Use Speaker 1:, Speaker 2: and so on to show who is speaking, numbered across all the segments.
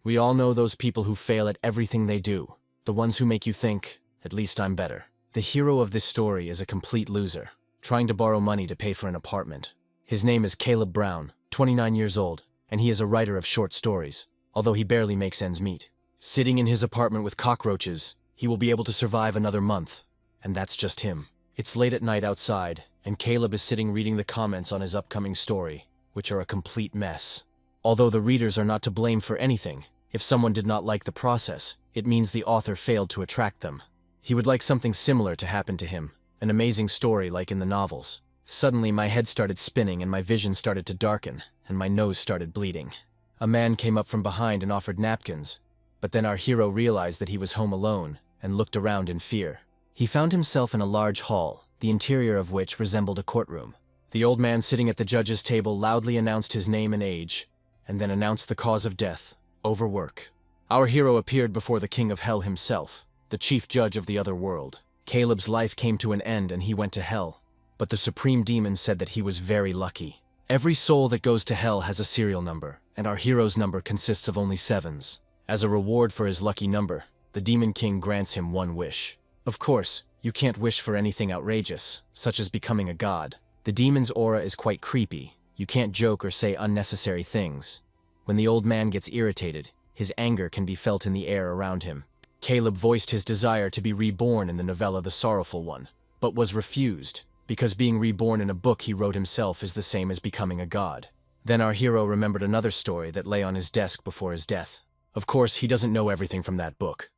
Speaker 1: We all know those people who fail at everything they do, the ones who make you think, at least I'm better. The hero of this story is a complete loser, trying to borrow money to pay for an apartment. His name is Caleb Brown, 29 years old, and he is a writer of short stories, although he barely makes ends meet. Sitting in his apartment with cockroaches, he will be able to survive another month, and that's just him. It's late at night outside, and Caleb is sitting reading the comments on his upcoming story, which are a complete mess. Although the readers are not to blame for anything, if someone did not like the process, it means the author failed to attract them. He would like something similar to happen to him, an amazing story like in the novels. Suddenly my head started spinning and my vision started to darken, and my nose started bleeding. A man came up from behind and offered napkins, but then our hero realized that he was home alone and looked around in fear. He found himself in a large hall, the interior of which resembled a courtroom. The old man sitting at the judge's table loudly announced his name and age, and then announced the cause of death: overwork. Our hero appeared before the king of hell himself, the chief judge of the other world. Caleb's life came to an end and he went to hell, but the supreme demon said that he was very lucky. Every soul that goes to hell has a serial number, and our hero's number consists of only 7s. As a reward for his lucky number, the demon king grants him one wish. Of course, you can't wish for anything outrageous, such as becoming a god. The demon's aura is quite creepy. You can't joke or say unnecessary things. When the old man gets irritated, his anger can be felt in the air around him. Caleb voiced his desire to be reborn in the novella The Sorrowful One, but was refused, because being reborn in a book he wrote himself is the same as becoming a god. Then our hero remembered another story that lay on his desk before his death. Of course, he doesn't know everything from that book,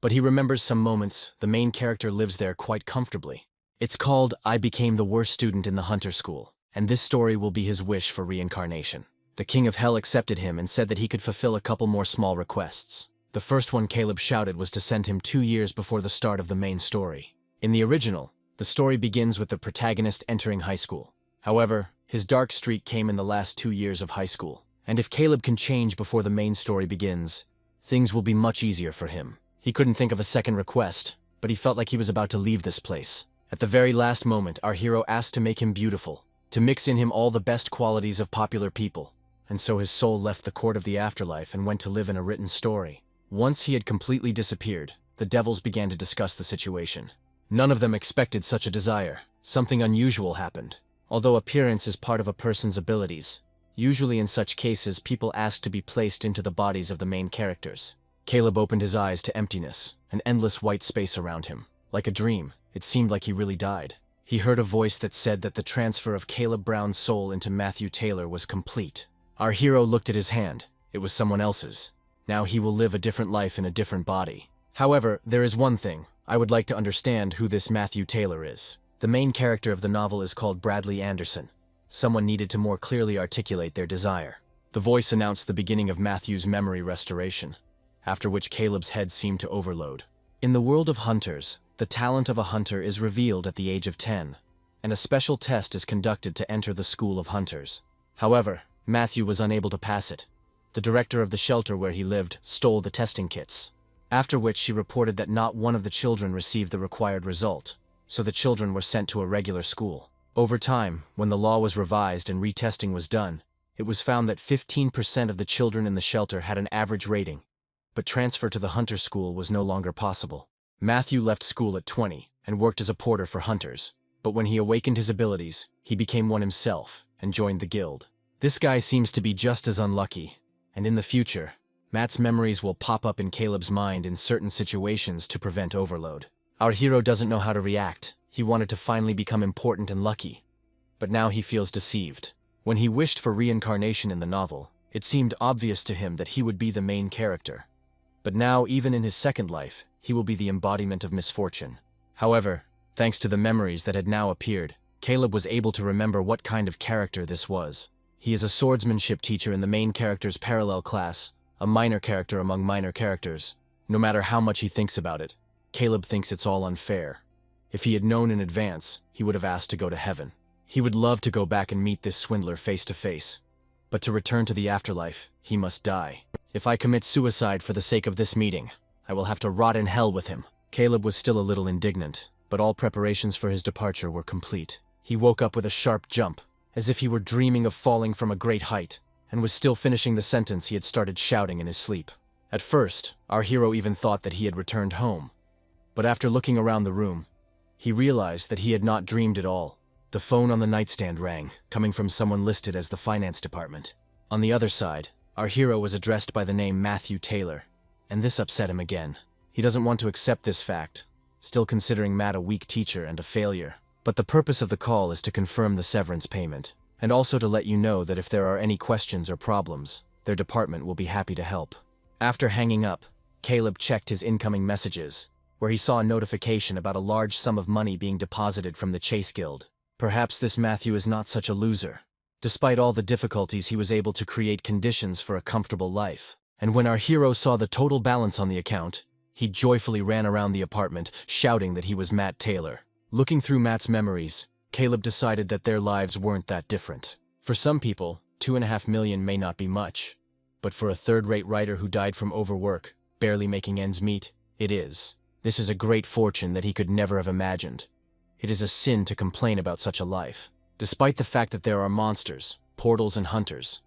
Speaker 1: but he remembers some moments. The main character lives there quite comfortably. It's called I Became the Worst Student in the Hunter School, and this story will be his wish for reincarnation. The king of hell accepted him and said that he could fulfill a couple more small requests. The first one Caleb shouted was to send him 2 years before the start of the main story. In the original, the story begins with the protagonist entering high school. However, his dark streak came in the last 2 years of high school, and if Caleb can change before the main story begins, things will be much easier for him. He couldn't think of a second request, but he felt like he was about to leave this place. At the very last moment, our hero asked to make him beautiful, to mix in him all the best qualities of popular people, and so his soul left the court of the afterlife and went to live in a written story. Once he had completely disappeared, the devils began to discuss the situation. None of them expected such a desire. Something unusual happened. Although appearance is part of a person's abilities, usually in such cases people ask to be placed into the bodies of the main characters. Caleb opened his eyes to emptiness, an endless white space around him. Like a dream, it seemed like he really died. He heard a voice that said that the transfer of Caleb Brown's soul into Matthew Taylor was complete. Our hero looked at his hand. It was someone else's. Now he will live a different life in a different body. However, there is one thing. I would like to understand who this Matthew Taylor is. The main character of the novel is called Bradley Anderson. Someone needed to more clearly articulate their desire. The voice announced the beginning of Matthew's memory restoration, after which Caleb's head seemed to overload. In the world of hunters, the talent of a hunter is revealed at the age of 10, and a special test is conducted to enter the school of hunters. However, Matthew was unable to pass it. The director of the shelter where he lived stole the testing kits, after which she reported that not one of the children received the required result, so the children were sent to a regular school. Over time, when the law was revised and retesting was done, it was found that 15% of the children in the shelter had an average rating, but transfer to the hunter school was no longer possible. Matthew left school at 20 and worked as a porter for hunters, but when he awakened his abilities, he became one himself and joined the guild. This guy seems to be just as unlucky, and in the future, Matt's memories will pop up in Caleb's mind in certain situations to prevent overload. Our hero doesn't know how to react. He wanted to finally become important and lucky, but now he feels deceived. When he wished for reincarnation in the novel, it seemed obvious to him that he would be the main character. But now, even in his second life, he will be the embodiment of misfortune. However, thanks to the memories that had now appeared, Caleb was able to remember what kind of character this was. He is a swordsmanship teacher in the main character's parallel class, a minor character among minor characters. No matter how much he thinks about it, Caleb thinks it's all unfair. If he had known in advance, he would have asked to go to heaven. He would love to go back and meet this swindler face to face. But to return to the afterlife, he must die. If I commit suicide for the sake of this meeting, I will have to rot in hell with him. Caleb was still a little indignant, but all preparations for his departure were complete. He woke up with a sharp jump, as if he were dreaming of falling from a great height, and was still finishing the sentence he had started shouting in his sleep. At first, our hero even thought that he had returned home. But after looking around the room, he realized that he had not dreamed at all. The phone on the nightstand rang, coming from someone listed as the finance department. On the other side, our hero was addressed by the name Matthew Taylor, and this upset him again. He doesn't want to accept this fact, still considering Matt a weak teacher and a failure. But the purpose of the call is to confirm the severance payment, and also to let you know that if there are any questions or problems, their department will be happy to help. After hanging up, Caleb checked his incoming messages, where he saw a notification about a large sum of money being deposited from the Chase Guild. Perhaps this Matthew is not such a loser. Despite all the difficulties, he was able to create conditions for a comfortable life. And when our hero saw the total balance on the account, he joyfully ran around the apartment, shouting that he was Matt Taylor. Looking through Matt's memories, Caleb decided that their lives weren't that different. For some people, 2.5 million may not be much. But for a third-rate writer who died from overwork, barely making ends meet, it is. This is a great fortune that he could never have imagined. It is a sin to complain about such a life. Despite the fact that there are monsters, portals and hunters,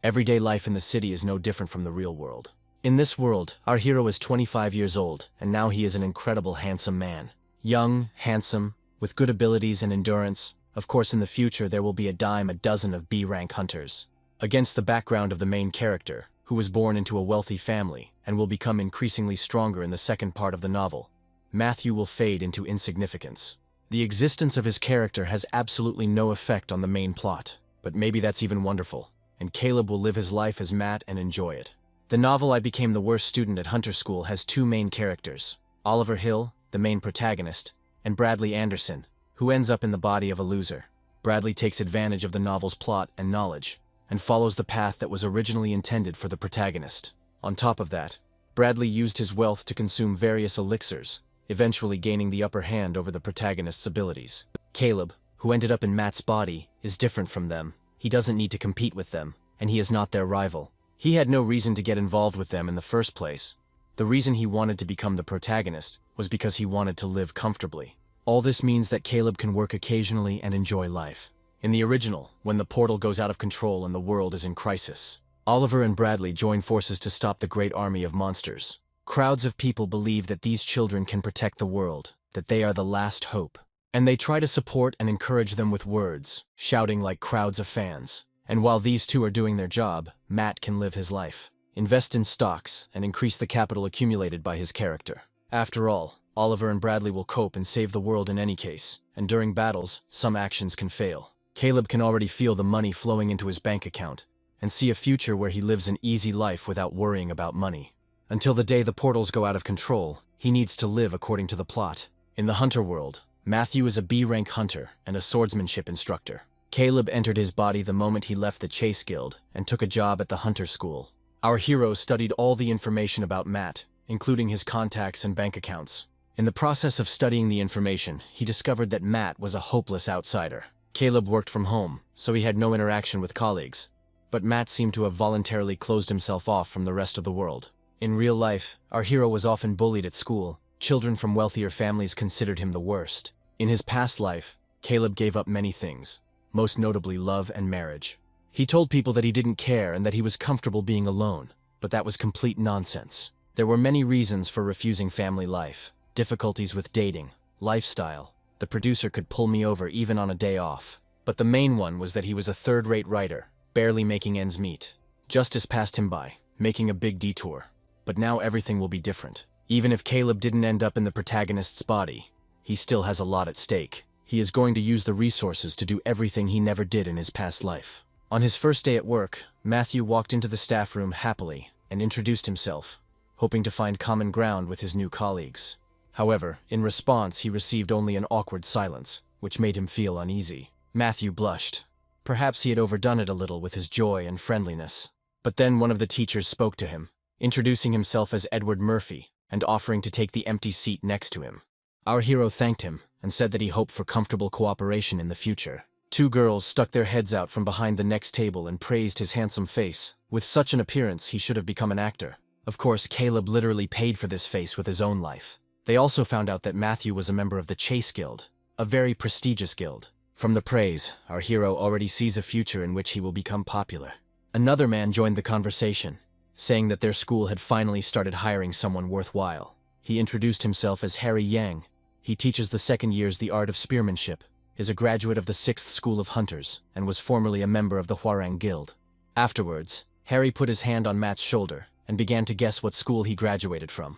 Speaker 1: everyday life in the city is no different from the real world. In this world, our hero is 25 years old, and now he is an incredible handsome man. Young, handsome, with good abilities and endurance. Of course, in the future there will be a dime a dozen of B-rank hunters. Against the background of the main character, who was born into a wealthy family and will become increasingly stronger in the second part of the novel, Matthew will fade into insignificance. The existence of his character has absolutely no effect on the main plot, but maybe that's even wonderful, and Caleb will live his life as Matt and enjoy it. The novel I Became the Worst Student at Hunter School has two main characters, Oliver Hill, the main protagonist, and Bradley Anderson, who ends up in the body of a loser. Bradley takes advantage of the novel's plot and knowledge, and follows the path that was originally intended for the protagonist. On top of that, Bradley used his wealth to consume various elixirs, eventually gaining the upper hand over the protagonist's abilities. Caleb, who ended up in Matt's body, is different from them. He doesn't need to compete with them, and he is not their rival. He had no reason to get involved with them in the first place. The reason he wanted to become the protagonist was because he wanted to live comfortably. All this means that Caleb can work occasionally and enjoy life. In the original, when the portal goes out of control and the world is in crisis, Oliver and Bradley join forces to stop the great army of monsters. Crowds of people believe that these children can protect the world, that they are the last hope. And they try to support and encourage them with words, shouting like crowds of fans. And while these two are doing their job, Matt can live his life, invest in stocks, and increase the capital accumulated by his character. After all, Oliver and Bradley will cope and save the world in any case, and during battles, some actions can fail. Caleb can already feel the money flowing into his bank account, and see a future where he lives an easy life without worrying about money. Until the day the portals go out of control, he needs to live according to the plot. In the hunter world, Matthew is a B-rank hunter and a swordsmanship instructor. Caleb entered his body the moment he left the Chase Guild and took a job at the hunter school. Our hero studied all the information about Matt, including his contacts and bank accounts. In the process of studying the information, he discovered that Matt was a hopeless outsider. Caleb worked from home, so he had no interaction with colleagues, but Matt seemed to have voluntarily closed himself off from the rest of the world. In real life, our hero was often bullied at school. Children from wealthier families considered him the worst. In his past life, Caleb gave up many things, most notably love and marriage. He told people that he didn't care and that he was comfortable being alone, but that was complete nonsense. There were many reasons for refusing family life. Difficulties with dating, lifestyle. The producer could pull me over even on a day off. But the main one was that he was a third-rate writer, barely making ends meet. Justice passed him by, making a big detour. But now everything will be different. Even if Caleb didn't end up in the protagonist's body, he still has a lot at stake. He is going to use the resources to do everything he never did in his past life. On his first day at work, Matthew walked into the staff room happily and introduced himself, hoping to find common ground with his new colleagues. However, in response, he received only an awkward silence, which made him feel uneasy. Matthew blushed. Perhaps he had overdone it a little with his joy and friendliness. But then one of the teachers spoke to him, introducing himself as Edward Murphy and offering to take the empty seat next to him. Our hero thanked him and said that he hoped for comfortable cooperation in the future. Two girls stuck their heads out from behind the next table and praised his handsome face. With such an appearance, he should have become an actor. Of course, Caleb literally paid for this face with his own life. They also found out that Matthew was a member of the Chase Guild, a very prestigious guild. From the praise, our hero already sees a future in which he will become popular. Another man joined the conversation. saying that their school had finally started hiring someone worthwhile. He introduced himself as Harry Yang. He teaches the second years the art of spearmanship, is a graduate of the 6th School of Hunters, and was formerly a member of the Hwarang Guild. Afterwards, Harry put his hand on Matt's shoulder and began to guess what school he graduated from.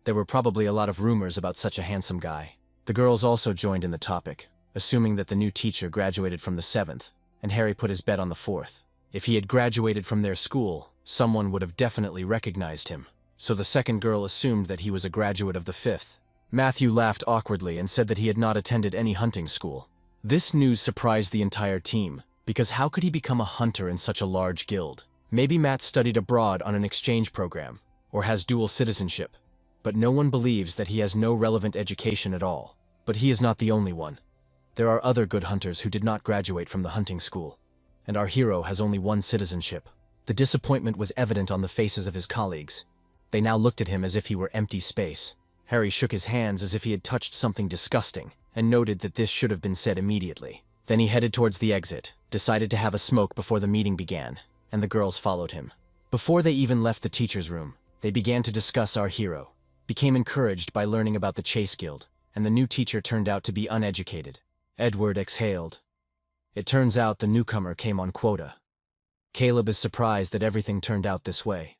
Speaker 1: There were probably a lot of rumors about such a handsome guy. The girls also joined in the topic, assuming that the new teacher graduated from the 7th, and Harry put his bet on the 4th. If he had graduated from their school, someone would have definitely recognized him, so the second girl assumed that he was a graduate of the 5th. Matthew laughed awkwardly and said that he had not attended any hunting school. This news surprised the entire team, because how could he become a hunter in such a large guild? Maybe Matt studied abroad on an exchange program, or has dual citizenship, but no one believes that he has no relevant education at all. But he is not the only one. There are other good hunters who did not graduate from the hunting school, and our hero has only one citizenship. The disappointment was evident on the faces of his colleagues. They now looked at him as if he were empty space. Harry shook his hands as if he had touched something disgusting, and noted that this should have been said immediately. Then he headed towards the exit, decided to have a smoke before the meeting began, and the girls followed him. Before they even left the teacher's room, they began to discuss our hero, became encouraged by learning about the Chase Guild, and the new teacher turned out to be uneducated. Edward exhaled. It turns out the newcomer came on quota. Caleb is surprised that everything turned out this way.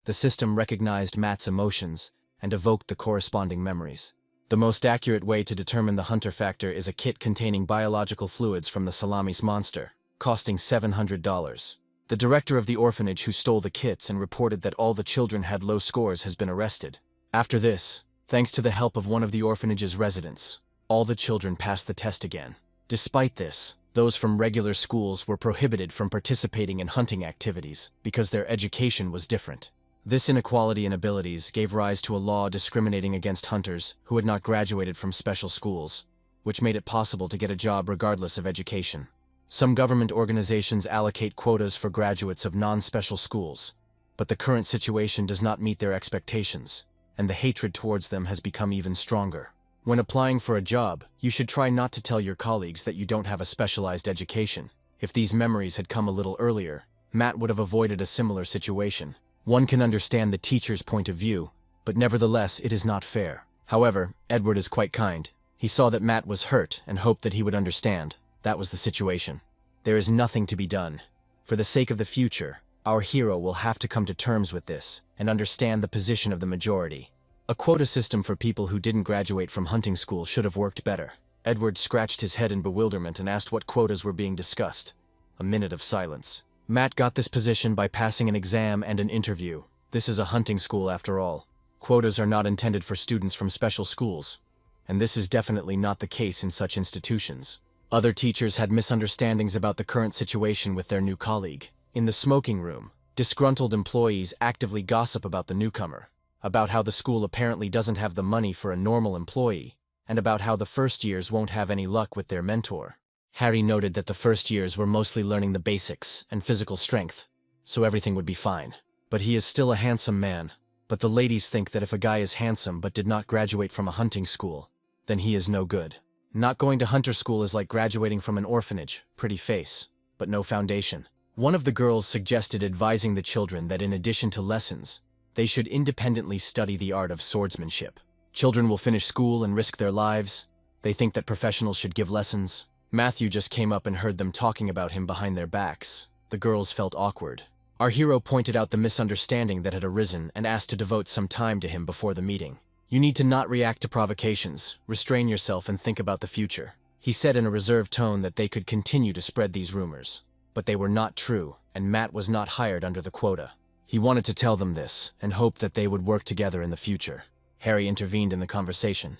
Speaker 1: The system recognized Matt's emotions and evoked the corresponding memories. The most accurate way to determine the hunter factor is a kit containing biological fluids from the Salamis monster, costing $700. The director of the orphanage who stole the kits and reported that all the children had low scores has been arrested. After this, thanks to the help of one of the orphanage's residents, all the children passed the test again. Despite this, those from regular schools were prohibited from participating in hunting activities because their education was different. This inequality in abilities gave rise to a law discriminating against hunters who had not graduated from special schools, which made it possible to get a job regardless of education. Some government organizations allocate quotas for graduates of non-special schools, but the current situation does not meet their expectations, and the hatred towards them has become even stronger. When applying for a job, you should try not to tell your colleagues that you don't have a specialized education. If these memories had come a little earlier, Matt would have avoided a similar situation. One can understand the teacher's point of view, but nevertheless it is not fair. However, Edward is quite kind. He saw that Matt was hurt and hoped that he would understand. That was the situation. There is nothing to be done. For the sake of the future, our hero will have to come to terms with this and understand the position of the majority. A quota system for people who didn't graduate from hunting school should have worked better. Edward scratched his head in bewilderment and asked what quotas were being discussed. A minute of silence. Matt got this position by passing an exam and an interview. This is a hunting school after all. Quotas are not intended for students from special schools, and this is definitely not the case in such institutions. Other teachers had misunderstandings about the current situation with their new colleague. In the smoking room, disgruntled employees actively gossip about the newcomer, about how the school apparently doesn't have the money for a normal employee, and about how the first years won't have any luck with their mentor. Harry noted that the first years were mostly learning the basics and physical strength, so everything would be fine. But he is still a handsome man. But the ladies think that if a guy is handsome but did not graduate from a hunting school, then he is no good. Not going to hunter school is like graduating from an orphanage, pretty face, but no foundation. One of the girls suggested advising the children that in addition to lessons, they should independently study the art of swordsmanship. Children will finish school and risk their lives. They think that professionals should give lessons. Matthew just came up and heard them talking about him behind their backs. The girls felt awkward. Our hero pointed out the misunderstanding that had arisen and asked to devote some time to him before the meeting. You need to not react to provocations, restrain yourself and think about the future. He said in a reserved tone that they could continue to spread these rumors, but they were not true, and Matt was not hired under the quota. He wanted to tell them this and hoped that they would work together in the future. Harry intervened in the conversation.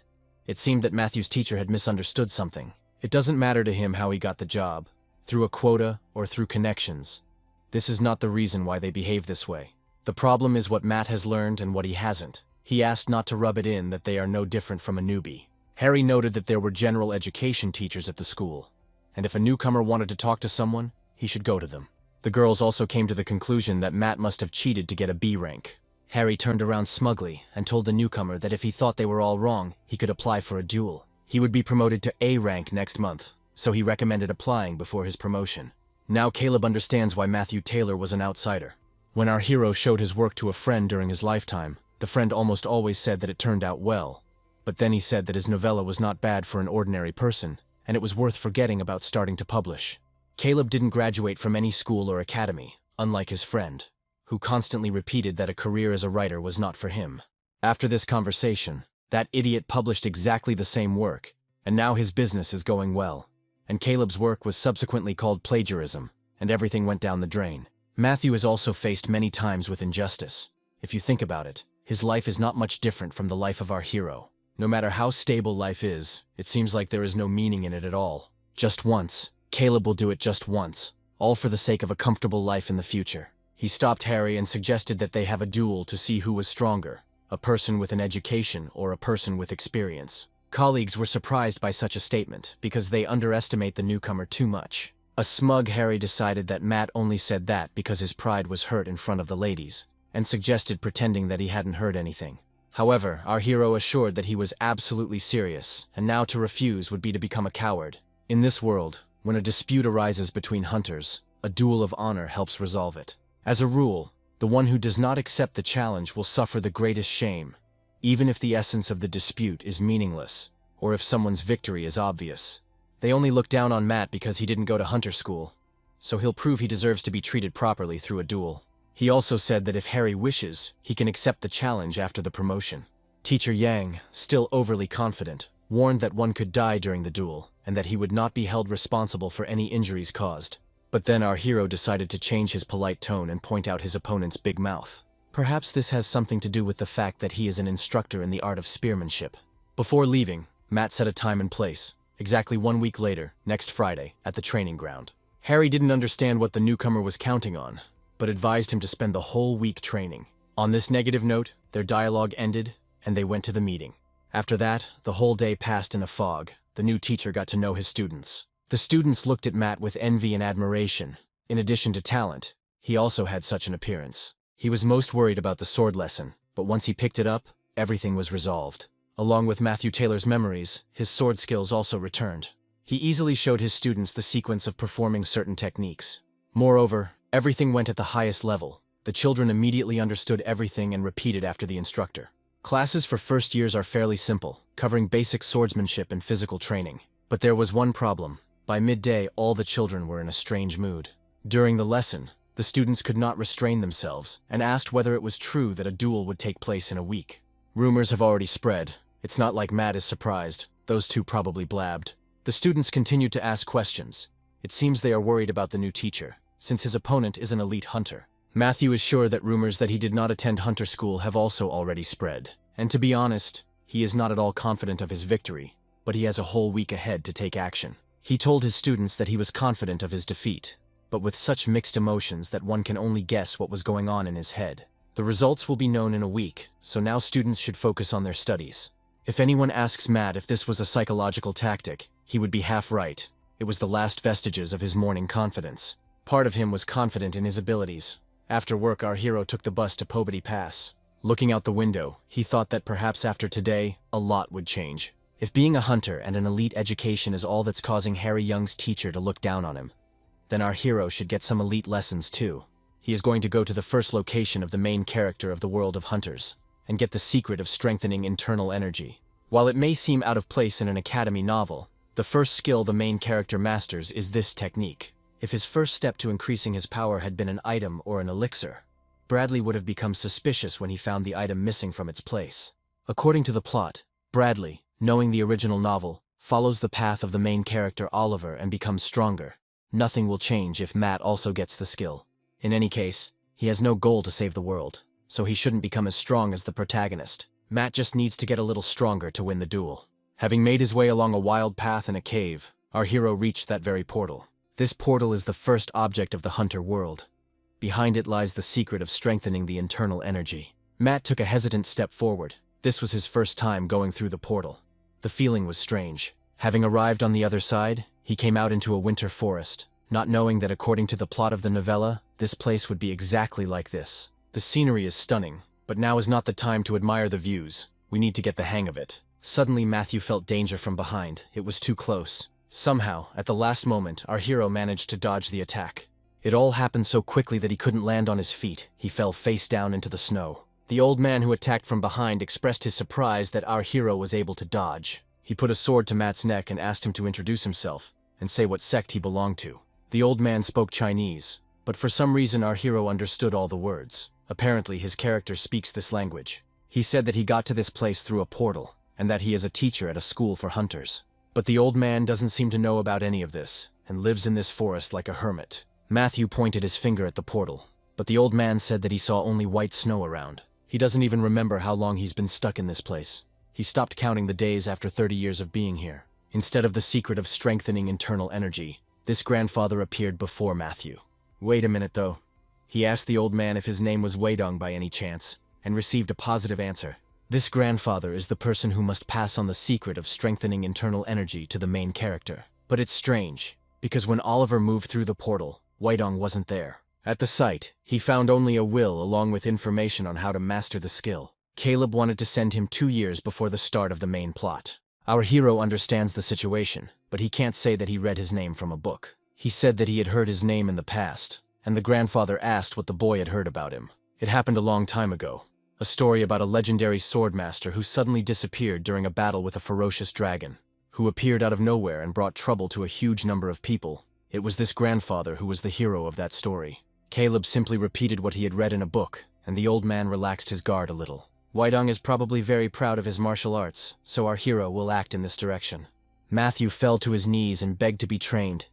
Speaker 1: It seemed that Matthew's teacher had misunderstood something. It doesn't matter to him how he got the job, through a quota or through connections. This is not the reason why they behave this way. The problem is what Matt has learned and what he hasn't. He asked not to rub it in that they are no different from a newbie. Harry noted that there were general education teachers at the school, and if a newcomer wanted to talk to someone, he should go to them. The girls also came to the conclusion that Matt must have cheated to get a B rank. Harry turned around smugly and told the newcomer that if he thought they were all wrong, he could apply for a duel. He would be promoted to A rank next month, so he recommended applying before his promotion. Now Caleb understands why Matthew Taylor was an outsider. When our hero showed his work to a friend during his lifetime, the friend almost always said that it turned out well. But then he said that his novella was not bad for an ordinary person, and it was worth forgetting about starting to publish. Caleb didn't graduate from any school or academy, unlike his friend, who constantly repeated that a career as a writer was not for him. After this conversation, that idiot published exactly the same work, and now his business is going well. And Caleb's work was subsequently called plagiarism, and everything went down the drain. Matthew has also faced many times with injustice. If you think about it, his life is not much different from the life of our hero. No matter how stable life is, it seems like there is no meaning in it at all. Just once, Caleb will do it just once, all for the sake of a comfortable life in the future. He stopped Harry and suggested that they have a duel to see who was stronger, a person with an education or a person with experience. Colleagues were surprised by such a statement because they underestimate the newcomer too much. A smug Harry decided that Matt only said that because his pride was hurt in front of the ladies, and suggested pretending that he hadn't heard anything. However, our hero assured that he was absolutely serious, and now to refuse would be to become a coward. In this world, when a dispute arises between hunters, a duel of honor helps resolve it. As a rule, the one who does not accept the challenge will suffer the greatest shame, even if the essence of the dispute is meaningless, or if someone's victory is obvious. They only look down on Matt because he didn't go to hunter school, so he'll prove he deserves to be treated properly through a duel. He also said that if Harry wishes, he can accept the challenge after the promotion. Teacher Yang, still overly confident, warned that one could die during the duel, and that he would not be held responsible for any injuries caused. But then our hero decided to change his polite tone and point out his opponent's big mouth. Perhaps this has something to do with the fact that he is an instructor in the art of spearmanship. Before leaving, Matt set a time and place, exactly 1 week later, next Friday, at the training ground. Harry didn't understand what the newcomer was counting on, but advised him to spend the whole week training. On this negative note, their dialogue ended, and they went to the meeting. After that, the whole day passed in a fog. The new teacher got to know his students. The students looked at Matt with envy and admiration. In addition to talent, he also had such an appearance. He was most worried about the sword lesson, but once he picked it up, everything was resolved. Along with Matthew Taylor's memories, his sword skills also returned. He easily showed his students the sequence of performing certain techniques. Moreover, everything went at the highest level. The children immediately understood everything and repeated after the instructor. Classes for first years are fairly simple, covering basic swordsmanship and physical training. But there was one problem. By midday, all the children were in a strange mood. During the lesson, the students could not restrain themselves and asked whether it was true that a duel would take place in a week. Rumors have already spread. It's not like Matt is surprised. Those two probably blabbed. The students continued to ask questions. It seems they are worried about the new teacher, since his opponent is an elite hunter. Matthew is sure that rumors that he did not attend hunter school have also already spread. And to be honest, he is not at all confident of his victory, but he has a whole week ahead to take action. He told his students that he was confident of his defeat, but with such mixed emotions that one can only guess what was going on in his head. The results will be known in a week, so now students should focus on their studies. If anyone asks Matt if this was a psychological tactic, he would be half right. It was the last vestiges of his morning confidence. Part of him was confident in his abilities. After work, our hero took the bus to Pobody Pass. Looking out the window, he thought that perhaps after today, a lot would change. If being a hunter and an elite education is all that's causing Harry Young's teacher to look down on him, then our hero should get some elite lessons too. He is going to go to the first location of the main character of the world of hunters, and get the secret of strengthening internal energy. While it may seem out of place in an academy novel, the first skill the main character masters is this technique. If his first step to increasing his power had been an item or an elixir, Bradley would have become suspicious when he found the item missing from its place. According to the plot, Bradley, knowing the original novel, follows the path of the main character Oliver and becomes stronger. Nothing will change if Matt also gets the skill. In any case, he has no goal to save the world, so he shouldn't become as strong as the protagonist. Matt just needs to get a little stronger to win the duel. Having made his way along a wild path in a cave, our hero reached that very portal. This portal is the first object of the hunter world. Behind it lies the secret of strengthening the internal energy. Matt took a hesitant step forward. This was his first time going through the portal. The feeling was strange. Having arrived on the other side, he came out into a winter forest, not knowing that according to the plot of the novella, this place would be exactly like this. The scenery is stunning, but now is not the time to admire the views. We need to get the hang of it. Suddenly Matthew felt danger from behind. It was too close. Somehow, at the last moment, our hero managed to dodge the attack. It all happened so quickly that he couldn't land on his feet. He fell face down into the snow. The old man who attacked from behind expressed his surprise that our hero was able to dodge. He put a sword to Matt's neck and asked him to introduce himself and say what sect he belonged to. The old man spoke Chinese, but for some reason our hero understood all the words. Apparently his character speaks this language. He said that he got to this place through a portal, and that he is a teacher at a school for hunters. But the old man doesn't seem to know about any of this, and lives in this forest like a hermit. Matthew pointed his finger at the portal, but the old man said that he saw only white snow around. He doesn't even remember how long he's been stuck in this place. He stopped counting the days after 30 years of being here. Instead of the secret of strengthening internal energy, this grandfather appeared before Matthew. Wait a minute though. He asked the old man if his name was Weidong by any chance, and received a positive answer. This grandfather is the person who must pass on the secret of strengthening internal energy to the main character. But it's strange, because when Oliver moved through the portal, Weidong wasn't there. At the site, he found only a will along with information on how to master the skill. Caleb wanted to send him 2 years before the start of the main plot. Our hero understands the situation, but he can't say that he read his name from a book. He said that he had heard his name in the past, and the grandfather asked what the boy had heard about him. It happened a long time ago. A story about a legendary swordmaster who suddenly disappeared during a battle with a ferocious dragon, who appeared out of nowhere and brought trouble to a huge number of people. It was this grandfather who was the hero of that story. Caleb simply repeated what he had read in a book, and the old man relaxed his guard a little. Weidong is probably very proud of his martial arts, so our hero will act in this direction. Matthew fell to his knees and begged to be trained.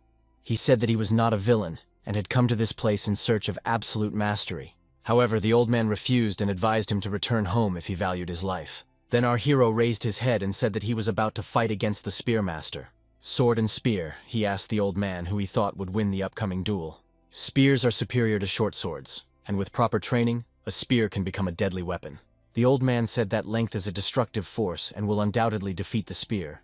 Speaker 1: He said that he was not a villain, and had come to this place in search of absolute mastery. However, the old man refused and advised him to return home if he valued his life. Then our hero raised his head and said that he was about to fight against the spearmaster. Sword and spear, he asked the old man who he thought would win the upcoming duel. Spears are superior to short swords, and with proper training, a spear can become a deadly weapon. The old man said that length is a destructive force and will undoubtedly defeat the spear.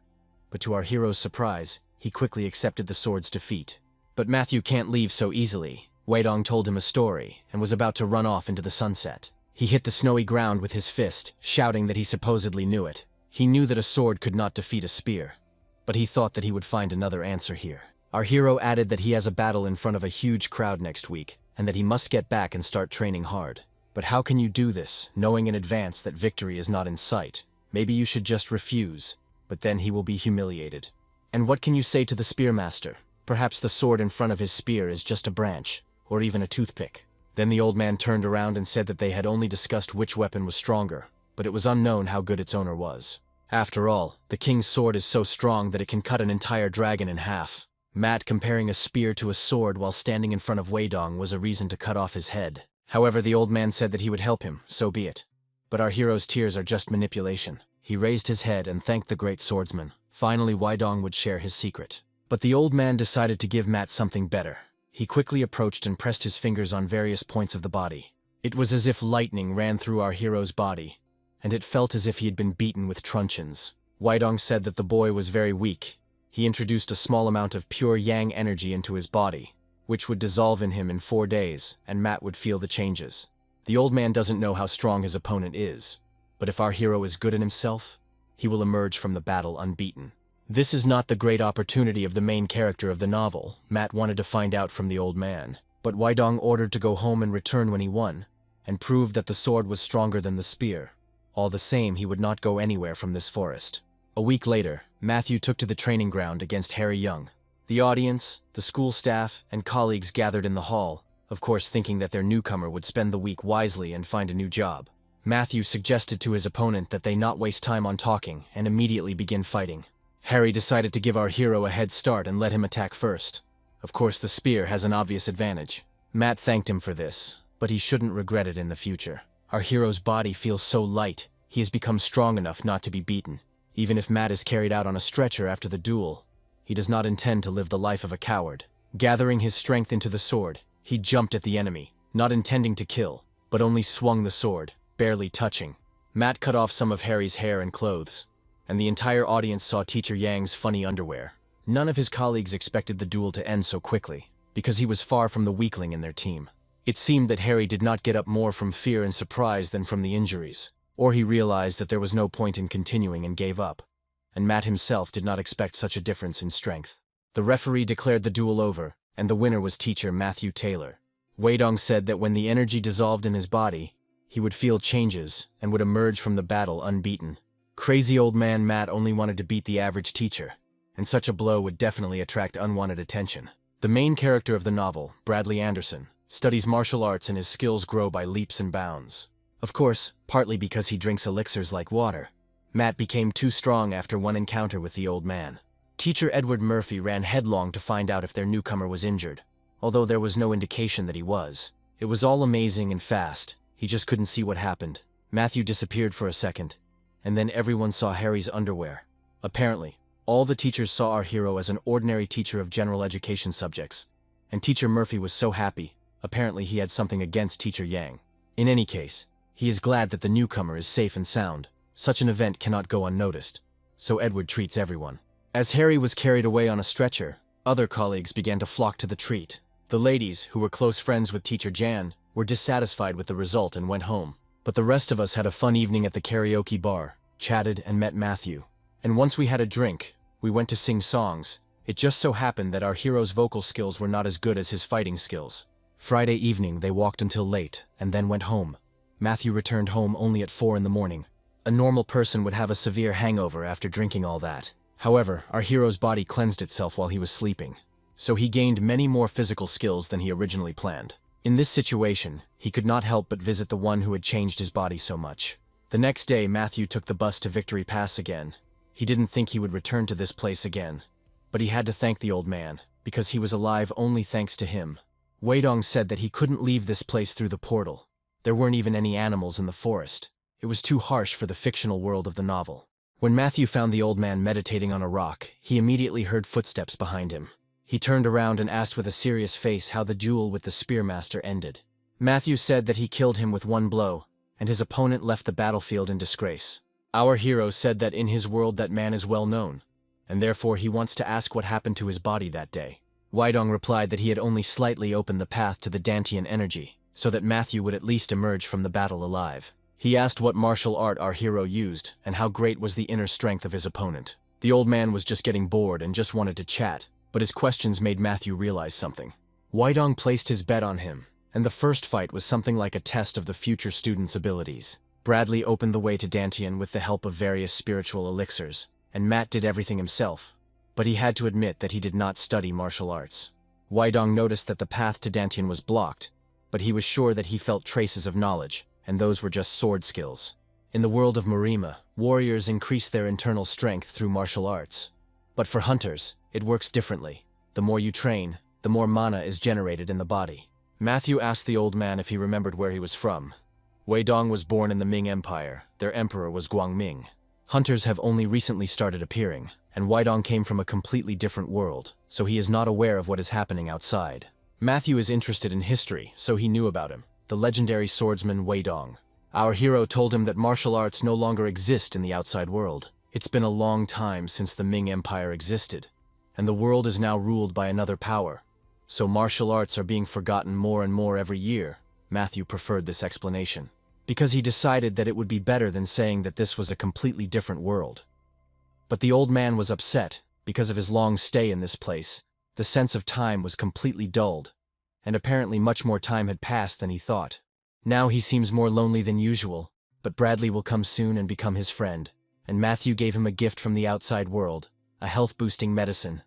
Speaker 1: But to our hero's surprise, he quickly accepted the sword's defeat. But Matthew can't leave so easily. Weidong told him a story and was about to run off into the sunset. He hit the snowy ground with his fist, shouting that he supposedly knew it. He knew that a sword could not defeat a spear, but he thought that he would find another answer here. Our hero added that he has a battle in front of a huge crowd next week, and that he must get back and start training hard. But how can you do this, knowing in advance that victory is not in sight? Maybe you should just refuse, but then he will be humiliated. And what can you say to the spearmaster? Perhaps the sword in front of his spear is just a branch, or even a toothpick. Then the old man turned around and said that they had only discussed which weapon was stronger, but it was unknown how good its owner was. After all, the king's sword is so strong that it can cut an entire dragon in half. Matt comparing a spear to a sword while standing in front of Weidong was a reason to cut off his head. However, the old man said that he would help him, so be it. But our hero's tears are just manipulation. He raised his head and thanked the great swordsman. Finally, Weidong would share his secret. But the old man decided to give Matt something better. He quickly approached and pressed his fingers on various points of the body. It was as if lightning ran through our hero's body, and it felt as if he had been beaten with truncheons. Weidong said that the boy was very weak. He introduced a small amount of pure yang energy into his body, which would dissolve in him in 4 days, and Matt would feel the changes. The old man doesn't know how strong his opponent is, but if our hero is good in himself, he will emerge from the battle unbeaten. This is not the great opportunity of the main character of the novel. Matt wanted to find out from the old man, but Weidong ordered to go home and return when he won, and proved that the sword was stronger than the spear. All the same, he would not go anywhere from this forest. A week later, Matthew took to the training ground against Harry Young. The audience, the school staff, and colleagues gathered in the hall, of course thinking that their newcomer would spend the week wisely and find a new job. Matthew suggested to his opponent that they not waste time on talking and immediately begin fighting. Harry decided to give our hero a head start and let him attack first. Of course, the spear has an obvious advantage. Matt thanked him for this, but he shouldn't regret it in the future. Our hero's body feels so light, he has become strong enough not to be beaten. Even if Matt is carried out on a stretcher after the duel, he does not intend to live the life of a coward. Gathering his strength into the sword, he jumped at the enemy, not intending to kill, but only swung the sword, barely touching. Matt cut off some of Harry's hair and clothes, and the entire audience saw Teacher Yang's funny underwear. None of his colleagues expected the duel to end so quickly, because he was far from the weakling in their team. It seemed that Harry did not get up more from fear and surprise than from the injuries, or he realized that there was no point in continuing and gave up. And Matt himself did not expect such a difference in strength. The referee declared the duel over, and the winner was teacher Matthew Taylor. Weidong said that when the energy dissolved in his body, he would feel changes and would emerge from the battle unbeaten. Crazy old man Matt only wanted to beat the average teacher, and such a blow would definitely attract unwanted attention. The main character of the novel, Bradley Anderson, studies martial arts and his skills grow by leaps and bounds. Of course, partly because he drinks elixirs like water, Matt became too strong after one encounter with the old man. Teacher Edward Murphy ran headlong to find out if their newcomer was injured, although there was no indication that he was. It was all amazing and fast, he just couldn't see what happened. Matthew disappeared for a second, and then everyone saw Harry's underwear. Apparently, all the teachers saw our hero as an ordinary teacher of general education subjects, and Teacher Murphy was so happy. Apparently he had something against Teacher Yang. In any case, he is glad that the newcomer is safe and sound. Such an event cannot go unnoticed, so Edward treats everyone. As Harry was carried away on a stretcher, other colleagues began to flock to the treat. The ladies, who were close friends with Teacher Jan, were dissatisfied with the result and went home. But the rest of us had a fun evening at the karaoke bar, chatted and met Matthew. And once we had a drink, we went to sing songs. It just so happened that our hero's vocal skills were not as good as his fighting skills. Friday evening they walked until late, and then went home. Matthew returned home only at 4 in the morning. A normal person would have a severe hangover after drinking all that. However, our hero's body cleansed itself while he was sleeping, so he gained many more physical skills than he originally planned. In this situation, he could not help but visit the one who had changed his body so much. The next day, Matthew took the bus to Victory Pass again. He didn't think he would return to this place again, but he had to thank the old man, because he was alive only thanks to him. Weidong said that he couldn't leave this place through the portal. There weren't even any animals in the forest. It was too harsh for the fictional world of the novel. When Matthew found the old man meditating on a rock, he immediately heard footsteps behind him. He turned around and asked with a serious face how the duel with the Spearmaster ended. Matthew said that he killed him with one blow, and his opponent left the battlefield in disgrace. Our hero said that in his world that man is well known, and therefore he wants to ask what happened to his body that day. Weidong replied that he had only slightly opened the path to the Dantian energy, so that Matthew would at least emerge from the battle alive. He asked what martial art our hero used, and how great was the inner strength of his opponent. The old man was just getting bored and just wanted to chat, but his questions made Matthew realize something. Weidong placed his bet on him, and the first fight was something like a test of the future student's abilities. Bradley opened the way to Dantian with the help of various spiritual elixirs, and Matt did everything himself, but he had to admit that he did not study martial arts. Weidong noticed that the path to Dantian was blocked, but he was sure that he felt traces of knowledge, and those were just sword skills. In the world of Marima, warriors increase their internal strength through martial arts. But for hunters, it works differently. The more you train, the more mana is generated in the body. Matthew asked the old man if he remembered where he was from. Weidong was born in the Ming Empire. Their emperor was Guangming. Hunters have only recently started appearing, and Weidong came from a completely different world, so he is not aware of what is happening outside. Matthew is interested in history, so he knew about him, the legendary swordsman Weidong. Our hero told him that martial arts no longer exist in the outside world. It's been a long time since the Ming Empire existed, and the world is now ruled by another power, so martial arts are being forgotten more and more every year. Matthew preferred this explanation, because he decided that it would be better than saying that this was a completely different world. But the old man was upset, because of his long stay in this place. The sense of time was completely dulled, and apparently much more time had passed than he thought. Now he seems more lonely than usual, but Bradley will come soon and become his friend, and Matthew gave him a gift from the outside world, a health-boosting medicine.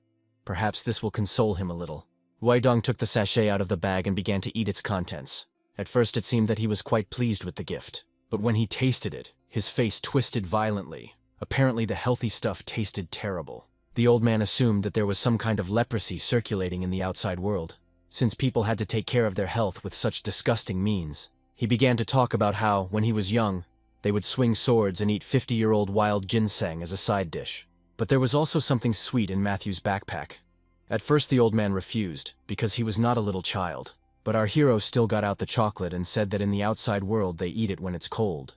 Speaker 1: Perhaps this will console him a little. Weidong took the sachet out of the bag and began to eat its contents. At first it seemed that he was quite pleased with the gift, but when he tasted it, his face twisted violently. Apparently the healthy stuff tasted terrible. The old man assumed that there was some kind of leprosy circulating in the outside world, since people had to take care of their health with such disgusting means. He began to talk about how, when he was young, they would swing swords and eat 50-year-old wild ginseng as a side dish. But there was also something sweet in Matthew's backpack. At first the old man refused, because he was not a little child. But our hero still got out the chocolate and said that in the outside world they eat it when it's cold.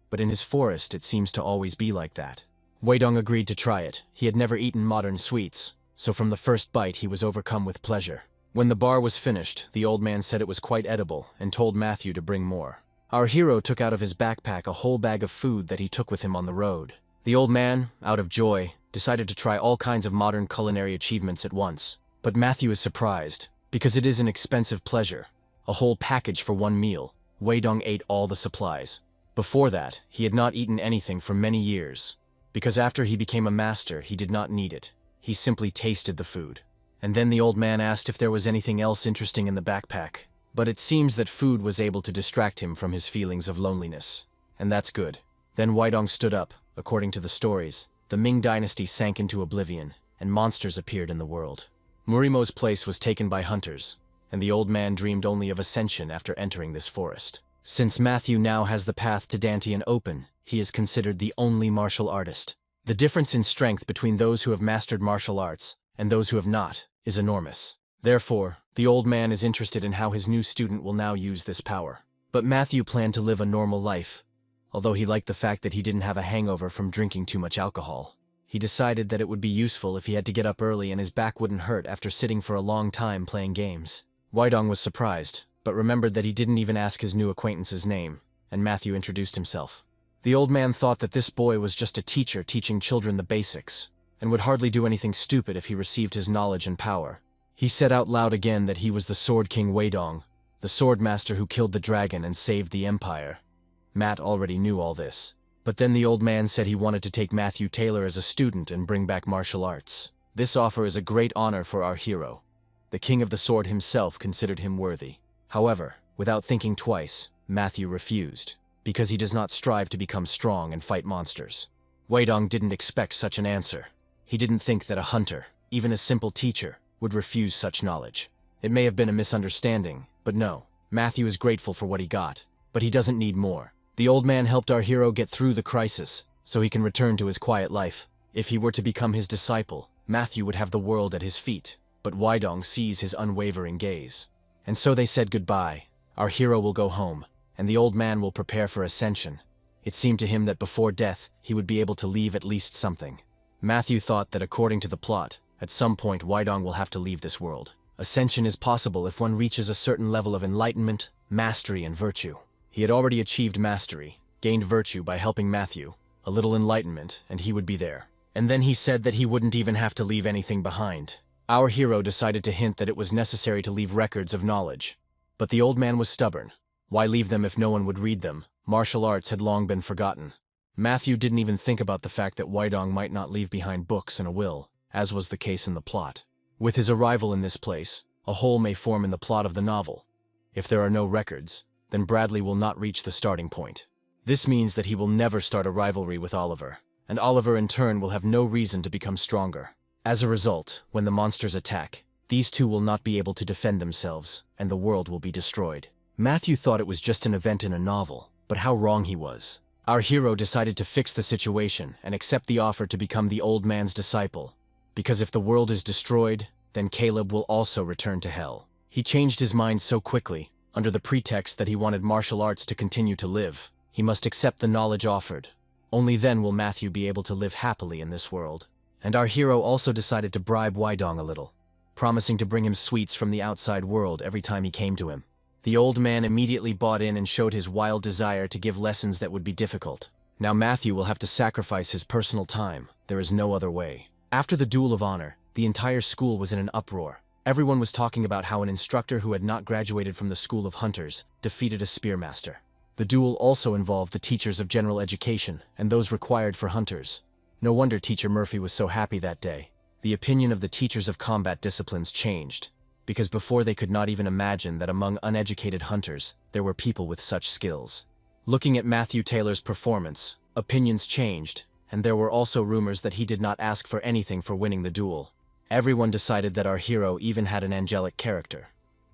Speaker 1: But in his forest it seems to always be like that. Weidong agreed to try it. He had never eaten modern sweets, so from the first bite he was overcome with pleasure. When the bar was finished, the old man said it was quite edible and told Matthew to bring more. Our hero took out of his backpack a whole bag of food that he took with him on the road. The old man, out of joy, decided to try all kinds of modern culinary achievements at once. But Matthew is surprised, because it is an expensive pleasure. A whole package for one meal. Weidong ate all the supplies. Before that, he had not eaten anything for many years. Because after he became a master, he did not need it. He simply tasted the food. And then the old man asked if there was anything else interesting in the backpack. But it seems that food was able to distract him from his feelings of loneliness. And that's good. Then Weidong stood up. According to the stories, the Ming dynasty sank into oblivion, and monsters appeared in the world. Murimo's place was taken by hunters, and the old man dreamed only of ascension after entering this forest. Since Matthew now has the path to Dantian open, he is considered the only martial artist. The difference in strength between those who have mastered martial arts and those who have not is enormous. Therefore, the old man is interested in how his new student will now use this power. But Matthew planned to live a normal life, although he liked the fact that he didn't have a hangover from drinking too much alcohol. He decided that it would be useful if he had to get up early and his back wouldn't hurt after sitting for a long time playing games. Weidong was surprised, but remembered that he didn't even ask his new acquaintance's name, and Matthew introduced himself. The old man thought that this boy was just a teacher teaching children the basics, and would hardly do anything stupid if he received his knowledge and power. He said out loud again that he was the Sword King Weidong, the sword master who killed the dragon and saved the empire. Matt already knew all this. But then the old man said he wanted to take Matthew Taylor as a student and bring back martial arts. This offer is a great honor for our hero. The King of the Sword himself considered him worthy. However, without thinking twice, Matthew refused, because he does not strive to become strong and fight monsters. Weidong didn't expect such an answer. He didn't think that a hunter, even a simple teacher, would refuse such knowledge. It may have been a misunderstanding, but no, Matthew is grateful for what he got, but he doesn't need more. The old man helped our hero get through the crisis, so he can return to his quiet life. If he were to become his disciple, Matthew would have the world at his feet, but Weidong sees his unwavering gaze. And so they said goodbye. Our hero will go home, and the old man will prepare for ascension. It seemed to him that before death, he would be able to leave at least something. Matthew thought that according to the plot, at some point Weidong will have to leave this world. Ascension is possible if one reaches a certain level of enlightenment, mastery, and virtue. He had already achieved mastery, gained virtue by helping Matthew, a little enlightenment, and he would be there. And then he said that he wouldn't even have to leave anything behind. Our hero decided to hint that it was necessary to leave records of knowledge. But the old man was stubborn. Why leave them if no one would read them? Martial arts had long been forgotten. Matthew didn't even think about the fact that Weidong might not leave behind books and a will, as was the case in the plot. With his arrival in this place, a hole may form in the plot of the novel. If there are no records, then Bradley will not reach the starting point. This means that he will never start a rivalry with Oliver, and Oliver in turn will have no reason to become stronger. As a result, when the monsters attack, these two will not be able to defend themselves, and the world will be destroyed. Matthew thought it was just an event in a novel, but how wrong he was. Our hero decided to fix the situation and accept the offer to become the old man's disciple, because if the world is destroyed, then Caleb will also return to hell. He changed his mind so quickly, under the pretext that he wanted martial arts to continue to live. He must accept the knowledge offered. Only then will Matthew be able to live happily in this world. And our hero also decided to bribe Weidong a little, promising to bring him sweets from the outside world every time he came to him. The old man immediately bought in and showed his wild desire to give lessons that would be difficult. Now Matthew will have to sacrifice his personal time. There is no other way. After the Duel of Honor, the entire school was in an uproar. Everyone was talking about how an instructor who had not graduated from the School of Hunters defeated a spearmaster. The duel also involved the teachers of general education and those required for hunters. No wonder Teacher Murphy was so happy that day. The opinion of the teachers of combat disciplines changed, because before they could not even imagine that among uneducated hunters, there were people with such skills. Looking at Matthew Taylor's performance, opinions changed, and there were also rumors that he did not ask for anything for winning the duel. Everyone decided that our hero even had an angelic character.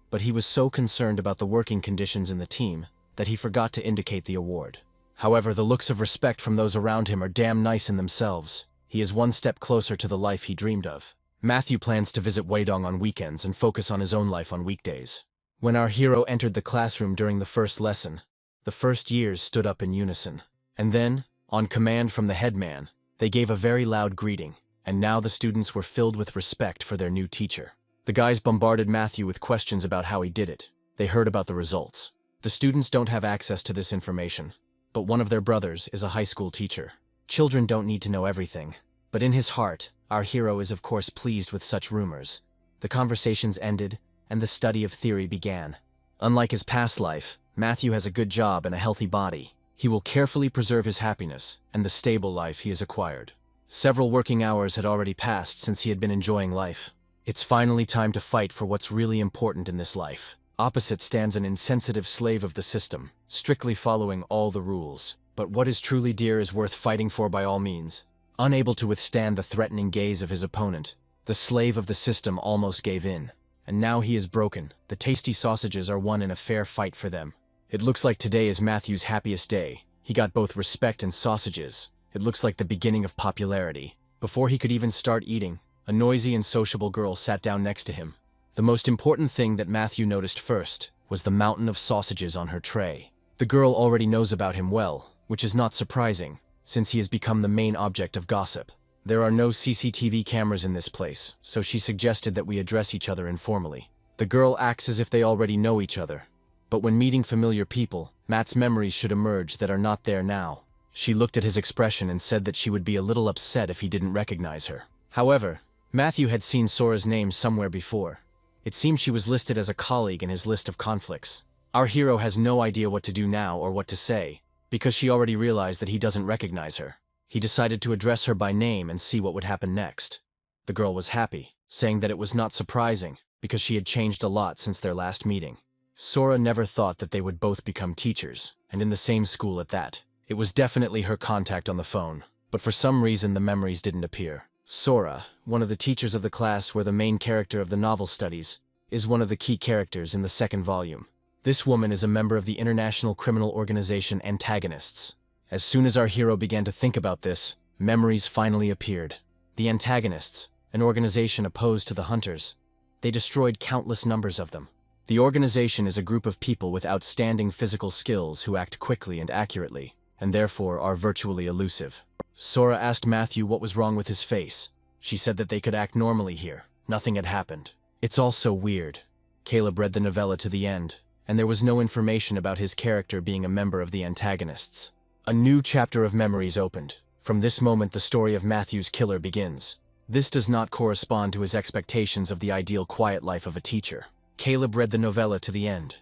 Speaker 1: But he was so concerned about the working conditions in the team that he forgot to indicate the award. However, the looks of respect from those around him are damn nice in themselves. He is one step closer to the life he dreamed of. Matthew plans to visit Weidong on weekends and focus on his own life on weekdays. When our hero entered the classroom during the first lesson, the first years stood up in unison. And then, on command from the headman, they gave a very loud greeting. And now the students were filled with respect for their new teacher. The guys bombarded Matthew with questions about how he did it. They heard about the results. The students don't have access to this information, but one of their brothers is a high school teacher. Children don't need to know everything, but in his heart, our hero is of course pleased with such rumors. The conversations ended, and the study of theory began. Unlike his past life, Matthew has a good job and a healthy body. He will carefully preserve his happiness and the stable life he has acquired. Several working hours had already passed since he had been enjoying life. It's finally time to fight for what's really important in this life. Opposite stands an insensitive slave of the system, strictly following all the rules. But what is truly dear is worth fighting for by all means. Unable to withstand the threatening gaze of his opponent, the slave of the system almost gave in. And now he is broken. The tasty sausages are won in a fair fight for them. It looks like today is Matthew's happiest day. He got both respect and sausages. It looks like the beginning of popularity. Before he could even start eating, a noisy and sociable girl sat down next to him. The most important thing that Matthew noticed first was the mountain of sausages on her tray. The girl already knows about him well, which is not surprising, since he has become the main object of gossip. There are no CCTV cameras in this place, so she suggested that we address each other informally. The girl acts as if they already know each other. But when meeting familiar people, Matt's memories should emerge that are not there now. She looked at his expression and said that she would be a little upset if he didn't recognize her. However, Matthew had seen Sora's name somewhere before. It seemed she was listed as a colleague in his list of conflicts. Our hero has no idea what to do now or what to say, because she already realized that he doesn't recognize her. He decided to address her by name and see what would happen next. The girl was happy, saying that it was not surprising, because she had changed a lot since their last meeting. Sora never thought that they would both become teachers, and in the same school at that. It was definitely her contact on the phone, but for some reason the memories didn't appear. Sora, one of the teachers of the class where the main character of the novel studies, is one of the key characters in the second volume. This woman is a member of the international criminal organization Antagonists. As soon as our hero began to think about this, memories finally appeared. The Antagonists, an organization opposed to the Hunters, they destroyed countless numbers of them. The organization is a group of people with outstanding physical skills who act quickly and accurately, and therefore are virtually elusive. Sora asked Matthew what was wrong with his face. She said that they could act normally here. Nothing had happened. It's all so weird. Caleb read the novella to the end, and there was no information about his character being a member of the Antagonists. A new chapter of memories opened. From this moment, the story of Matthew's killer begins. This does not correspond to his expectations of the ideal quiet life of a teacher. Caleb read the novella to the end.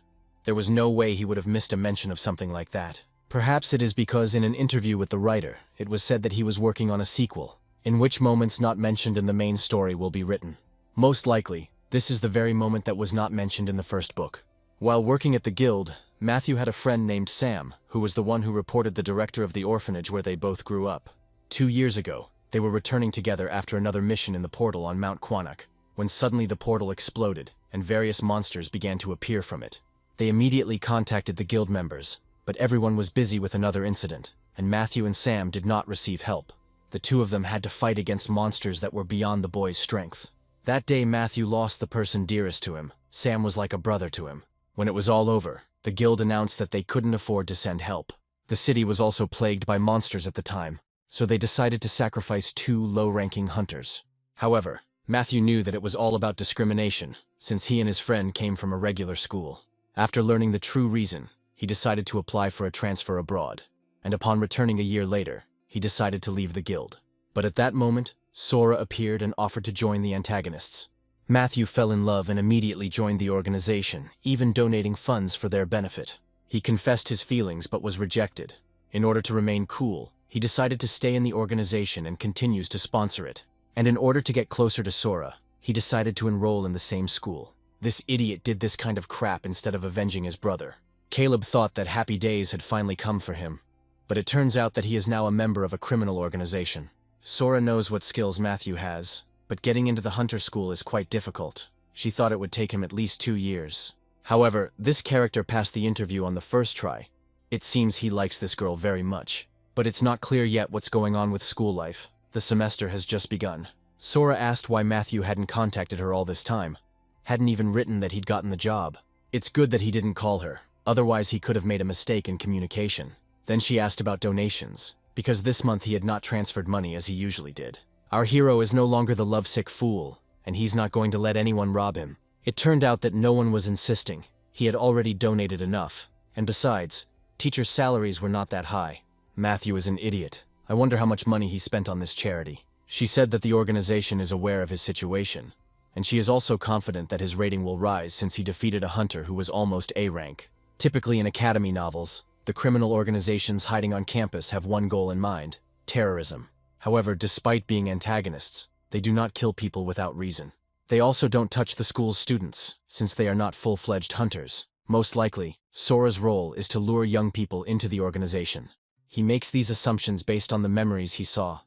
Speaker 1: There was no way he would have missed a mention of something like that. Perhaps it is because in an interview with the writer, it was said that he was working on a sequel, in which moments not mentioned in the main story will be written. Most likely, this is the very moment that was not mentioned in the first book. While working at the guild, Matthew had a friend named Sam, who was the one who reported the director of the orphanage where they both grew up. 2 years ago, they were returning together after another mission in the portal on Mount Quannock, when suddenly the portal exploded, and various monsters began to appear from it. They immediately contacted the guild members, but everyone was busy with another incident, and Matthew and Sam did not receive help. The two of them had to fight against monsters that were beyond the boy's strength. That day Matthew lost the person dearest to him. Sam was like a brother to him. When it was all over, the guild announced that they couldn't afford to send help. The city was also plagued by monsters at the time, so they decided to sacrifice 2 low-ranking hunters. However, Matthew knew that it was all about discrimination, since he and his friend came from a regular school. After learning the true reason, he decided to apply for a transfer abroad, and upon returning a year later, he decided to leave the guild. But at that moment, Sora appeared and offered to join the Antagonists. Matthew fell in love and immediately joined the organization, even donating funds for their benefit. He confessed his feelings but was rejected. In order to remain cool, he decided to stay in the organization and continues to sponsor it. And in order to get closer to Sora, he decided to enroll in the same school. This idiot did this kind of crap instead of avenging his brother. Caleb thought that happy days had finally come for him, but it turns out that he is now a member of a criminal organization. Sora knows what skills Matthew has, but getting into the hunter school is quite difficult. She thought it would take him at least 2 years. However, this character passed the interview on the first try. It seems he likes this girl very much, but it's not clear yet what's going on with school life. The semester has just begun. Sora asked why Matthew hadn't contacted her all this time. Hadn't even written that he'd gotten the job. It's good that he didn't call her, otherwise he could have made a mistake in communication. Then she asked about donations, because this month he had not transferred money as he usually did. Our hero is no longer the lovesick fool, and he's not going to let anyone rob him. It turned out that no one was insisting. He had already donated enough, and besides, teachers' salaries were not that high. Matthew is an idiot. I wonder how much money he spent on this charity. She said that the organization is aware of his situation, and she is also confident that his rating will rise since he defeated a hunter who was almost A rank. Typically in academy novels, the criminal organizations hiding on campus have one goal in mind: terrorism. However, despite being antagonists, they do not kill people without reason. They also don't touch the school's students, since they are not full-fledged hunters. Most likely, Sora's role is to lure young people into the organization. He makes these assumptions based on the memories he saw.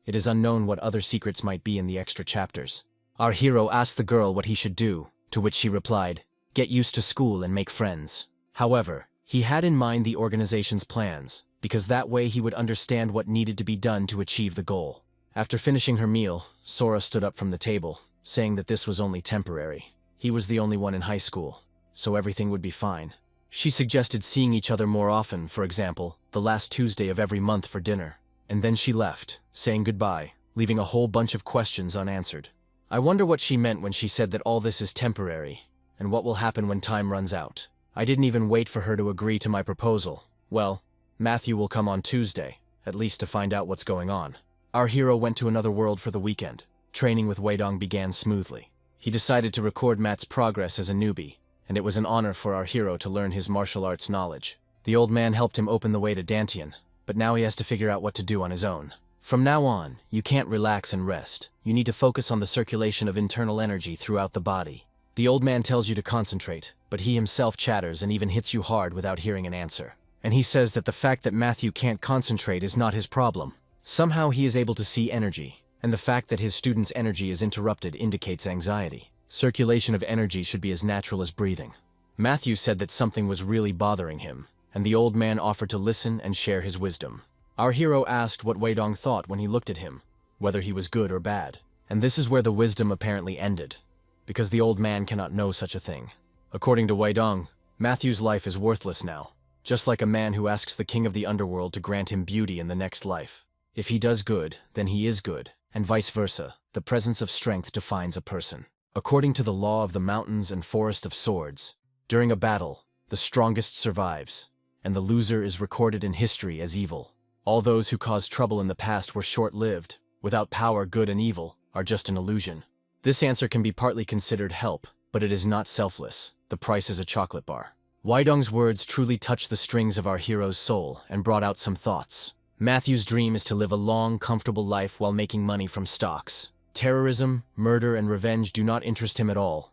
Speaker 1: It is unknown what other secrets might be in the extra chapters. Our hero asked the girl what he should do, to which she replied, "Get used to school and make friends." However, he had in mind the organization's plans, because that way he would understand what needed to be done to achieve the goal. After finishing her meal, Sora stood up from the table, saying that this was only temporary. He was the only one in high school, so everything would be fine. She suggested seeing each other more often, for example, the last Tuesday of every month for dinner. And then she left, saying goodbye, leaving a whole bunch of questions unanswered. I wonder what she meant when she said that all this is temporary, and what will happen when time runs out. I didn't even wait for her to agree to my proposal. Well, Matthew will come on Tuesday, at least to find out what's going on. Our hero went to another world for the weekend. Training with Weidong began smoothly. He decided to record Matt's progress as a newbie, and it was an honor for our hero to learn his martial arts knowledge. The old man helped him open the way to Dantian, but now he has to figure out what to do on his own. From now on, you can't relax and rest. You need to focus on the circulation of internal energy throughout the body. The old man tells you to concentrate, but he himself chatters and even hits you hard without hearing an answer. And he says that the fact that Matthew can't concentrate is not his problem. Somehow he is able to see energy, and the fact that his student's energy is interrupted indicates anxiety. Circulation of energy should be as natural as breathing. Matthew said that something was really bothering him, and the old man offered to listen and share his wisdom. Our hero asked what Weidong thought when he looked at him, whether he was good or bad. And this is where the wisdom apparently ended, because the old man cannot know such a thing. According to Weidong, Matthew's life is worthless now, just like a man who asks the king of the underworld to grant him beauty in the next life. If he does good, then he is good, and vice versa. The presence of strength defines a person. According to the law of the mountains and forest of swords, during a battle, the strongest survives, and the loser is recorded in history as evil. All those who caused trouble in the past were short-lived. Without power, good and evil are just an illusion. This answer can be partly considered help, but it is not selfless. The price is a chocolate bar. Weidong's words truly touched the strings of our hero's soul and brought out some thoughts. Matthew's dream is to live a long, comfortable life while making money from stocks. Terrorism, murder, and revenge do not interest him at all.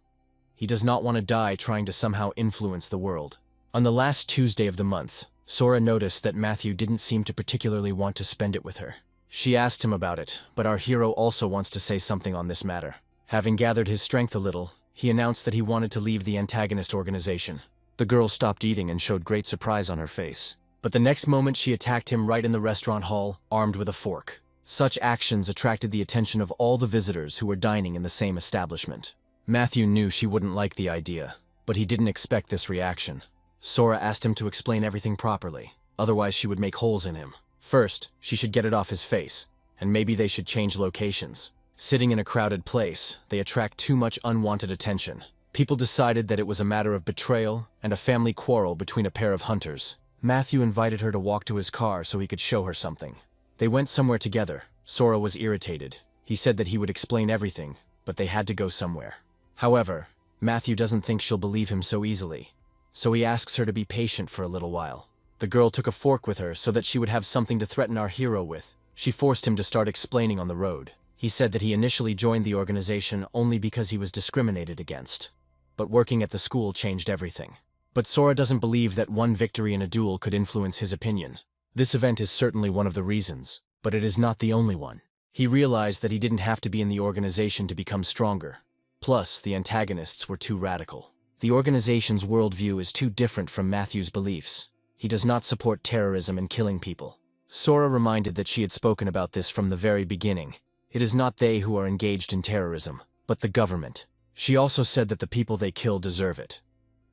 Speaker 1: He does not want to die trying to somehow influence the world. On the last Tuesday of the month, Sora noticed that Matthew didn't seem to particularly want to spend it with her. She asked him about it, but our hero also wants to say something on this matter. Having gathered his strength a little, he announced that he wanted to leave the antagonist organization. The girl stopped eating and showed great surprise on her face. But the next moment she attacked him right in the restaurant hall, armed with a fork. Such actions attracted the attention of all the visitors who were dining in the same establishment. Matthew knew she wouldn't like the idea, but he didn't expect this reaction. Sora asked him to explain everything properly, otherwise she would make holes in him. First, she should get it off his face, and maybe they should change locations. Sitting in a crowded place, they attract too much unwanted attention. People decided that it was a matter of betrayal and a family quarrel between a pair of hunters. Matthew invited her to walk to his car so he could show her something. They went somewhere together. Sora was irritated. He said that he would explain everything, but they had to go somewhere. However, Matthew doesn't think she'll believe him so easily, so he asks her to be patient for a little while. The girl took a fork with her so that she would have something to threaten our hero with. She forced him to start explaining on the road. He said that he initially joined the organization only because he was discriminated against, but working at the school changed everything. But Sora doesn't believe that one victory in a duel could influence his opinion. This event is certainly one of the reasons, but it is not the only one. He realized that he didn't have to be in the organization to become stronger. Plus, the antagonists were too radical. The organization's worldview is too different from Matthew's beliefs. He does not support terrorism and killing people. Sora reminded that she had spoken about this from the very beginning. It is not they who are engaged in terrorism, but the government. She also said that the people they kill deserve it.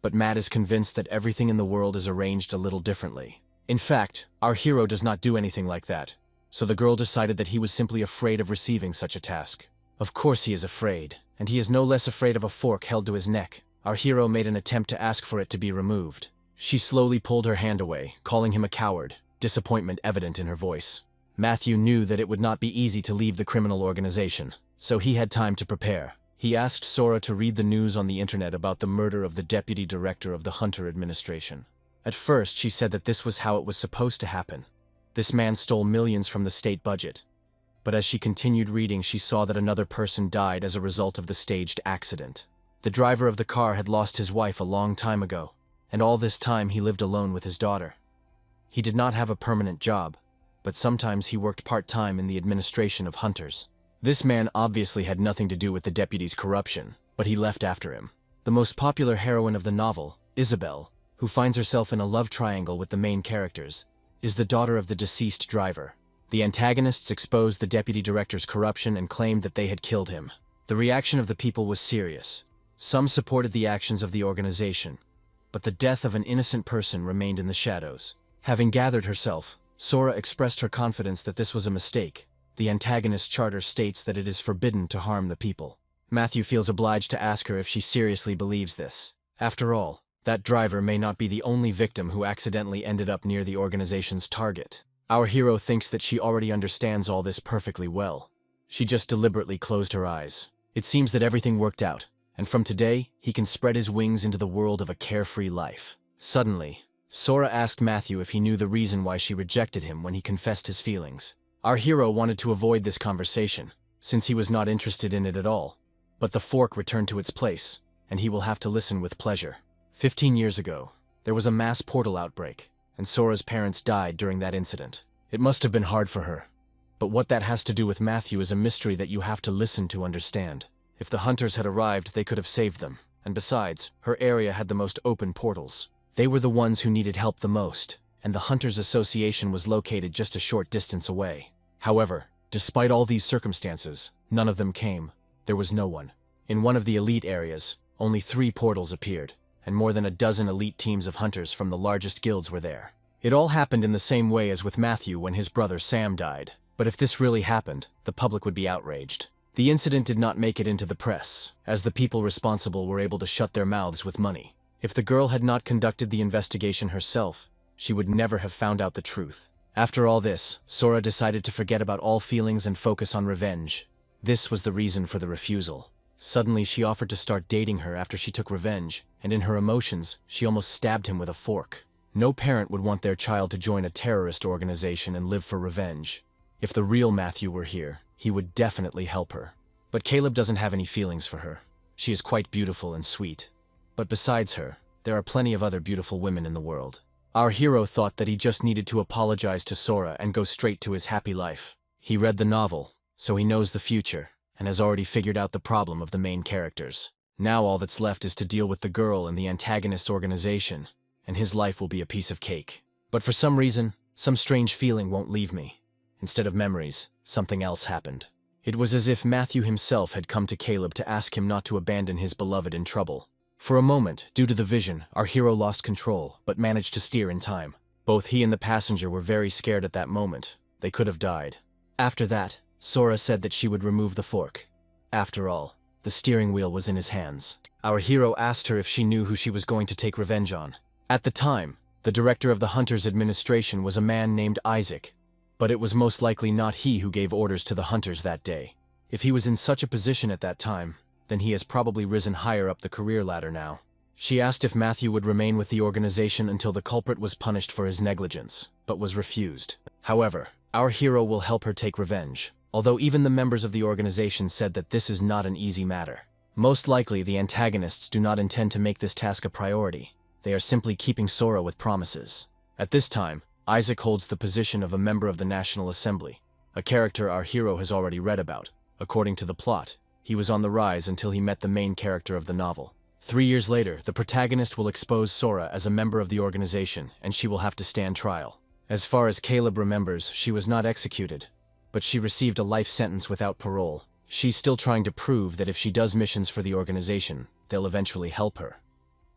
Speaker 1: But Matt is convinced that everything in the world is arranged a little differently. In fact, our hero does not do anything like that, so the girl decided that he was simply afraid of receiving such a task. Of course he is afraid, and he is no less afraid of a fork held to his neck. Our hero made an attempt to ask for it to be removed. She slowly pulled her hand away, calling him a coward, disappointment evident in her voice. Matthew knew that it would not be easy to leave the criminal organization, so he had time to prepare. He asked Sora to read the news on the internet about the murder of the deputy director of the Hunter administration. At first, she said that this was how it was supposed to happen. This man stole millions from the state budget. But as she continued reading, she saw that another person died as a result of the staged accident. The driver of the car had lost his wife a long time ago, and all this time he lived alone with his daughter. He did not have a permanent job, but sometimes he worked part-time in the administration of hunters. This man obviously had nothing to do with the deputy's corruption, but he left after him. The most popular heroine of the novel, Isabel, who finds herself in a love triangle with the main characters, is the daughter of the deceased driver. The antagonists exposed the deputy director's corruption and claimed that they had killed him. The reaction of the people was serious. Some supported the actions of the organization, but the death of an innocent person remained in the shadows. Having gathered herself, Sora expressed her confidence that this was a mistake. The antagonist's charter states that it is forbidden to harm the people. Matthew feels obliged to ask her if she seriously believes this. After all, that driver may not be the only victim who accidentally ended up near the organization's target. Our hero thinks that she already understands all this perfectly well. She just deliberately closed her eyes. It seems that everything worked out, and from today, he can spread his wings into the world of a carefree life. Suddenly, Sora asked Matthew if he knew the reason why she rejected him when he confessed his feelings. Our hero wanted to avoid this conversation, since he was not interested in it at all. But the fork returned to its place, and he will have to listen with pleasure. 15 years ago, there was a mass portal outbreak, and Sora's parents died during that incident. It must have been hard for her. But what that has to do with Matthew is a mystery that you have to listen to understand. If the hunters had arrived, they could have saved them, and besides, her area had the most open portals. They were the ones who needed help the most, and the Hunters Association was located just a short distance away. However, despite all these circumstances, none of them came. There was no one. In one of the elite areas, only 3 portals appeared, and more than a dozen elite teams of hunters from the largest guilds were there. It all happened in the same way as with Matthew when his brother Sam died. But if this really happened, the public would be outraged. The incident did not make it into the press, as the people responsible were able to shut their mouths with money. If the girl had not conducted the investigation herself, she would never have found out the truth. After all this, Sora decided to forget about all feelings and focus on revenge. This was the reason for the refusal. Suddenly, she offered to start dating her after she took revenge, and in her emotions, she almost stabbed him with a fork. No parent would want their child to join a terrorist organization and live for revenge. If the real Matthew were here, he would definitely help her. But Caleb doesn't have any feelings for her. She is quite beautiful and sweet. But besides her, there are plenty of other beautiful women in the world. Our hero thought that he just needed to apologize to Sora and go straight to his happy life. He read the novel, so he knows the future, and has already figured out the problem of the main characters. Now all that's left is to deal with the girl and the antagonist organization, and his life will be a piece of cake. But for some reason, some strange feeling won't leave me. Instead of memories, something else happened. It was as if Matthew himself had come to Caleb to ask him not to abandon his beloved in trouble. For a moment, due to the vision, our hero lost control, but managed to steer in time. Both he and the passenger were very scared at that moment. They could have died. After that, Sora said that she would remove the fork. After all, the steering wheel was in his hands. Our hero asked her if she knew who she was going to take revenge on. At the time, the director of the Hunters administration was a man named Isaac, but it was most likely not he who gave orders to the hunters that day. If he was in such a position at that time, then he has probably risen higher up the career ladder now. She asked if Matthew would remain with the organization until the culprit was punished for his negligence, but was refused. However, our hero will help her take revenge, although even the members of the organization said that this is not an easy matter. Most likely, the antagonists do not intend to make this task a priority. They are simply keeping Sora with promises. At this time, Isaac holds the position of a member of the National Assembly, a character our hero has already read about. According to the plot, he was on the rise until he met the main character of the novel. 3 years later, the protagonist will expose Sora as a member of the organization, and she will have to stand trial. As far as Caleb remembers, she was not executed, but she received a life sentence without parole. She's still trying to prove that if she does missions for the organization, they'll eventually help her.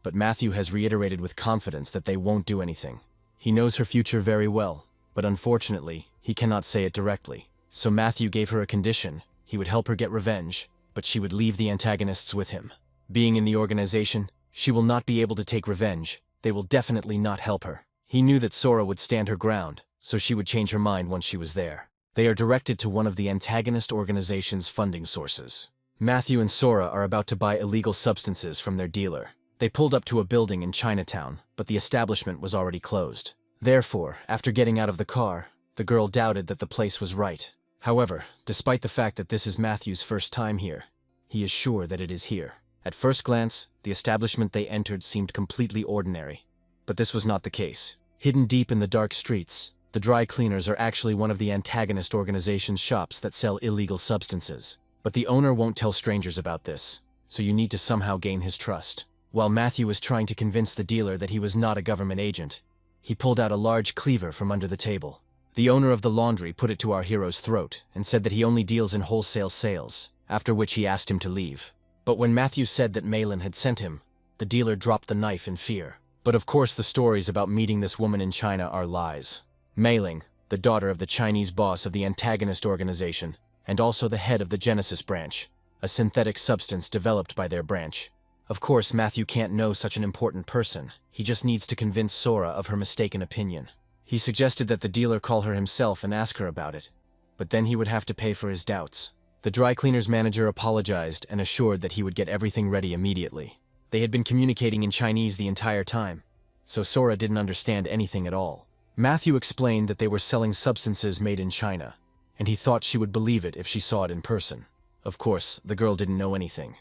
Speaker 1: But Matthew has reiterated with confidence that they won't do anything. He knows her future very well, but unfortunately, he cannot say it directly. So Matthew gave her a condition. He would help her get revenge, but she would leave the antagonists with him. Being in the organization, she will not be able to take revenge. They will definitely not help her. He knew that Sora would stand her ground, so she would change her mind once she was there. They are directed to one of the antagonist organization's funding sources. Matthew and Sora are about to buy illegal substances from their dealer. They pulled up to a building in Chinatown, but the establishment was already closed. Therefore, after getting out of the car, the girl doubted that the place was right. However, despite the fact that this is Matthew's first time here, he is sure that it is here. At first glance, the establishment they entered seemed completely ordinary. But this was not the case. Hidden deep in the dark streets, the dry cleaners are actually one of the antagonist organization's shops that sell illegal substances. But the owner won't tell strangers about this, so you need to somehow gain his trust. While Matthew was trying to convince the dealer that he was not a government agent, he pulled out a large cleaver from under the table. The owner of the laundry put it to our hero's throat and said that he only deals in wholesale sales, after which he asked him to leave. But when Matthew said that Malin had sent him, the dealer dropped the knife in fear. But of course the stories about meeting this woman in China are lies. Mei, the daughter of the Chinese boss of the antagonist organization, and also the head of the Genesis branch, a synthetic substance developed by their branch. Of course, Matthew can't know such an important person. He just needs to convince Sora of her mistaken opinion. He suggested that the dealer call her himself and ask her about it, but then he would have to pay for his doubts. The dry cleaner's manager apologized and assured that he would get everything ready immediately. They had been communicating in Chinese the entire time, so Sora didn't understand anything at all. Matthew explained that they were selling substances made in China, and he thought she would believe it if she saw it in person. Of course, the girl didn't know anything.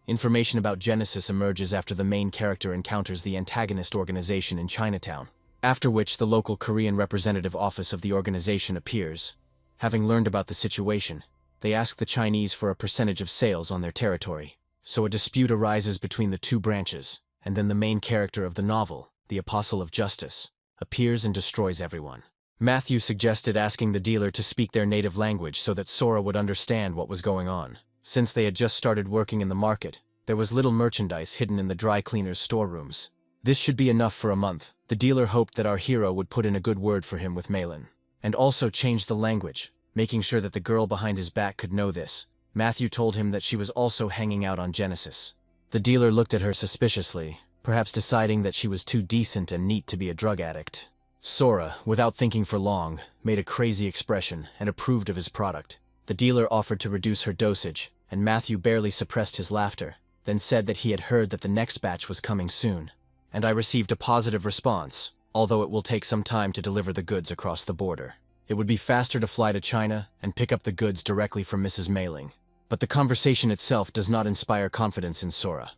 Speaker 1: Information about Genesis emerges after the main character encounters the antagonist organization in Chinatown, after which the local Korean representative office of the organization appears. Having learned about the situation, they ask the Chinese for a percentage of sales on their territory. So a dispute arises between the two branches, and then the main character of the novel, the Apostle of Justice, appears and destroys everyone. Matthew suggested asking the dealer to speak their native language so that Sora would understand what was going on. Since they had just started working in the market, there was little merchandise hidden in the dry cleaner's storerooms. This should be enough for a month. The dealer hoped that our hero would put in a good word for him with Malin, and also change the language, making sure that the girl behind his back could know this. Matthew told him that she was also hanging out on Genesis. The dealer looked at her suspiciously, perhaps deciding that she was too decent and neat to be a drug addict. Sora, without thinking for long, made a crazy expression and approved of his product. The dealer offered to reduce her dosage, and Matthew barely suppressed his laughter, then said that he had heard that the next batch was coming soon. And I received a positive response, although it will take some time to deliver the goods across the border. It would be faster to fly to China and pick up the goods directly from Mrs. Mei. But the conversation itself does not inspire confidence in Sora,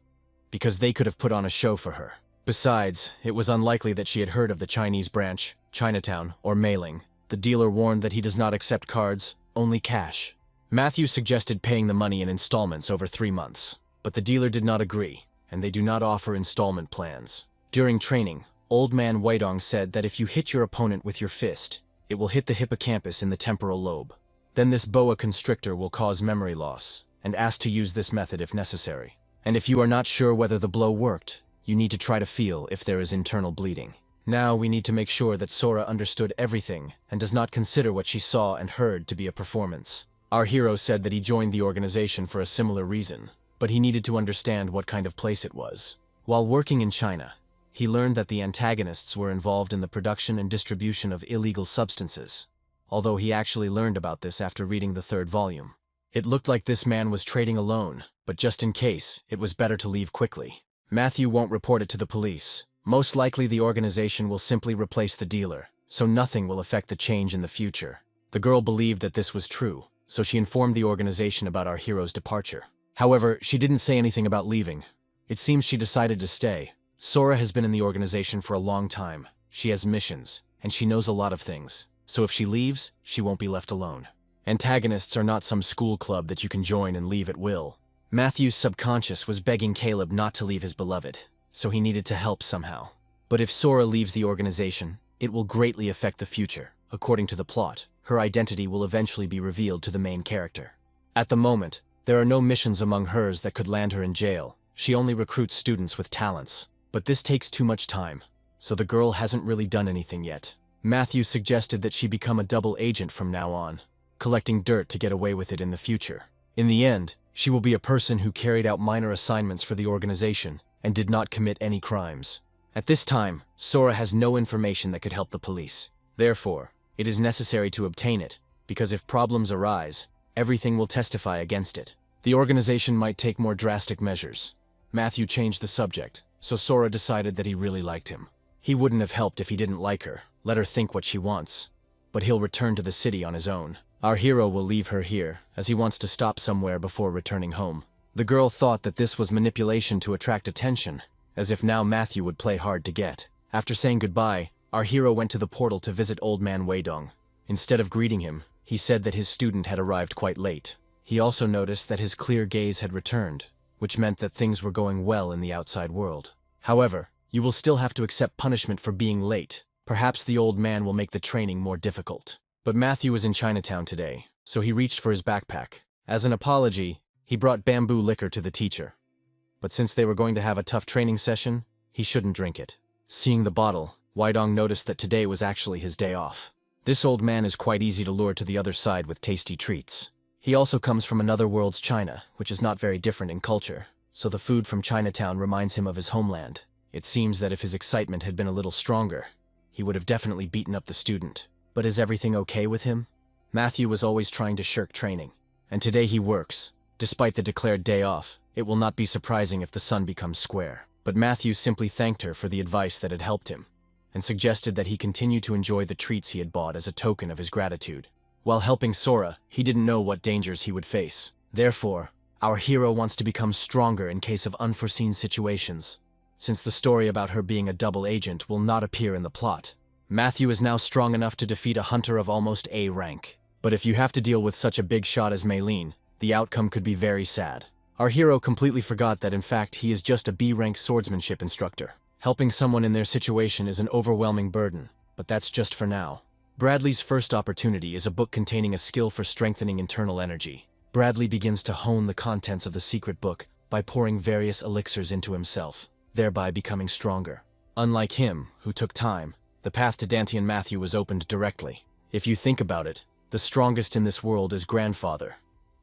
Speaker 1: because they could have put on a show for her. Besides, it was unlikely that she had heard of the Chinese branch, Chinatown, or Mei. The dealer warned that he does not accept cards, only cash. Matthew suggested paying the money in installments over 3 months, but the dealer did not agree, and they do not offer installment plans. During training, Old Man Weidong said that if you hit your opponent with your fist, it will hit the hippocampus in the temporal lobe. Then this boa constrictor will cause memory loss, and ask to use this method if necessary. And if you are not sure whether the blow worked, you need to try to feel if there is internal bleeding. Now we need to make sure that Sora understood everything and does not consider what she saw and heard to be a performance. Our hero said that he joined the organization for a similar reason, but he needed to understand what kind of place it was. While working in China, he learned that the antagonists were involved in the production and distribution of illegal substances, although he actually learned about this after reading the 3rd volume. It looked like this man was trading alone, but just in case, it was better to leave quickly. Matthew won't report it to the police. Most likely the organization will simply replace the dealer, so nothing will affect the change in the future. The girl believed that this was true, so she informed the organization about our hero's departure. However, she didn't say anything about leaving. It seems she decided to stay. Sora has been in the organization for a long time. She has missions, and she knows a lot of things, so if she leaves, she won't be left alone. Antagonists are not some school club that you can join and leave at will. Matthew's subconscious was begging Caleb not to leave his beloved, so he needed to help somehow. But if Sora leaves the organization, it will greatly affect the future. According to the plot, her identity will eventually be revealed to the main character. At the moment, there are no missions among hers that could land her in jail. She only recruits students with talents. But this takes too much time, so the girl hasn't really done anything yet. Matthew suggested that she become a double agent from now on, collecting dirt to get away with it in the future. In the end, she will be a person who carried out minor assignments for the organization and did not commit any crimes. At this time, Sora has no information that could help the police. Therefore, it is necessary to obtain it, because if problems arise, everything will testify against it. The organization might take more drastic measures. Matthew changed the subject, so Sora decided that he really liked him. He wouldn't have helped if he didn't like her, let her think what she wants. But he'll return to the city on his own. Our hero will leave her here, as he wants to stop somewhere before returning home. The girl thought that this was manipulation to attract attention, as if now Matthew would play hard to get. After saying goodbye, our hero went to the portal to visit old man Weidong. Instead of greeting him, he said that his student had arrived quite late. He also noticed that his clear gaze had returned, which meant that things were going well in the outside world. However, you will still have to accept punishment for being late. Perhaps the old man will make the training more difficult. But Matthew was in Chinatown today, so he reached for his backpack. As an apology, he brought bamboo liquor to the teacher. But since they were going to have a tough training session, he shouldn't drink it. Seeing the bottle, Weidong noticed that today was actually his day off. This old man is quite easy to lure to the other side with tasty treats. He also comes from another world's China, which is not very different in culture, so the food from Chinatown reminds him of his homeland. It seems that if his excitement had been a little stronger, he would have definitely beaten up the student. But is everything okay with him? Matthew was always trying to shirk training, and today he works. Despite the declared day off, it will not be surprising if the sun becomes square. But Matthew simply thanked her for the advice that had helped him, and suggested that he continue to enjoy the treats he had bought as a token of his gratitude. While helping Sora, he didn't know what dangers he would face. Therefore, our hero wants to become stronger in case of unforeseen situations, since the story about her being a double agent will not appear in the plot. Matthew is now strong enough to defeat a hunter of almost A rank. But if you have to deal with such a big shot as Maylene, the outcome could be very sad. Our hero completely forgot that in fact he is just a B-rank swordsmanship instructor. Helping someone in their situation is an overwhelming burden, but that's just for now. Bradley's first opportunity is a book containing a skill for strengthening internal energy. Bradley begins to hone the contents of the secret book by pouring various elixirs into himself, thereby becoming stronger. Unlike him, who took time, the path to Dantian Matthew was opened directly. If you think about it, the strongest in this world is grandfather.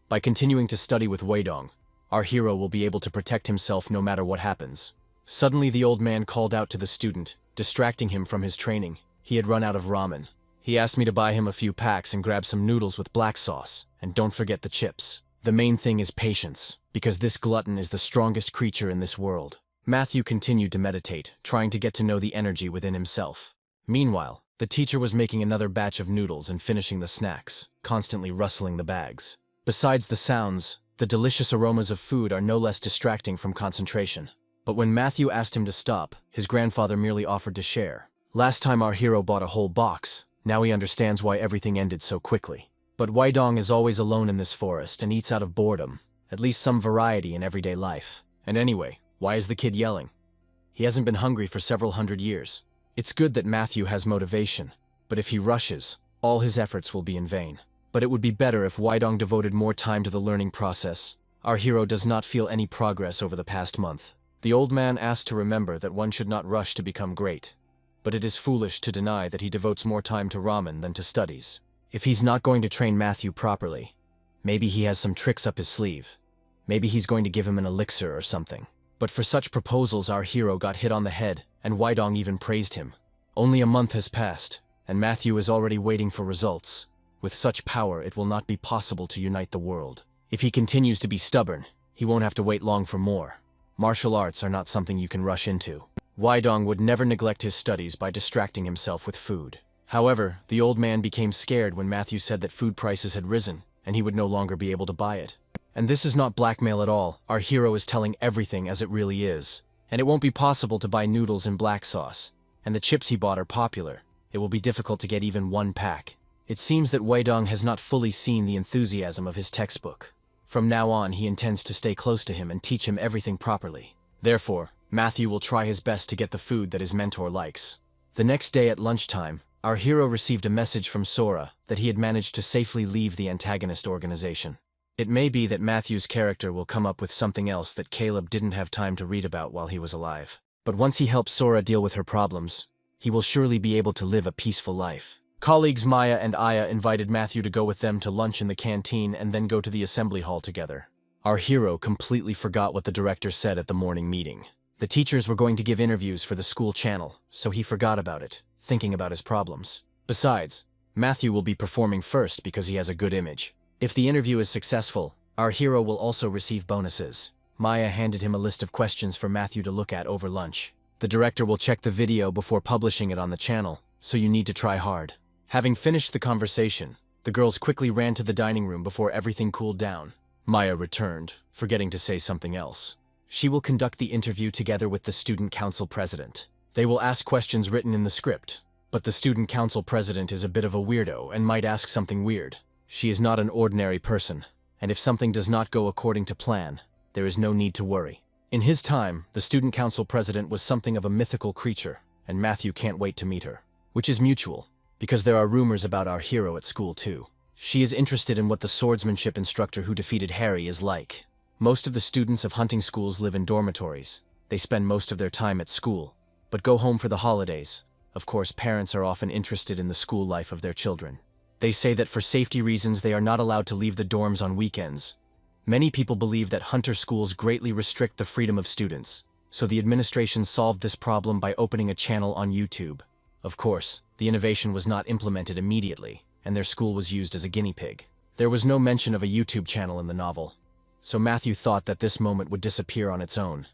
Speaker 1: By continuing to study with Weidong, our hero will be able to protect himself no matter what happens. Suddenly the old man called out to the student, distracting him from his training. He had run out of ramen. He asked me to buy him a few packs and grab some noodles with black sauce, and don't forget the chips. The main thing is patience, because this glutton is the strongest creature in this world. Matthew continued to meditate, trying to get to know the energy within himself. Meanwhile, the teacher was making another batch of noodles and finishing the snacks, constantly rustling the bags. Besides the sounds, the delicious aromas of food are no less distracting from concentration. But when Matthew asked him to stop, his grandfather merely offered to share. Last time our hero bought a whole box, now he understands why everything ended so quickly. But Weidong is always alone in this forest and eats out of boredom, at least some variety in everyday life. And anyway, why is the kid yelling? He hasn't been hungry for several hundred years. It's good that Matthew has motivation, but if he rushes, all his efforts will be in vain. But it would be better if Weidong devoted more time to the learning process. Our hero does not feel any progress over the past month. The old man asked to remember that one should not rush to become great. But it is foolish to deny that he devotes more time to ramen than to studies. If he's not going to train Matthew properly, maybe he has some tricks up his sleeve. Maybe he's going to give him an elixir or something. But for such proposals our hero got hit on the head, and Weidong even praised him. Only a month has passed, and Matthew is already waiting for results. With such power, it will not be possible to unite the world. If he continues to be stubborn, he won't have to wait long for more. Martial arts are not something you can rush into. Weidong would never neglect his studies by distracting himself with food. However, the old man became scared when Matthew said that food prices had risen, and he would no longer be able to buy it. And this is not blackmail at all. Our hero is telling everything as it really is. And it won't be possible to buy noodles in black sauce. And the chips he bought are popular. It will be difficult to get even one pack. It seems that Weidong has not fully seen the enthusiasm of his textbook. From now on, he intends to stay close to him and teach him everything properly. Therefore, Matthew will try his best to get the food that his mentor likes. The next day at lunchtime, our hero received a message from Sora that he had managed to safely leave the antagonist organization. It may be that Matthew's character will come up with something else that Caleb didn't have time to read about while he was alive. But once he helps Sora deal with her problems, he will surely be able to live a peaceful life. Colleagues Maya and Aya invited Matthew to go with them to lunch in the canteen and then go to the assembly hall together. Our hero completely forgot what the director said at the morning meeting. The teachers were going to give interviews for the school channel, so he forgot about it, thinking about his problems. Besides, Matthew will be performing first because he has a good image. If the interview is successful, Our hero will also receive bonuses. Maya handed him a list of questions for Matthew to look at over lunch. The director will check the video before publishing it on the channel, so you need to try hard. Having finished the conversation, the girls quickly ran to the dining room before everything cooled down. Maya returned, forgetting to say something else. She will conduct the interview together with the student council president. They will ask questions written in the script, but the student council president is a bit of a weirdo and might ask something weird. She is not an ordinary person, and if something does not go according to plan, there is no need to worry. In his time, the student council president was something of a mythical creature, and Matthew can't wait to meet her. Which is mutual, because there are rumors about our hero at school too. She is interested in what the swordsmanship instructor who defeated Harry is like. Most of the students of hunting schools live in dormitories. They spend most of their time at school, but go home for the holidays. Of course, parents are often interested in the school life of their children. They say that for safety reasons they are not allowed to leave the dorms on weekends. Many people believe that hunter schools greatly restrict the freedom of students, so the administration solved this problem by opening a channel on YouTube. Of course, the innovation was not implemented immediately, and their school was used as a guinea pig. There was no mention of a YouTube channel in the novel, so Matthew thought that this moment would disappear on its own.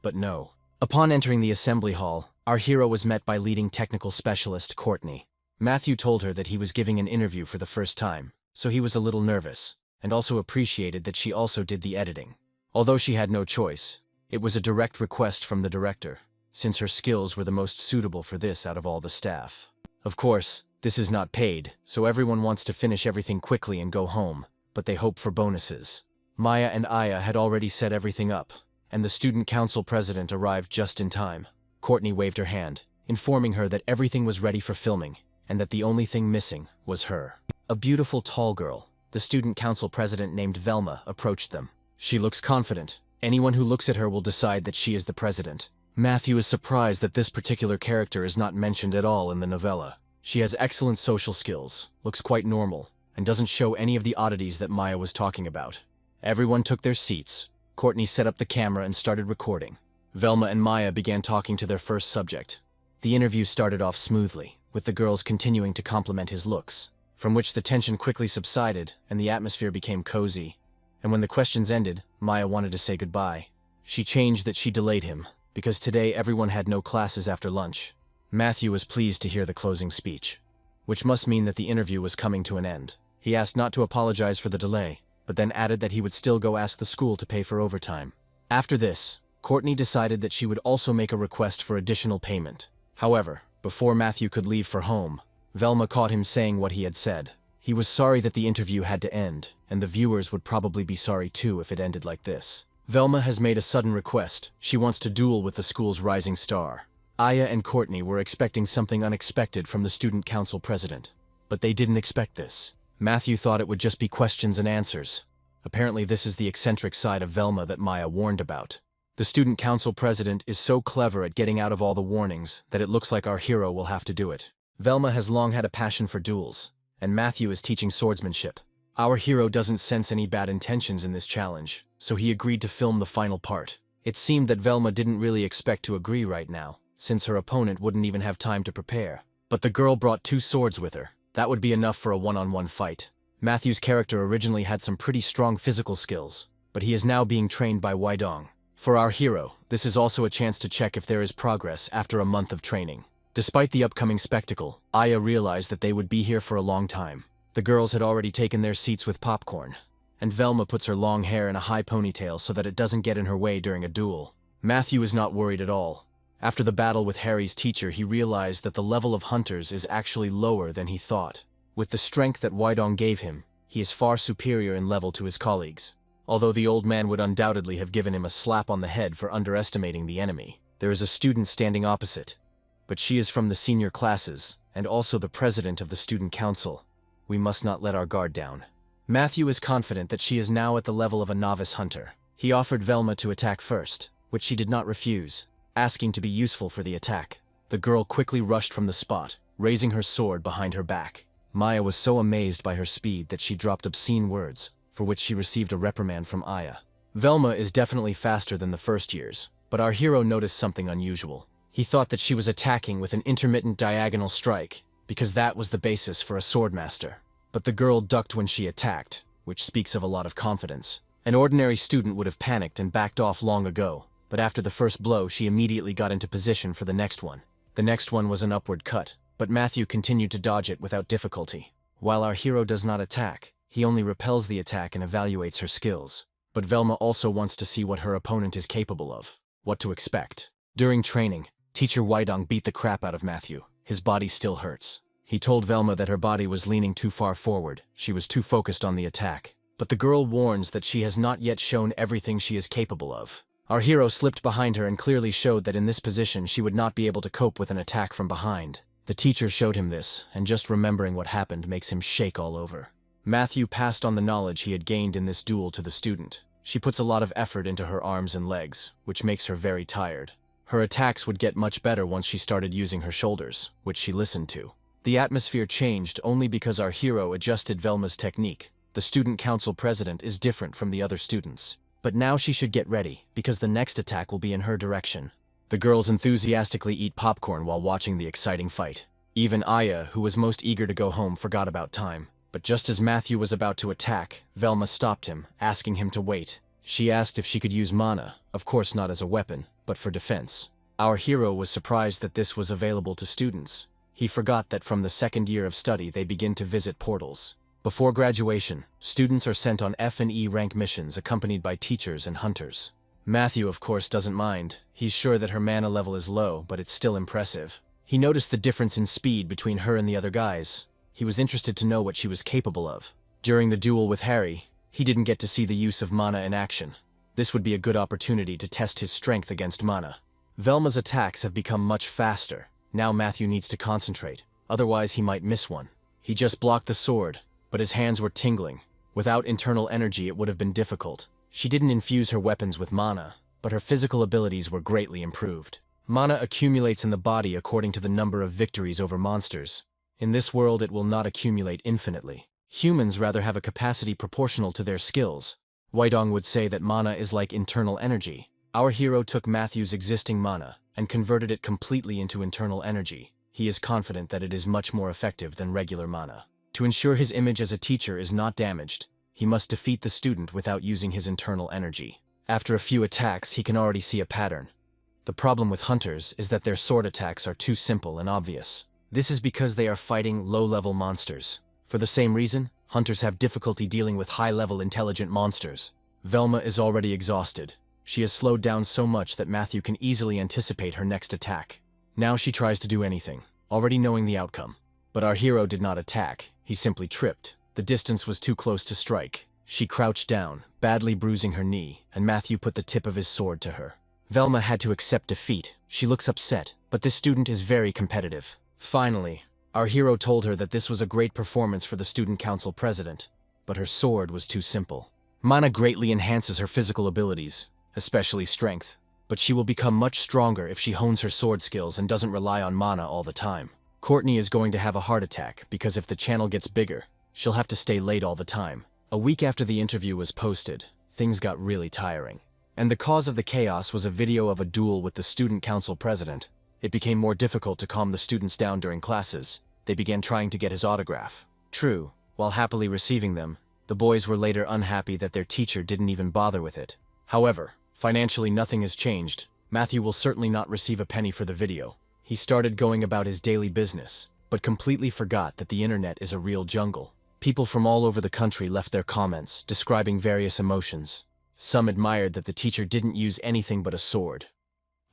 Speaker 1: But no. Upon entering the assembly hall, our hero was met by leading technical specialist Courtney. Matthew told her that he was giving an interview for the first time, so he was a little nervous, and also appreciated that she also did the editing. Although she had no choice, it was a direct request from the director, since her skills were the most suitable for this out of all the staff. Of course, this is not paid, so everyone wants to finish everything quickly and go home, but they hope for bonuses. Maya and Aya had already set everything up, and the student council president arrived just in time. Courtney waved her hand, informing her that everything was ready for filming, and that the only thing missing was her. A beautiful tall girl, the student council president named Velma, approached them. She looks confident. Anyone who looks at her will decide that she is the president. Matthew is surprised that this particular character is not mentioned at all in the novella. She has excellent social skills, looks quite normal, and doesn't show any of the oddities that Maya was talking about. Everyone took their seats. Courtney set up the camera and started recording. Velma and Maya began talking to their first subject. The interview started off smoothly, with the girls continuing to compliment his looks, from which the tension quickly subsided and the atmosphere became cozy. And when the questions ended, Maya wanted to say goodbye. She changed that she delayed him, because today everyone had no classes after lunch. Matthew was pleased to hear the closing speech, which must mean that the interview was coming to an end. He asked not to apologize for the delay, but then added that he would still go ask the school to pay for overtime. After this, Courtney decided that she would also make a request for additional payment. However, before Matthew could leave for home, Velma caught him saying what he had said. He was sorry that the interview had to end, and the viewers would probably be sorry too if it ended like this. Velma has made a sudden request. She wants to duel with the school's rising star. Aya and Courtney were expecting something unexpected from the student council president, but they didn't expect this. Matthew thought it would just be questions and answers. Apparently this is the eccentric side of Velma that Maya warned about. The student council president is so clever at getting out of all the warnings that it looks like our hero will have to do it. Velma has long had a passion for duels, and Matthew is teaching swordsmanship. Our hero doesn't sense any bad intentions in this challenge, so he agreed to film the final part. It seemed that Velma didn't really expect to agree right now, since her opponent wouldn't even have time to prepare. But the girl brought 2 swords with her. That would be enough for a one-on-one fight. Matthew's character originally had some pretty strong physical skills, but he is now being trained by Weidong. For our hero, this is also a chance to check if there is progress after a month of training. Despite the upcoming spectacle, Aya realized that they would be here for a long time. The girls had already taken their seats with popcorn, and Velma puts her long hair in a high ponytail so that it doesn't get in her way during a duel. Matthew is not worried at all. After the battle with Harry's teacher, he realized that the level of hunters is actually lower than he thought. With the strength that Weidong gave him, he is far superior in level to his colleagues. Although the old man would undoubtedly have given him a slap on the head for underestimating the enemy, there is a student standing opposite. But she is from the senior classes, and also the president of the student council. We must not let our guard down. Matthew is confident that she is now at the level of a novice hunter. He offered Velma to attack first, which she did not refuse, asking to be useful for the attack. The girl quickly rushed from the spot, raising her sword behind her back. Maya was so amazed by her speed that she dropped obscene words, for which she received a reprimand from Aya. Velma is definitely faster than the first years, but our hero noticed something unusual. He thought that she was attacking with an intermittent diagonal strike, because that was the basis for a swordmaster. But the girl ducked when she attacked, which speaks of a lot of confidence. An ordinary student would have panicked and backed off long ago, but after the first blow she immediately got into position for the next one. The next one was an upward cut, but Matthew continued to dodge it without difficulty. While our hero does not attack, he only repels the attack and evaluates her skills. But Velma also wants to see what her opponent is capable of, what to expect. During training, Teacher Wydong beat the crap out of Matthew. His body still hurts. He told Velma that her body was leaning too far forward, she was too focused on the attack. But the girl warns that she has not yet shown everything she is capable of. Our hero slipped behind her and clearly showed that in this position she would not be able to cope with an attack from behind. The teacher showed him this, and just remembering what happened makes him shake all over. Matthew passed on the knowledge he had gained in this duel to the student. She puts a lot of effort into her arms and legs, which makes her very tired. Her attacks would get much better once she started using her shoulders, which she listened to. The atmosphere changed only because our hero adjusted Velma's technique. The student council president is different from the other students. But now she should get ready, because the next attack will be in her direction. The girls enthusiastically eat popcorn while watching the exciting fight. Even Aya, who was most eager to go home, forgot about time. But just as Matthew was about to attack, Velma stopped him, asking him to wait. She asked if she could use mana, of course not as a weapon, but for defense. Our hero was surprised that this was available to students. He forgot that from the second year of study they begin to visit portals. Before graduation, students are sent on F and E rank missions accompanied by teachers and hunters. Matthew, of course, doesn't mind. He's sure that her mana level is low, but it's still impressive. He noticed the difference in speed between her and the other guys. He was interested to know what she was capable of. During the duel with Harry, he didn't get to see the use of mana in action. This would be a good opportunity to test his strength against mana. Velma's attacks have become much faster. Now Matthew needs to concentrate, otherwise he might miss one. He just blocked the sword, but his hands were tingling. Without internal energy it would have been difficult. She didn't infuse her weapons with mana, but her physical abilities were greatly improved. Mana accumulates in the body according to the number of victories over monsters. In this world it will not accumulate infinitely. Humans rather have a capacity proportional to their skills. Wydong would say that mana is like internal energy. Our hero took Matthew's existing mana and converted it completely into internal energy. He is confident that it is much more effective than regular mana. To ensure his image as a teacher is not damaged, he must defeat the student without using his internal energy. After a few attacks, he can already see a pattern. The problem with hunters is that their sword attacks are too simple and obvious. This is because they are fighting low-level monsters. For the same reason, hunters have difficulty dealing with high-level intelligent monsters. Velma is already exhausted. She has slowed down so much that Matthew can easily anticipate her next attack. Now she tries to do anything, already knowing the outcome. But our hero did not attack, he simply tripped. The distance was too close to strike. She crouched down, badly bruising her knee, and Matthew put the tip of his sword to her. Velma had to accept defeat. She looks upset, but this student is very competitive. Finally, our hero told her that this was a great performance for the student council president, but her sword was too simple. Mana greatly enhances her physical abilities, especially strength, but she will become much stronger if she hones her sword skills and doesn't rely on mana all the time. Courtney is going to have a heart attack because if the channel gets bigger, she'll have to stay late all the time. A week after the interview was posted, things got really tiring. And the cause of the chaos was a video of a duel with the student council president. It became more difficult to calm the students down during classes. They began trying to get his autograph. True, while happily receiving them, the boys were later unhappy that their teacher didn't even bother with it. However, financially nothing has changed. Matthew will certainly not receive a penny for the video. He started going about his daily business, but completely forgot that the internet is a real jungle. People from all over the country left their comments, describing various emotions. Some admired that the teacher didn't use anything but a sword.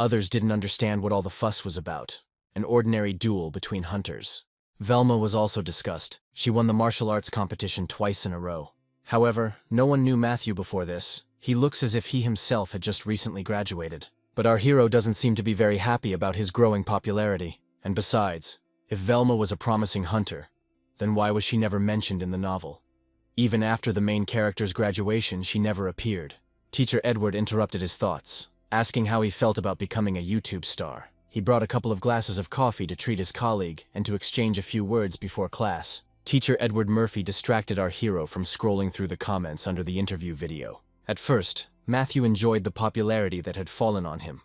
Speaker 1: Others didn't understand what all the fuss was about. An ordinary duel between hunters. Velma was also discussed. She won the martial arts competition twice in a row. However, no one knew Matthew before this. He looks as if he himself had just recently graduated. But our hero doesn't seem to be very happy about his growing popularity. And besides, if Velma was a promising hunter, then why was she never mentioned in the novel? Even after the main character's graduation, she never appeared. Teacher Edward interrupted his thoughts, asking how he felt about becoming a YouTube star. He brought a couple of glasses of coffee to treat his colleague and to exchange a few words before class. Teacher Edward Murphy distracted our hero from scrolling through the comments under the interview video. At first, Matthew enjoyed the popularity that had fallen on him.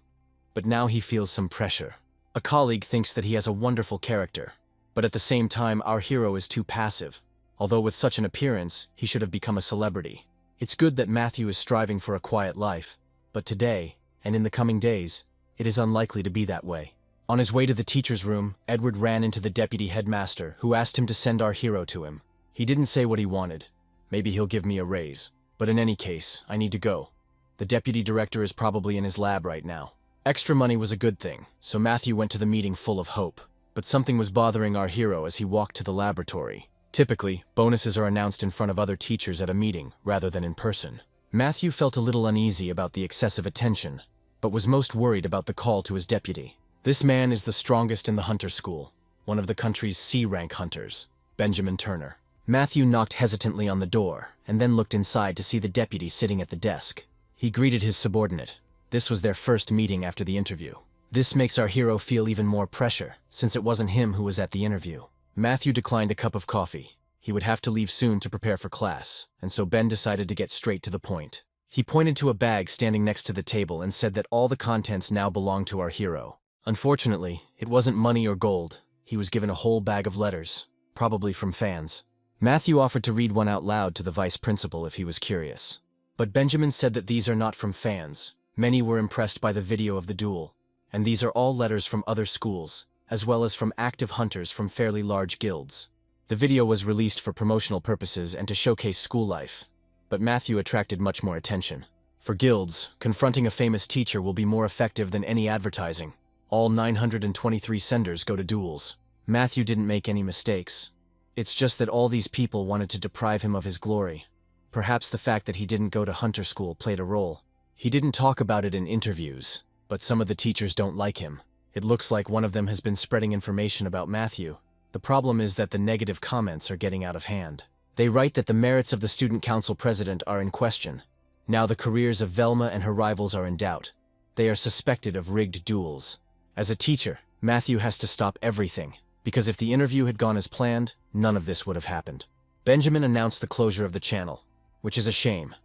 Speaker 1: But now he feels some pressure. A colleague thinks that he has a wonderful character, but at the same time our hero is too passive. Although with such an appearance, he should have become a celebrity. It's good that Matthew is striving for a quiet life, but today, and in the coming days, it is unlikely to be that way. On his way to the teacher's room, Edward ran into the deputy headmaster, who asked him to send our hero to him. He didn't say what he wanted. Maybe he'll give me a raise. But in any case, I need to go. The deputy director is probably in his lab right now. Extra money was a good thing, so Matthew went to the meeting full of hope. But something was bothering our hero as he walked to the laboratory. Typically, bonuses are announced in front of other teachers at a meeting, rather than in person. Matthew felt a little uneasy about the excessive attention, but was most worried about the call to his deputy. This man is the strongest in the hunter school, one of the country's C-rank hunters, Benjamin Turner. Matthew knocked hesitantly on the door, and then looked inside to see the deputy sitting at the desk. He greeted his subordinate. This was their first meeting after the interview. This makes our hero feel even more pressure, since it wasn't him who was at the interview. Matthew declined a cup of coffee. He would have to leave soon to prepare for class, and so Ben decided to get straight to the point. He pointed to a bag standing next to the table and said that all the contents now belonged to our hero. Unfortunately, it wasn't money or gold. He was given a whole bag of letters, probably from fans. Matthew offered to read one out loud to the vice principal if he was curious. But Benjamin said that these are not from fans. Many were impressed by the video of the duel, and these are all letters from other schools, as well as from active hunters from fairly large guilds. The video was released for promotional purposes and to showcase school life, but Matthew attracted much more attention. For guilds, confronting a famous teacher will be more effective than any advertising. All 923 senders go to duels. Matthew didn't make any mistakes. It's just that all these people wanted to deprive him of his glory. Perhaps the fact that he didn't go to hunter school played a role. He didn't talk about it in interviews, but some of the teachers don't like him. It looks like one of them has been spreading information about Matthew. The problem is that the negative comments are getting out of hand. They write that the merits of the student council president are in question. Now the careers of Velma and her rivals are in doubt. They are suspected of rigged duels. As a teacher, Matthew has to stop everything, because if the interview had gone as planned, none of this would have happened. Benjamin announced the closure of the channel, which is a shame,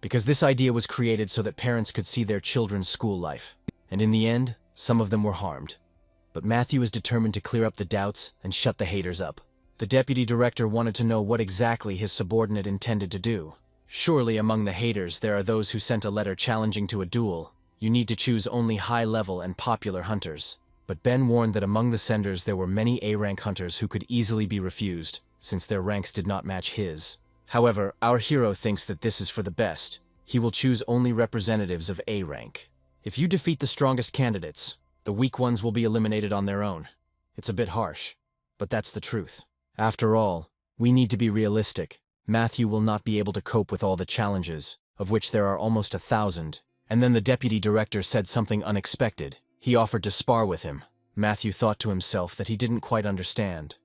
Speaker 1: because this idea was created so that parents could see their children's school life. And in the end, some of them were harmed. But Matthew is determined to clear up the doubts and shut the haters up. The deputy director wanted to know what exactly his subordinate intended to do. Surely among the haters there are those who sent a letter challenging to a duel. You need to choose only high-level and popular hunters. But Ben warned that among the senders there were many A-rank hunters who could easily be refused, since their ranks did not match his. However, our hero thinks that this is for the best. He will choose only representatives of A rank. If you defeat the strongest candidates, the weak ones will be eliminated on their own. It's a bit harsh, but that's the truth. After all, we need to be realistic. Matthew will not be able to cope with all the challenges, of which there are almost 1,000. And then the deputy director said something unexpected. He offered to spar with him. Matthew thought to himself that he didn't quite understand,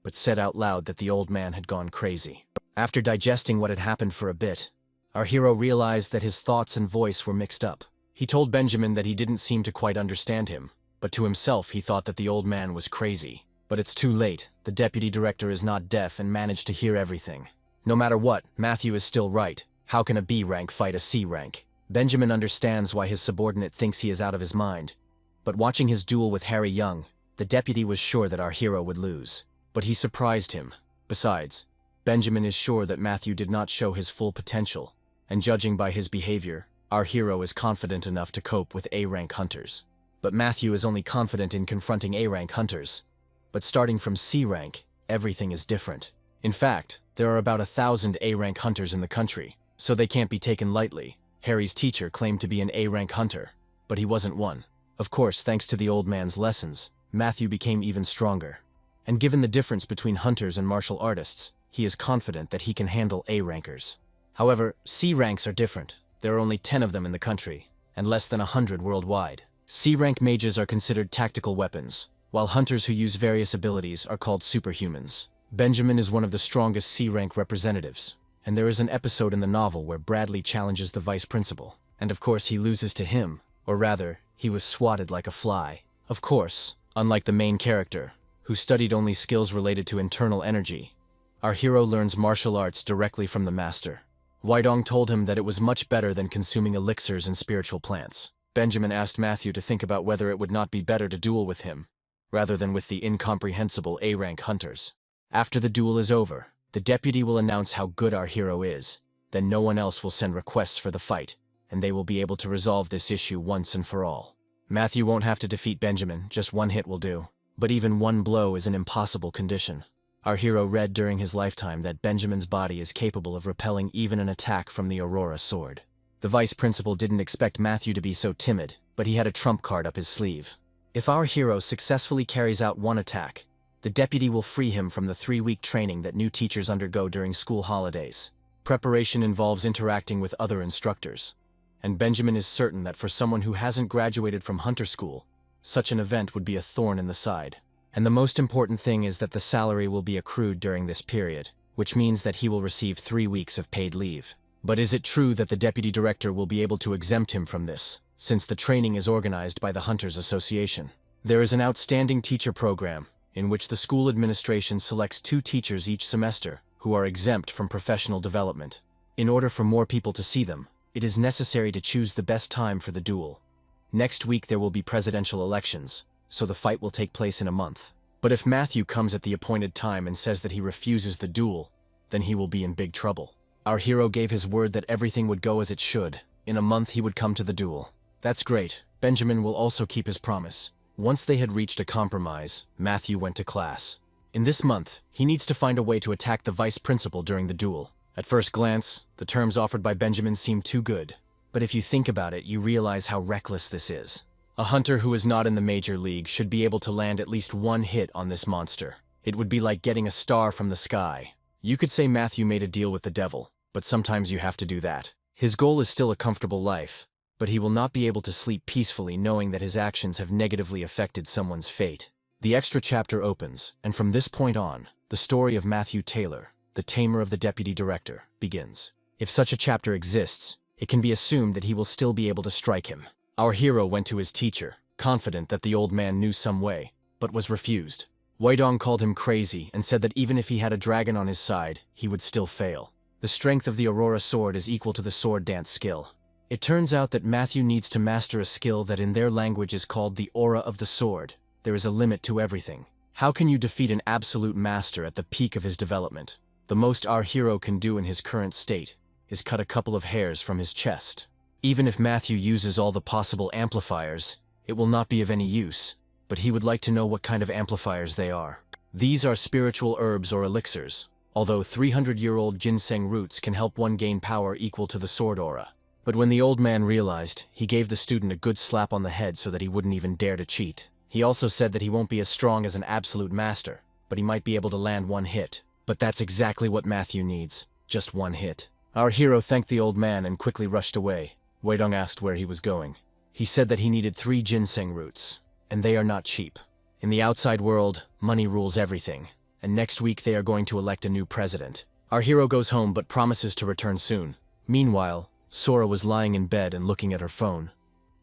Speaker 1: but said out loud that the old man had gone crazy. After digesting what had happened for a bit, our hero realized that his thoughts and voice were mixed up. He told Benjamin that he didn't seem to quite understand him, but to himself he thought that the old man was crazy. But it's too late. The deputy director is not deaf and managed to hear everything. No matter what, Matthew is still right. How can a B rank fight a C rank? Benjamin understands why his subordinate thinks he is out of his mind. But watching his duel with Harry Young, the deputy was sure that our hero would lose. But he surprised him. Besides, Benjamin is sure that Matthew did not show his full potential, and judging by his behavior, our hero is confident enough to cope with A-rank hunters. But Matthew is only confident in confronting A-rank hunters. But starting from C-rank, everything is different. In fact, there are about 1,000 A-rank hunters in the country, so they can't be taken lightly. Harry's teacher claimed to be an A-rank hunter, but he wasn't one. Of course, thanks to the old man's lessons, Matthew became even stronger. And given the difference between hunters and martial artists, he is confident that he can handle A-rankers. However, C-ranks are different. There are only 10 of them in the country, and less than 100 worldwide. C-rank mages are considered tactical weapons, while hunters who use various abilities are called superhumans. Benjamin is one of the strongest C-rank representatives, and there is an episode in the novel where Bradley challenges the vice principal, and of course he loses to him, or rather, he was swatted like a fly. Of course, unlike the main character, who studied only skills related to internal energy, our hero learns martial arts directly from the master. Weidong told him that it was much better than consuming elixirs and spiritual plants. Benjamin asked Matthew to think about whether it would not be better to duel with him, rather than with the incomprehensible A-rank hunters. After the duel is over, The deputy will announce how good our hero is, then no one else will send requests for the fight, and they will be able to resolve this issue once and for all. Matthew won't have to defeat Benjamin, just one hit will do. But even one blow is an impossible condition. Our hero read during his lifetime that Benjamin's body is capable of repelling even an attack from the Aurora sword. The vice principal didn't expect Matthew to be so timid, but he had a trump card up his sleeve. If our hero successfully carries out one attack, the deputy will free him from the 3-week training that new teachers undergo during school holidays. Preparation involves interacting with other instructors, and Benjamin is certain that for someone who hasn't graduated from hunter school, such an event would be a thorn in the side. And the most important thing is that the salary will be accrued during this period, which means that he will receive 3 weeks of paid leave. But is it true that the deputy director will be able to exempt him from this, since the training is organized by the Hunters Association? There is an outstanding teacher program, in which the school administration selects 2 teachers each semester, who are exempt from professional development. In order for more people to see them, it is necessary to choose the best time for the duel. Next week there will be presidential elections, so the fight will take place in a month. But if Matthew comes at the appointed time and says that he refuses the duel, then he will be in big trouble. Our hero gave his word that everything would go as it should. In a month he would come to the duel. That's great. Benjamin will also keep his promise. Once they had reached a compromise, Matthew went to class. In this month, he needs to find a way to attack the vice principal during the duel. At first glance, the terms offered by Benjamin seem too good. But if you think about it, you realize how reckless this is. A hunter who is not in the major league should be able to land at least one hit on this monster. It would be like getting a star from the sky. You could say Matthew made a deal with the devil, but sometimes you have to do that. His goal is still a comfortable life, but he will not be able to sleep peacefully knowing that his actions have negatively affected someone's fate. The extra chapter opens, and from this point on, the story of Matthew Taylor, the tamer of the deputy director, begins. If such a chapter exists, it can be assumed that he will still be able to strike him. Our hero went to his teacher, confident that the old man knew some way, but was refused. Weidong called him crazy and said that even if he had a dragon on his side, he would still fail. The strength of the Aurora sword is equal to the sword dance skill. It turns out that Matthew needs to master a skill that in their language is called the aura of the sword. There is a limit to everything. How can you defeat an absolute master at the peak of his development? The most our hero can do in his current state is cut a couple of hairs from his chest. Even if Matthew uses all the possible amplifiers, it will not be of any use, but he would like to know what kind of amplifiers they are. These are spiritual herbs or elixirs, although 300-year-old ginseng roots can help one gain power equal to the sword aura. But when the old man realized, he gave the student a good slap on the head so that he wouldn't even dare to cheat. He also said that he won't be as strong as an absolute master, but he might be able to land one hit. But that's exactly what Matthew needs, just one hit. Our hero thanked the old man and quickly rushed away. Weidong asked where he was going. He said that he needed 3 ginseng roots, and they are not cheap. In the outside world, money rules everything, and next week they are going to elect a new president. Our hero goes home but promises to return soon. Meanwhile, Sora was lying in bed and looking at her phone.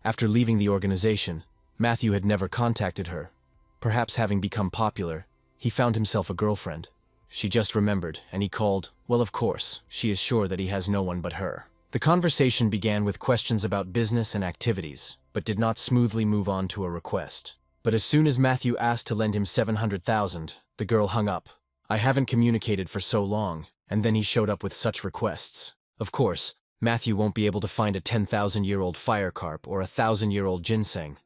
Speaker 1: After leaving the organization, Matthew had never contacted her. Perhaps having become popular, he found himself a girlfriend. She just remembered, and he called. Well, of course, she is sure that he has no one but her. The conversation began with questions about business and activities, but did not smoothly move on to a request. But as soon as Matthew asked to lend him 700,000, the girl hung up. I haven't communicated for so long, and then he showed up with such requests. Of course, Matthew won't be able to find a 10,000-year-old fire carp or a 1,000-year-old ginseng.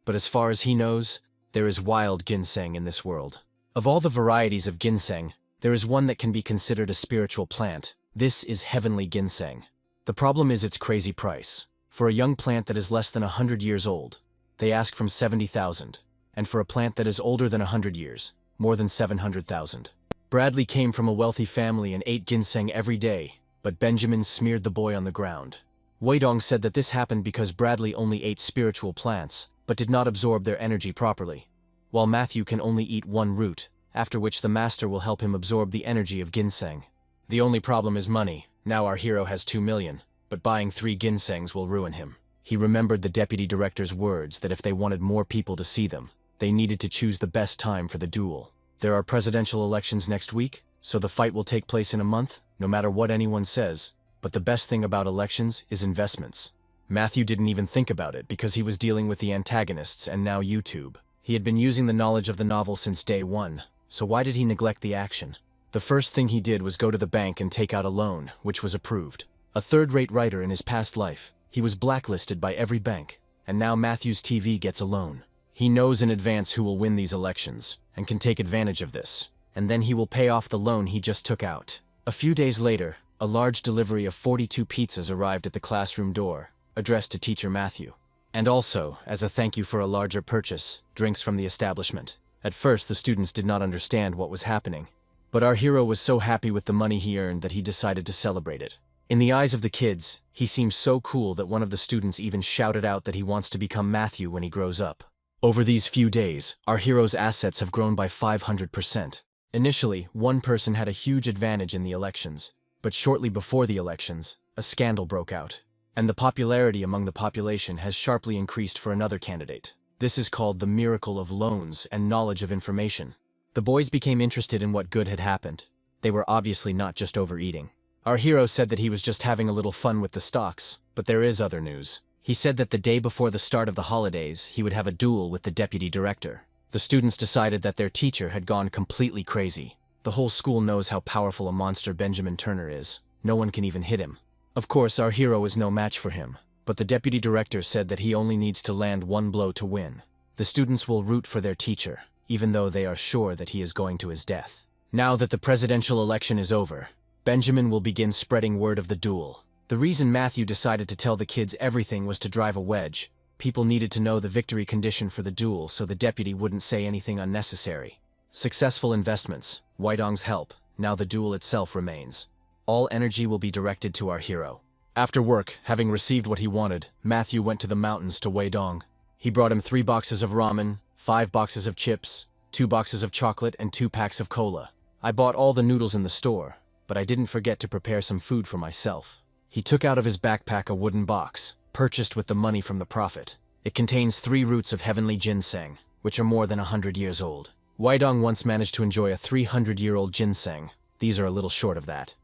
Speaker 1: But as far as he knows, there is wild ginseng in this world. Of all the varieties of ginseng, there is one that can be considered a spiritual plant. This is heavenly ginseng. The problem is its crazy price. For a young plant that is less than 100 years old, they ask from 70,000, and for a plant that is older than 100 years, more than 700,000. Bradley came from a wealthy family and ate ginseng every day, but Benjamin smeared the boy on the ground. Weidong said that this happened because Bradley only ate spiritual plants, but did not absorb their energy properly, while Matthew can only eat one root, after which the master will help him absorb the energy of ginseng. The only problem is money. Now our hero has 2 million, but buying 3 ginsengs will ruin him. He remembered the deputy director's words that if they wanted more people to see them, they needed to choose the best time for the duel. There are presidential elections next week, so the fight will take place in a month, no matter what anyone says. But the best thing about elections is investments. Matthew didn't even think about it because he was dealing with the antagonists and now YouTube. He had been using the knowledge of the novel since day one, so why did he neglect the action? The first thing he did was go to the bank and take out a loan, which was approved. A third-rate writer in his past life, he was blacklisted by every bank, and now Matthew's TV gets a loan. He knows in advance who will win these elections, and can take advantage of this, and then he will pay off the loan he just took out. A few days later, a large delivery of 42 pizzas arrived at the classroom door, addressed to Teacher Matthew. And also, as a thank you for a larger purchase, drinks from the establishment. At first, the students did not understand what was happening. But our hero was so happy with the money he earned that he decided to celebrate it. In the eyes of the kids, he seems so cool that one of the students even shouted out that he wants to become Matthew when he grows up. Over these few days, our hero's assets have grown by 500%. Initially, one person had a huge advantage in the elections, but shortly before the elections, a scandal broke out, and the popularity among the population has sharply increased for another candidate. This is called the miracle of loans and knowledge of information. The boys became interested in what good had happened. They were obviously not just overeating. Our hero said that he was just having a little fun with the stocks, but there is other news. He said that the day before the start of the holidays, he would have a duel with the deputy director. The students decided that their teacher had gone completely crazy. The whole school knows how powerful a monster Benjamin Turner is. No one can even hit him. Of course, our hero is no match for him, but the deputy director said that he only needs to land one blow to win. The students will root for their teacher, even though they are sure that he is going to his death. Now that the presidential election is over, Benjamin will begin spreading word of the duel. The reason Matthew decided to tell the kids everything was to drive a wedge. People needed to know the victory condition for the duel so the deputy wouldn't say anything unnecessary. Successful investments, Weidong's help, now the duel itself remains. All energy will be directed to our hero. After work, having received what he wanted, Matthew went to the mountains to Weidong. He brought him 3 boxes of ramen, 5 boxes of chips, 2 boxes of chocolate, and 2 packs of cola. I bought all the noodles in the store, but I didn't forget to prepare some food for myself. He took out of his backpack a wooden box, purchased with the money from the profit. It contains 3 roots of heavenly ginseng, which are more than 100 years old. Weidong once managed to enjoy a 300-year-old ginseng. These are a little short of that.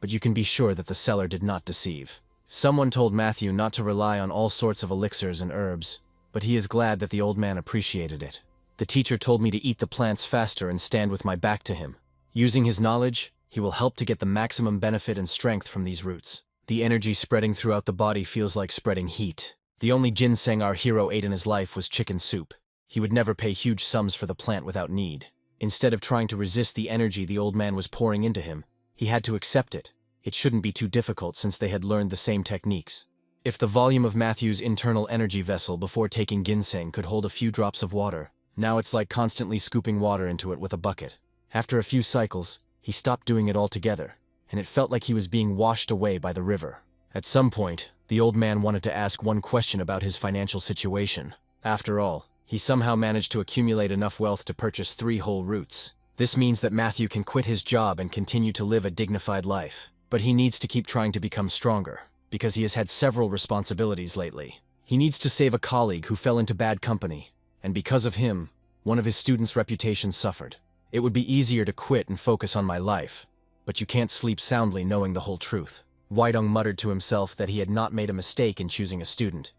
Speaker 1: But you can be sure that the seller did not deceive. Someone told Matthew not to rely on all sorts of elixirs and herbs, but he is glad that the old man appreciated it. The teacher told me to eat the plants faster and stand with my back to him. Using his knowledge, he will help to get the maximum benefit and strength from these roots. The energy spreading throughout the body feels like spreading heat. The only ginseng our hero ate in his life was chicken soup. He would never pay huge sums for the plant without need. Instead of trying to resist the energy the old man was pouring into him, he had to accept it. It shouldn't be too difficult since they had learned the same techniques. If the volume of Matthew's internal energy vessel before taking ginseng could hold a few drops of water, now it's like constantly scooping water into it with a bucket. After a few cycles, he stopped doing it altogether, and it felt like he was being washed away by the river. At some point, the old man wanted to ask one question about his financial situation. After all, he somehow managed to accumulate enough wealth to purchase 3 whole roots. This means that Matthew can quit his job and continue to live a dignified life. But he needs to keep trying to become stronger, because he has had several responsibilities lately. He needs to save a colleague who fell into bad company, and because of him, one of his students' reputation suffered. It would be easier to quit and focus on my life, but you can't sleep soundly knowing the whole truth. Weidong muttered to himself that he had not made a mistake in choosing a student,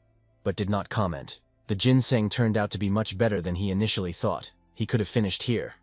Speaker 1: but did not comment. The ginseng turned out to be much better than he initially thought. He could have finished here,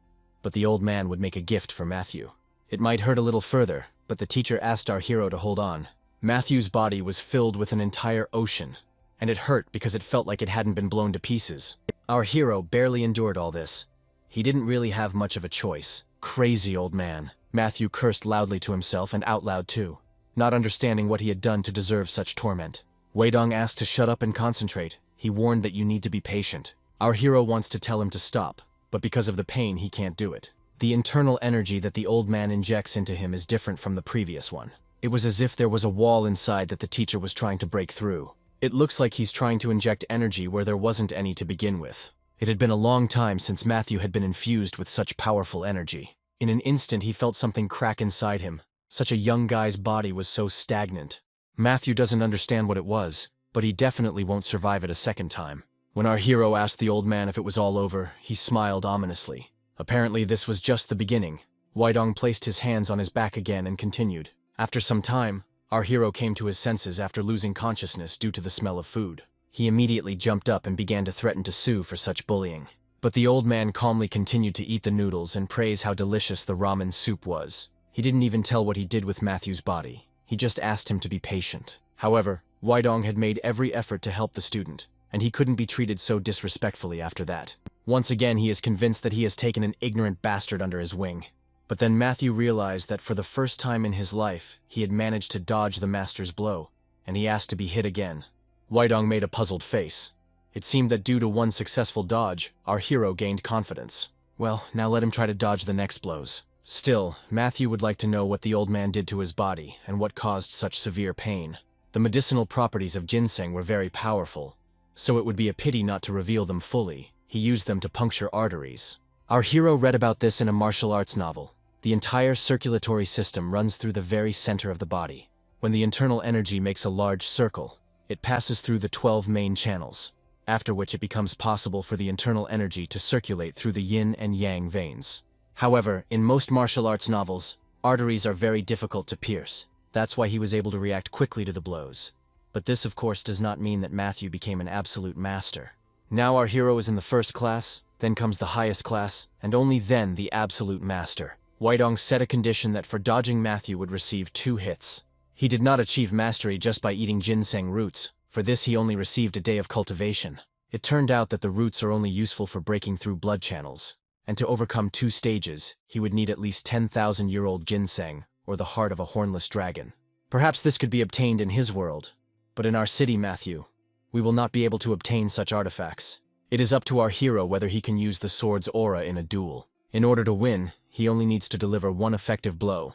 Speaker 1: but the old man would make a gift for Matthew. It might hurt a little further, but the teacher asked our hero to hold on. Matthew's body was filled with an entire ocean, and it hurt because it felt like it hadn't been blown to pieces. Our hero barely endured all this. He didn't really have much of a choice. Crazy old man. Matthew cursed loudly to himself and out loud too, not understanding what he had done to deserve such torment. Weidong asked to shut up and concentrate. He warned that you need to be patient. Our hero wants to tell him to stop, but because of the pain he can't do it. The internal energy that the old man injects into him is different from the previous one. It was as if there was a wall inside that the teacher was trying to break through. It looks like he's trying to inject energy where there wasn't any to begin with. It had been a long time since Matthew had been infused with such powerful energy. In an instant he felt something crack inside him. Such a young guy's body was so stagnant. Matthew doesn't understand what it was, but he definitely won't survive it a second time. When our hero asked the old man if it was all over, he smiled ominously. Apparently this was just the beginning. Weidong placed his hands on his back again and continued. After some time, our hero came to his senses after losing consciousness due to the smell of food. He immediately jumped up and began to threaten to sue for such bullying. But the old man calmly continued to eat the noodles and praise how delicious the ramen soup was. He didn't even tell what he did with Matthew's body. He just asked him to be patient. However, Weidong had made every effort to help the student, and he couldn't be treated so disrespectfully after that. Once again, he is convinced that he has taken an ignorant bastard under his wing. But then Matthew realized that for the first time in his life, he had managed to dodge the master's blow, and he asked to be hit again. Weidong made a puzzled face. It seemed that due to one successful dodge, our hero gained confidence. Well, now let him try to dodge the next blows. Still, Matthew would like to know what the old man did to his body and what caused such severe pain. The medicinal properties of ginseng were very powerful, so it would be a pity not to reveal them fully. He used them to puncture arteries. Our hero read about this in a martial arts novel. The entire circulatory system runs through the very center of the body. When the internal energy makes a large circle, it passes through the 12 main channels, after which it becomes possible for the internal energy to circulate through the yin and yang veins. However, in most martial arts novels, arteries are very difficult to pierce. That's why he was able to react quickly to the blows. But this, of course, does not mean that Matthew became an absolute master. Now our hero is in the first class, then comes the highest class, and only then the absolute master. Weidong set a condition that for dodging Matthew would receive 2 hits. He did not achieve mastery just by eating ginseng roots. For this he only received a day of cultivation. It turned out that the roots are only useful for breaking through blood channels, and to overcome 2 stages, he would need at least 10,000-year-old ginseng, or the heart of a hornless dragon. Perhaps this could be obtained in his world, but in our city, Matthew, we will not be able to obtain such artifacts. It is up to our hero whether he can use the sword's aura in a duel. In order to win, he only needs to deliver 1 effective blow.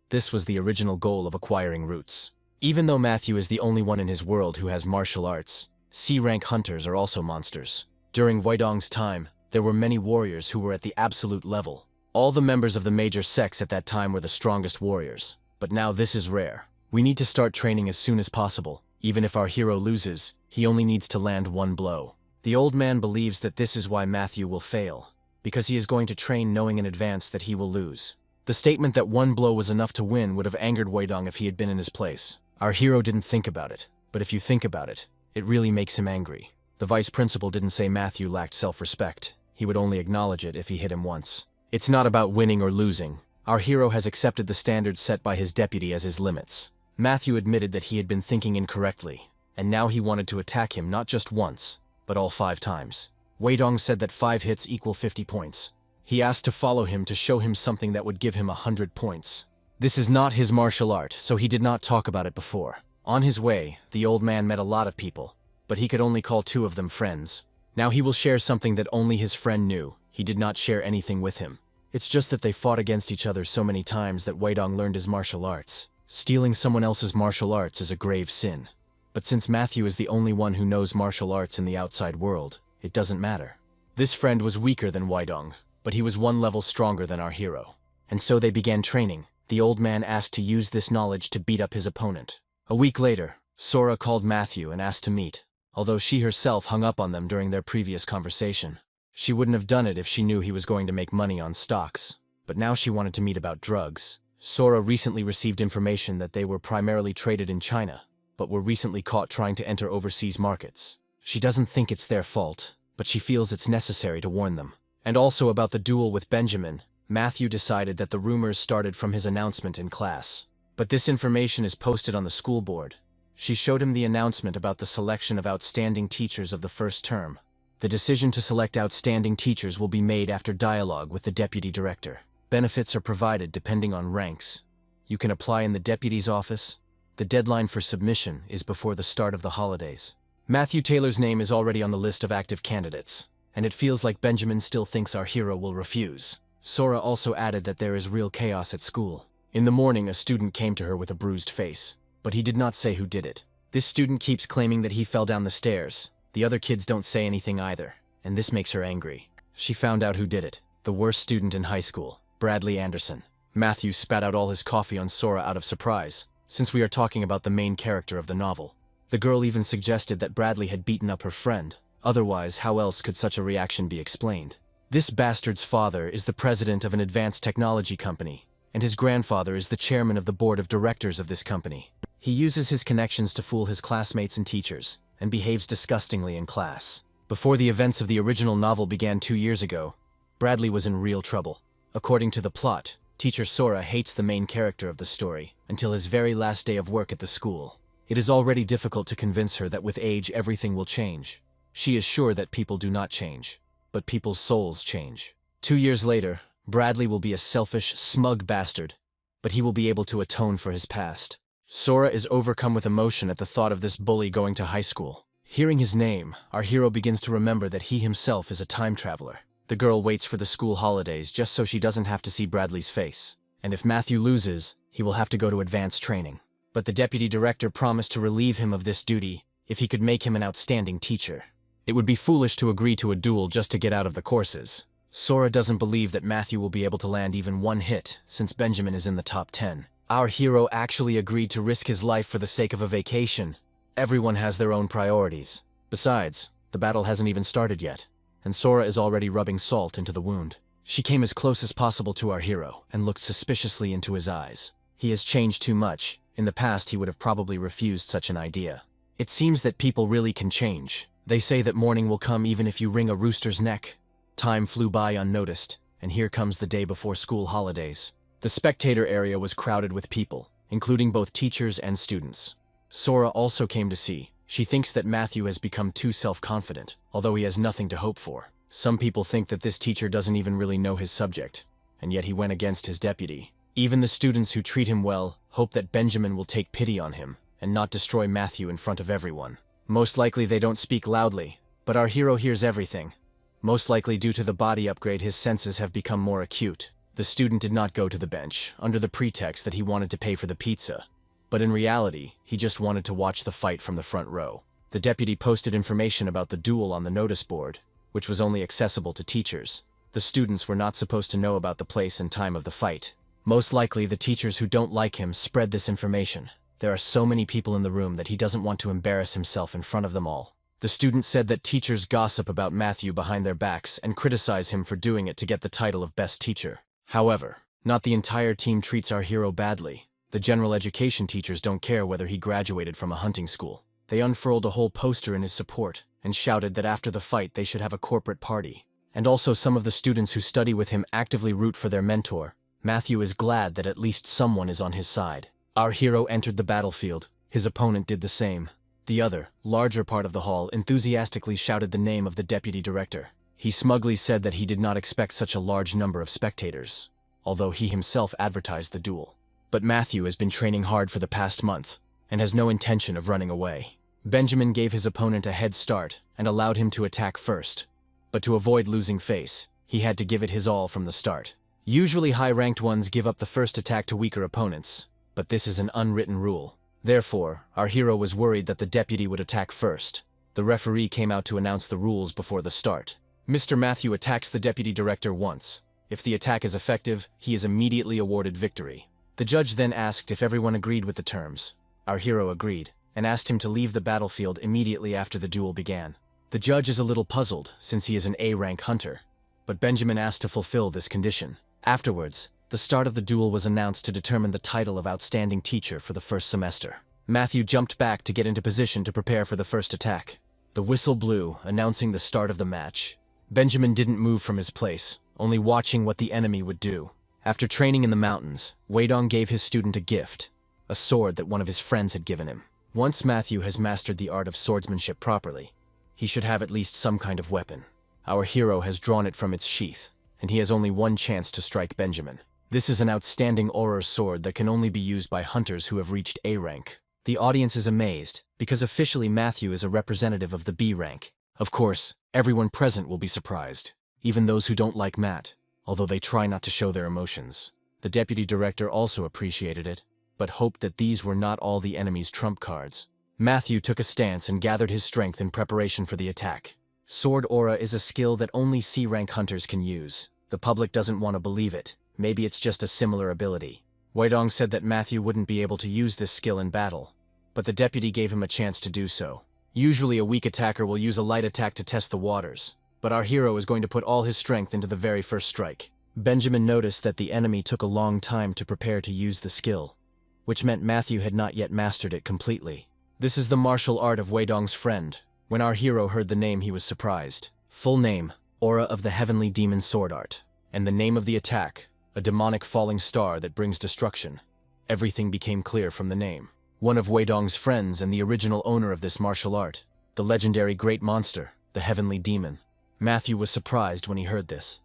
Speaker 1: This was the original goal of acquiring roots. Even though Matthew is the only one in his world who has martial arts, C-rank hunters are also monsters. During Weidong's time, there were many warriors who were at the absolute level. All the members of the major sects at that time were the strongest warriors. But now this is rare. We need to start training as soon as possible. Even if our hero loses, he only needs to land 1 blow. The old man believes that this is why Matthew will fail, because he is going to train knowing in advance that he will lose. The statement that 1 blow was enough to win would have angered Weidong if he had been in his place. Our hero didn't think about it, but if you think about it, it really makes him angry. The vice principal didn't say Matthew lacked self-respect. He would only acknowledge it if he hit him once. It's not about winning or losing. Our hero has accepted the standards set by his deputy as his limits. Matthew admitted that he had been thinking incorrectly, and now he wanted to attack him not just once, but all 5 times. Weidong said that 5 hits equal 50 points. He asked to follow him to show him something that would give him 100 points. This is not his martial art, so he did not talk about it before. On his way, the old man met a lot of people, but he could only call 2 of them friends. Now he will share something that only his friend knew. He did not share anything with him. It's just that they fought against each other so many times that Weidong learned his martial arts. Stealing someone else's martial arts is a grave sin. But since Matthew is the only one who knows martial arts in the outside world, it doesn't matter. This friend was weaker than Weidong, but he was 1 level stronger than our hero. And so they began training. The old man asked to use this knowledge to beat up his opponent. A week later, Sora called Matthew and asked to meet, although she herself hung up on them during their previous conversation. She wouldn't have done it if she knew he was going to make money on stocks, but now she wanted to meet about drugs. Sora recently received information that they were primarily traded in China, but were recently caught trying to enter overseas markets. She doesn't think it's their fault, but she feels it's necessary to warn them. And also about the duel with Benjamin, Matthew decided that the rumors started from his announcement in class. But this information is posted on the school board. She showed him the announcement about the selection of outstanding teachers of the first term. The decision to select outstanding teachers will be made after dialogue with the deputy director. Benefits are provided depending on ranks. You can apply in the deputy's office. The deadline for submission is before the start of the holidays. Matthew Taylor's name is already on the list of active candidates, and it feels like Benjamin still thinks our hero will refuse. Sora also added that there is real chaos at school. In the morning, a student came to her with a bruised face, but he did not say who did it. This student keeps claiming that he fell down the stairs. The other kids don't say anything either, and this makes her angry. She found out who did it. The worst student in high school, Bradley Anderson. Matthew spat out all his coffee on Sora out of surprise, since we are talking about the main character of the novel. The girl even suggested that Bradley had beaten up her friend. Otherwise, how else could such a reaction be explained? This bastard's father is the president of an advanced technology company, and his grandfather is the chairman of the board of directors of this company. He uses his connections to fool his classmates and teachers, and behaves disgustingly in class. Before the events of the original novel began 2 years ago, Bradley was in real trouble. According to the plot, teacher Sora hates the main character of the story until his very last day of work at the school. It is already difficult to convince her that with age everything will change. She is sure that people do not change, but people's souls change. 2 years later, Bradley will be a selfish, smug bastard, but he will be able to atone for his past. Sora is overcome with emotion at the thought of this bully going to high school. Hearing his name, our hero begins to remember that he himself is a time traveler. The girl waits for the school holidays just so she doesn't have to see Bradley's face. And if Matthew loses, he will have to go to advanced training. But the deputy director promised to relieve him of this duty if he could make him an outstanding teacher. It would be foolish to agree to a duel just to get out of the courses. Sora doesn't believe that Matthew will be able to land even one hit since Benjamin is in the top 10. Our hero actually agreed to risk his life for the sake of a vacation. Everyone has their own priorities. Besides, the battle hasn't even started yet, and Sora is already rubbing salt into the wound. She came as close as possible to our hero and looked suspiciously into his eyes. He has changed too much. In the past, he would have probably refused such an idea. It seems that people really can change. They say that morning will come even if you wring a rooster's neck. Time flew by unnoticed, and here comes the day before school holidays. The spectator area was crowded with people, including both teachers and students. Sora also came to see. She thinks that Matthew has become too self-confident, although he has nothing to hope for. Some people think that this teacher doesn't even really know his subject, and yet he went against his deputy. Even the students who treat him well hope that Benjamin will take pity on him and not destroy Matthew in front of everyone. Most likely they don't speak loudly, but our hero hears everything. Most likely due to the body upgrade, his senses have become more acute. The student did not go to the bench, under the pretext that he wanted to pay for the pizza. But in reality, he just wanted to watch the fight from the front row. The deputy posted information about the duel on the notice board, which was only accessible to teachers. The students were not supposed to know about the place and time of the fight. Most likely, the teachers who don't like him spread this information. There are so many people in the room that he doesn't want to embarrass himself in front of them all. The student said that teachers gossip about Matthew behind their backs and criticize him for doing it to get the title of best teacher. However, not the entire team treats our hero badly. The general education teachers don't care whether he graduated from a hunting school. They unfurled a whole poster in his support and shouted that after the fight they should have a corporate party. And also some of the students who study with him actively root for their mentor. Matthew is glad that at least someone is on his side. Our hero entered the battlefield. His opponent did the same. The other, larger part of the hall enthusiastically shouted the name of the deputy director. He smugly said that he did not expect such a large number of spectators, although he himself advertised the duel. But Matthew has been training hard for the past month and has no intention of running away. Benjamin gave his opponent a head start and allowed him to attack first. But to avoid losing face, he had to give it his all from the start. Usually high-ranked ones give up the first attack to weaker opponents, but this is an unwritten rule. Therefore, our hero was worried that the deputy would attack first. The referee came out to announce the rules before the start. Mr. Matthew attacks the deputy director once. If the attack is effective, he is immediately awarded victory. The judge then asked if everyone agreed with the terms. Our hero agreed, and asked him to leave the battlefield immediately after the duel began. The judge is a little puzzled, since he is an A-rank hunter, but Benjamin asked to fulfill this condition. Afterwards, the start of the duel was announced to determine the title of outstanding teacher for the first semester. Matthew jumped back to get into position to prepare for the first attack. The whistle blew, announcing the start of the match. Benjamin didn't move from his place, only watching what the enemy would do. After training in the mountains, Weidong gave his student a gift, a sword that one of his friends had given him. Once Matthew has mastered the art of swordsmanship properly, he should have at least some kind of weapon. Our hero has drawn it from its sheath, and he has only one chance to strike Benjamin. This is an outstanding Auror sword that can only be used by hunters who have reached A rank. The audience is amazed, because officially Matthew is a representative of the B rank. Of course, everyone present will be surprised, even those who don't like Matt, although they try not to show their emotions. The deputy director also appreciated it, but hoped that these were not all the enemy's trump cards. Matthew took a stance and gathered his strength in preparation for the attack. Sword Aura is a skill that only C-rank hunters can use. The public doesn't want to believe it. Maybe it's just a similar ability. Weidong said that Matthew wouldn't be able to use this skill in battle, but the deputy gave him a chance to do so. Usually a weak attacker will use a light attack to test the waters, but our hero is going to put all his strength into the very first strike. Benjamin noticed that the enemy took a long time to prepare to use the skill, which meant Matthew had not yet mastered it completely. This is the martial art of Weidong's friend, When our hero heard the name, he was surprised. Full name, Aura of the Heavenly Demon Sword Art. And the name of the attack, a demonic falling star that brings destruction. Everything became clear from the name. One of Wei Dong's friends and the original owner of this martial art. The legendary great monster, the Heavenly Demon. Matthew was surprised when he heard this.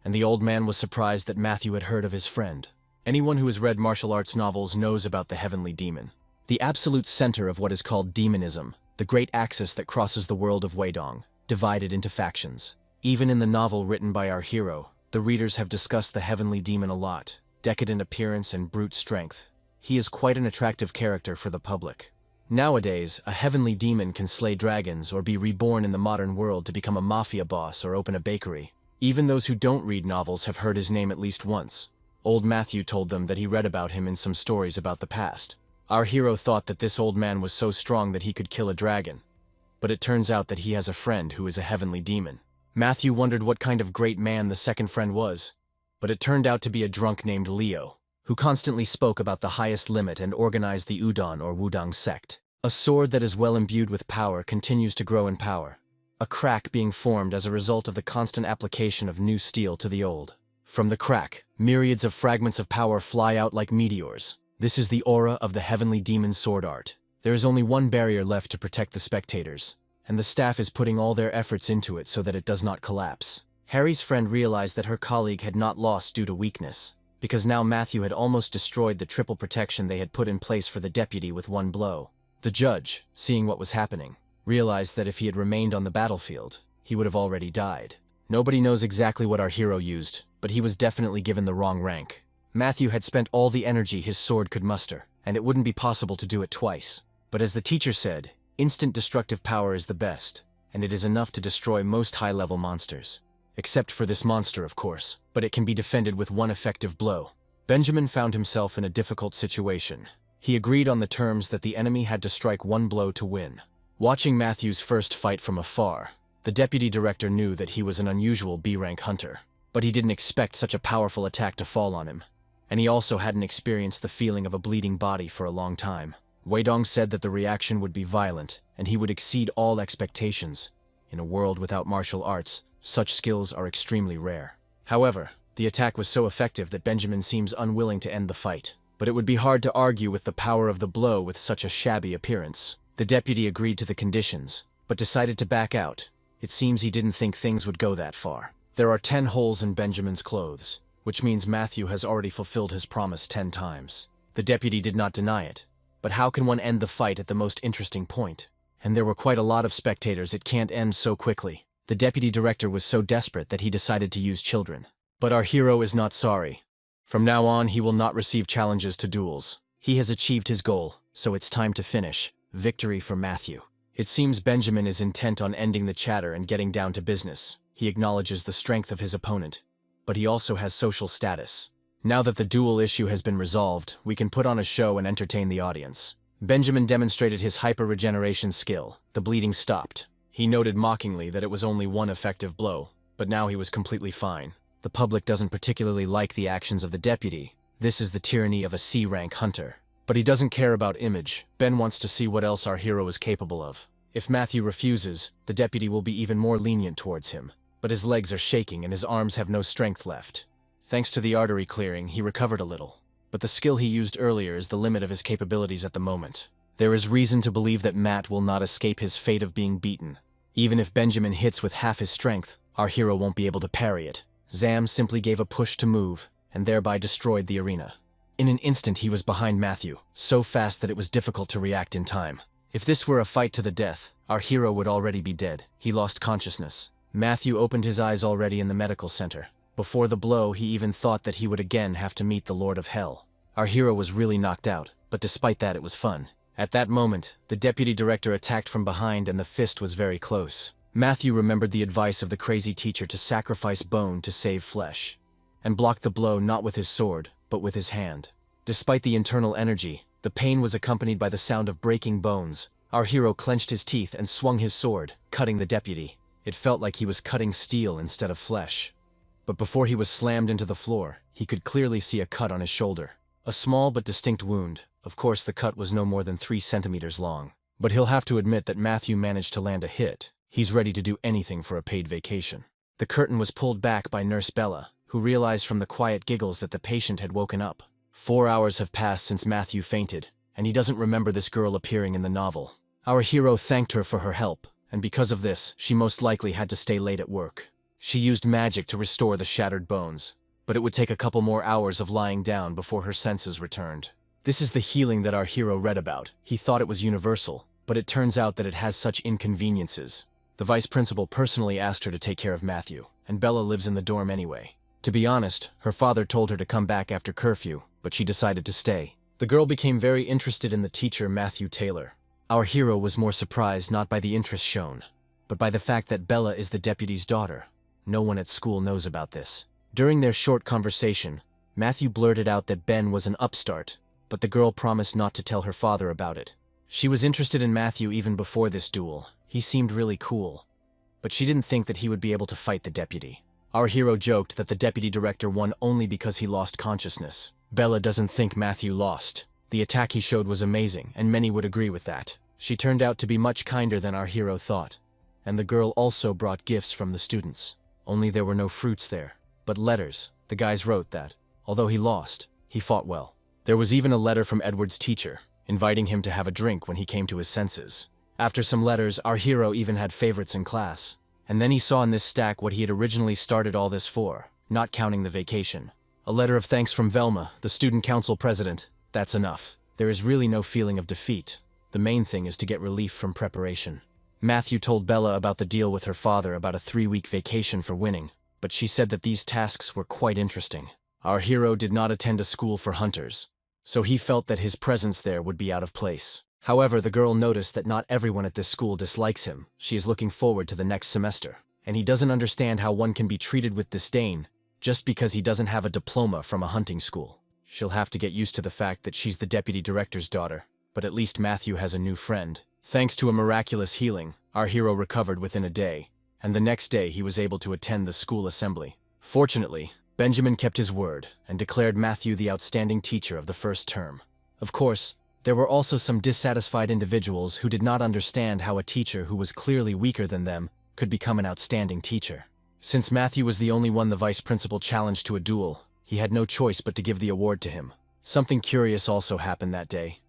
Speaker 1: And the old man was surprised that Matthew had heard of his friend. Anyone who has read martial arts novels knows about the Heavenly Demon. The absolute center of what is called demonism, the great axis that crosses the world of Wei Dong, divided into factions. Even in the novel written by our hero, the readers have discussed the Heavenly Demon a lot. Decadent appearance and brute strength. He is quite an attractive character for the public. Nowadays, a heavenly demon can slay dragons or be reborn in the modern world to become a mafia boss or open a bakery. Even those who don't read novels have heard his name at least once. Old Matthew told them that he read about him in some stories about the past. Our hero thought that this old man was so strong that he could kill a dragon. But it turns out that he has a friend who is a heavenly demon. Matthew wondered what kind of great man the second friend was, but it turned out to be a drunk named Leo, who constantly spoke about the highest limit and organized the Udon or Wudang sect. A sword that is well imbued with power continues to grow in power. A crack being formed as a result of the constant application of new steel to the old. From the crack, myriads of fragments of power fly out like meteors. This is the aura of the Heavenly Demon Sword Art. There is only one barrier left to protect the spectators, and the staff is putting all their efforts into it so that it does not collapse. Harry's friend realized that her colleague had not lost due to weakness, because now Matthew had almost destroyed the triple protection they had put in place for the deputy with one blow. The judge, seeing what was happening, realized that if he had remained on the battlefield, he would have already died. Nobody knows exactly what our hero used, but he was definitely given the wrong rank. Matthew had spent all the energy his sword could muster, and it wouldn't be possible to do it twice. But as the teacher said, instant destructive power is the best, and it is enough to destroy most high-level monsters. Except for this monster, of course, but it can be defended with one effective blow. Benjamin found himself in a difficult situation. He agreed on the terms that the enemy had to strike one blow to win. Watching Matthew's first fight from afar, the deputy director knew that he was an unusual B-rank hunter, but he didn't expect such a powerful attack to fall on him. And he also hadn't experienced the feeling of a bleeding body for a long time. Wei Dong said that the reaction would be violent, and he would exceed all expectations. In a world without martial arts, such skills are extremely rare. However, the attack was so effective that Benjamin seems unwilling to end the fight. But it would be hard to argue with the power of the blow with such a shabby appearance. The deputy agreed to the conditions, but decided to back out. It seems he didn't think things would go that far. There are 10 holes in Benjamin's clothes, which means Matthew has already fulfilled his promise 10 times. The deputy did not deny it. But how can one end the fight at the most interesting point? And there were quite a lot of spectators, it can't end so quickly. The deputy director was so desperate that he decided to use children. But our hero is not sorry. From now on, he will not receive challenges to duels. He has achieved his goal, so it's time to finish. Victory for Matthew. It seems Benjamin is intent on ending the chatter and getting down to business. He acknowledges the strength of his opponent, but he also has social status. Now that the duel issue has been resolved, we can put on a show and entertain the audience. Benjamin demonstrated his hyper-regeneration skill. The bleeding stopped. He noted mockingly that it was only one effective blow, but now he was completely fine. The public doesn't particularly like the actions of the deputy. This is the tyranny of a C-rank hunter. But he doesn't care about image. Ben wants to see what else our hero is capable of. If Matthew refuses, the deputy will be even more lenient towards him. But his legs are shaking and his arms have no strength left. Thanks to the artery clearing, he recovered a little. But the skill he used earlier is the limit of his capabilities at the moment. There is reason to believe that Matt will not escape his fate of being beaten. Even if Benjamin hits with half his strength, our hero won't be able to parry it. Zam simply gave a push to move, and thereby destroyed the arena. In an instant he was behind Matthew, so fast that it was difficult to react in time. If this were a fight to the death, our hero would already be dead. He lost consciousness. Matthew opened his eyes already in the medical center. Before the blow, he even thought that he would again have to meet the Lord of Hell. Our hero was really knocked out, but despite that it was fun. At that moment, the deputy director attacked from behind and the fist was very close. Matthew remembered the advice of the crazy teacher to sacrifice bone to save flesh, and blocked the blow not with his sword, but with his hand. Despite the internal energy, the pain was accompanied by the sound of breaking bones. Our hero clenched his teeth and swung his sword, cutting the deputy. It felt like he was cutting steel instead of flesh. But before he was slammed into the floor, he could clearly see a cut on his shoulder. A small but distinct wound. Of course, the cut was no more than 3 centimeters long. But he'll have to admit that Matthew managed to land a hit. He's ready to do anything for a paid vacation. The curtain was pulled back by Nurse Bella, who realized from the quiet giggles that the patient had woken up. 4 hours have passed since Matthew fainted, and he doesn't remember this girl appearing in the novel. Our hero thanked her for her help, and because of this, she most likely had to stay late at work. She used magic to restore the shattered bones, but it would take a couple more hours of lying down before her senses returned. This is the healing that our hero read about. He thought it was universal, but it turns out that it has such inconveniences. The vice principal personally asked her to take care of Matthew, and Bella lives in the dorm anyway. To be honest, her father told her to come back after curfew, but she decided to stay. The girl became very interested in the teacher Matthew Taylor. Our hero was more surprised not by the interest shown, but by the fact that Bella is the deputy's daughter. No one at school knows about this. During their short conversation, Matthew blurted out that Ben was an upstart, but the girl promised not to tell her father about it. She was interested in Matthew even before this duel. He seemed really cool, but she didn't think that he would be able to fight the deputy. Our hero joked that the deputy director won only because he lost consciousness. Bella doesn't think Matthew lost. The attack he showed was amazing, and many would agree with that. She turned out to be much kinder than our hero thought, and the girl also brought gifts from the students. Only there were no fruits there, but letters. The guys wrote that, although he lost, he fought well. There was even a letter from Edward's teacher, inviting him to have a drink when he came to his senses. After some letters, our hero even had favorites in class. And then he saw in this stack what he had originally started all this for, not counting the vacation. A letter of thanks from Velma, the student council president. That's enough. There is really no feeling of defeat. The main thing is to get relief from preparation. Matthew told Bella about the deal with her father about a 3-week vacation for winning, but she said that these tasks were quite interesting. Our hero did not attend a school for hunters, so he felt that his presence there would be out of place. However, the girl noticed that not everyone at this school dislikes him. She is looking forward to the next semester, and he doesn't understand how one can be treated with disdain just because he doesn't have a diploma from a hunting school. She'll have to get used to the fact that she's the deputy director's daughter, but at least Matthew has a new friend. Thanks to a miraculous healing, our hero recovered within a day, and the next day he was able to attend the school assembly. Fortunately, Benjamin kept his word and declared Matthew the outstanding teacher of the first term. Of course, there were also some dissatisfied individuals who did not understand how a teacher who was clearly weaker than them could become an outstanding teacher. Since Matthew was the only one the vice principal challenged to a duel, he had no choice but to give the award to him. Something curious also happened that day.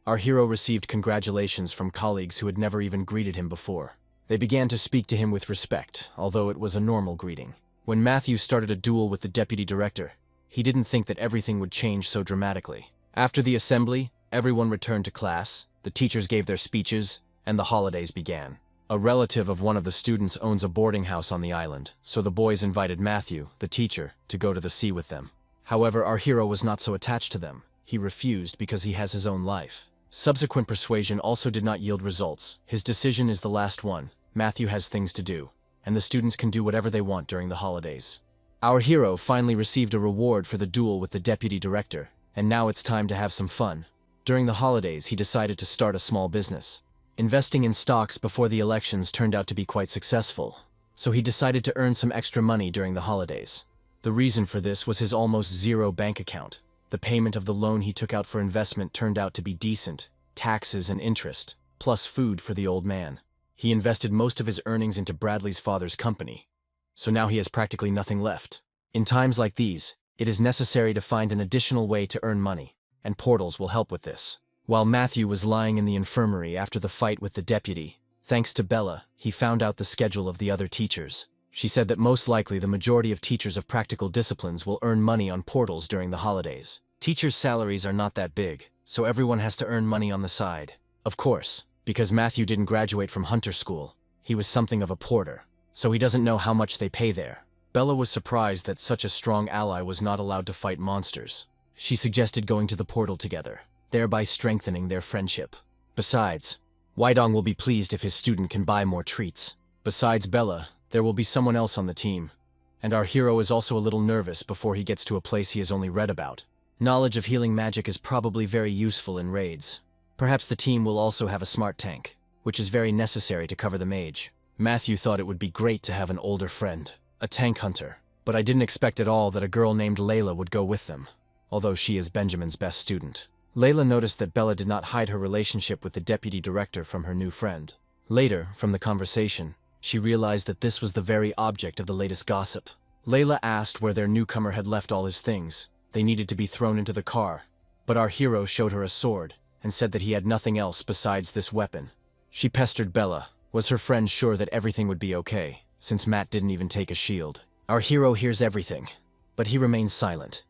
Speaker 1: Our hero received congratulations from colleagues who had never even greeted him before. They began to speak to him with respect, although it was a normal greeting. When Matthew started a duel with the deputy director, he didn't think that everything would change so dramatically. After the assembly, everyone returned to class, the teachers gave their speeches, and the holidays began. A relative of one of the students owns a boarding house on the island, so the boys invited Matthew, the teacher, to go to the sea with them. However, our hero was not so attached to them. He refused because he has his own life. Subsequent persuasion also did not yield results. His decision is the last one. Matthew has things to do, and the students can do whatever they want during the holidays. Our hero finally received a reward for the duel with the deputy director, and now it's time to have some fun. During the holidays, he decided to start a small business. Investing in stocks before the elections turned out to be quite successful, so he decided to earn some extra money during the holidays. The reason for this was his almost zero bank account. The payment of the loan he took out for investment turned out to be decent, taxes and interest, plus food for the old man. He invested most of his earnings into Bradley's father's company, so now he has practically nothing left. In times like these, it is necessary to find an additional way to earn money, and portals will help with this. While Matthew was lying in the infirmary after the fight with the deputy, thanks to Bella, he found out the schedule of the other teachers. She said that most likely the majority of teachers of practical disciplines will earn money on portals during the holidays. Teachers' salaries are not that big, so everyone has to earn money on the side. Of course, because Matthew didn't graduate from hunter school, he was something of a porter, so he doesn't know how much they pay there. Bella was surprised that such a strong ally was not allowed to fight monsters. She suggested going to the portal together, thereby strengthening their friendship. Besides, Wydong will be pleased if his student can buy more treats. Besides Bella, there will be someone else on the team, and our hero is also a little nervous before he gets to a place he has only read about. Knowledge of healing magic is probably very useful in raids. Perhaps the team will also have a smart tank, which is very necessary to cover the mage. Matthew thought it would be great to have an older friend, a tank hunter, but I didn't expect at all that a girl named Layla would go with them, although she is Benjamin's best student. Layla noticed that Bella did not hide her relationship with the deputy director from her new friend. Later, from the conversation, she realized that this was the very object of the latest gossip. Layla asked where their newcomer had left all his things. They needed to be thrown into the car, but our hero showed her a sword and said that he had nothing else besides this weapon. She pestered Bella. Was her friend sure that everything would be okay, since Matt didn't even take a shield? Our hero hears everything, but he remains silent.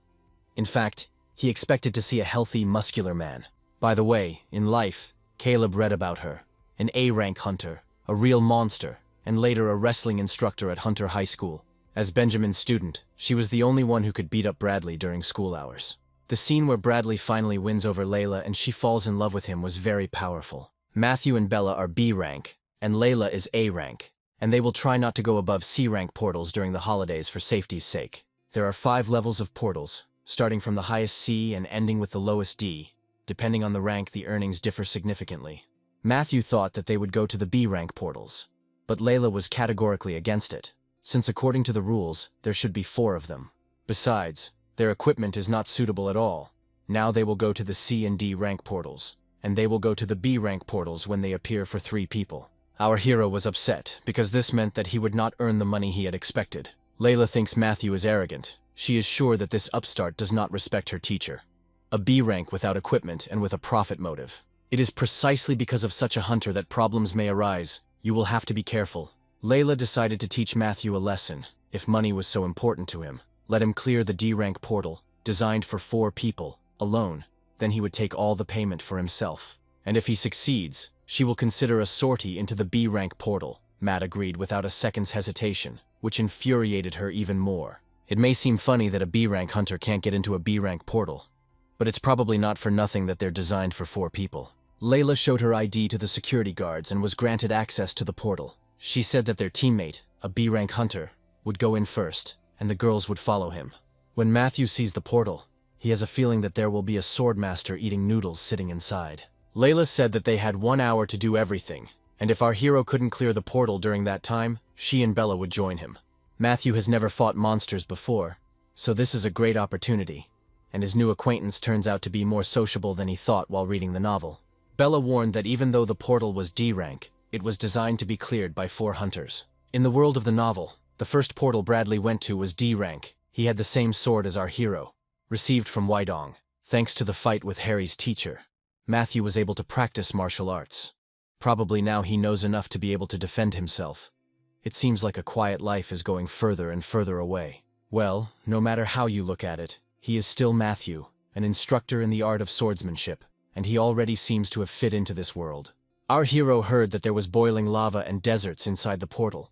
Speaker 1: In fact, he expected to see a healthy, muscular man. By the way, in life, Caleb read about her. An A-rank hunter, a real monster, and later a wrestling instructor at Hunter High School. As Benjamin's student, she was the only one who could beat up Bradley during school hours. The scene where Bradley finally wins over Layla and she falls in love with him was very powerful. Matthew and Bella are B rank, and Layla is A rank, and they will try not to go above C rank portals during the holidays for safety's sake. There are 5 levels of portals, starting from the highest C and ending with the lowest D. Depending on the rank, the earnings differ significantly. Matthew thought that they would go to the B rank portals, but Layla was categorically against it, since according to the rules, there should be 4 of them. Besides, their equipment is not suitable at all. Now they will go to the C and D rank portals, and they will go to the B rank portals when they appear for 3 people. Our hero was upset, because this meant that he would not earn the money he had expected. Layla thinks Matthew is arrogant. She is sure that this upstart does not respect her teacher. A B rank without equipment and with a profit motive. It is precisely because of such a hunter that problems may arise. You will have to be careful. Layla decided to teach Matthew a lesson. If money was so important to him, let him clear the D rank portal, designed for 4 people, alone. Then he would take all the payment for himself. And if he succeeds, she will consider a sortie into the B rank portal. Matt agreed without a second's hesitation, which infuriated her even more. It may seem funny that a B rank hunter can't get into a B rank portal, but it's probably not for nothing that they're designed for 4 people. Layla showed her ID to the security guards and was granted access to the portal. She said that their teammate, a B rank hunter, would go in first, and the girls would follow him. When Matthew sees the portal, he has a feeling that there will be a swordmaster eating noodles sitting inside. Layla said that they had 1 hour to do everything, and if our hero couldn't clear the portal during that time, she and Bella would join him. Matthew has never fought monsters before, so this is a great opportunity, and his new acquaintance turns out to be more sociable than he thought while reading the novel. Bella warned that even though the portal was D rank, it was designed to be cleared by 4 hunters. In the world of the novel, the first portal Bradley went to was D rank. He had the same sword as our hero, received from Wydong. Thanks to the fight with Harry's teacher, Matthew was able to practice martial arts. Probably now he knows enough to be able to defend himself. It seems like a quiet life is going further and further away. Well, no matter how you look at it, he is still Matthew, an instructor in the art of swordsmanship, and he already seems to have fit into this world. Our hero heard that there was boiling lava and deserts inside the portal,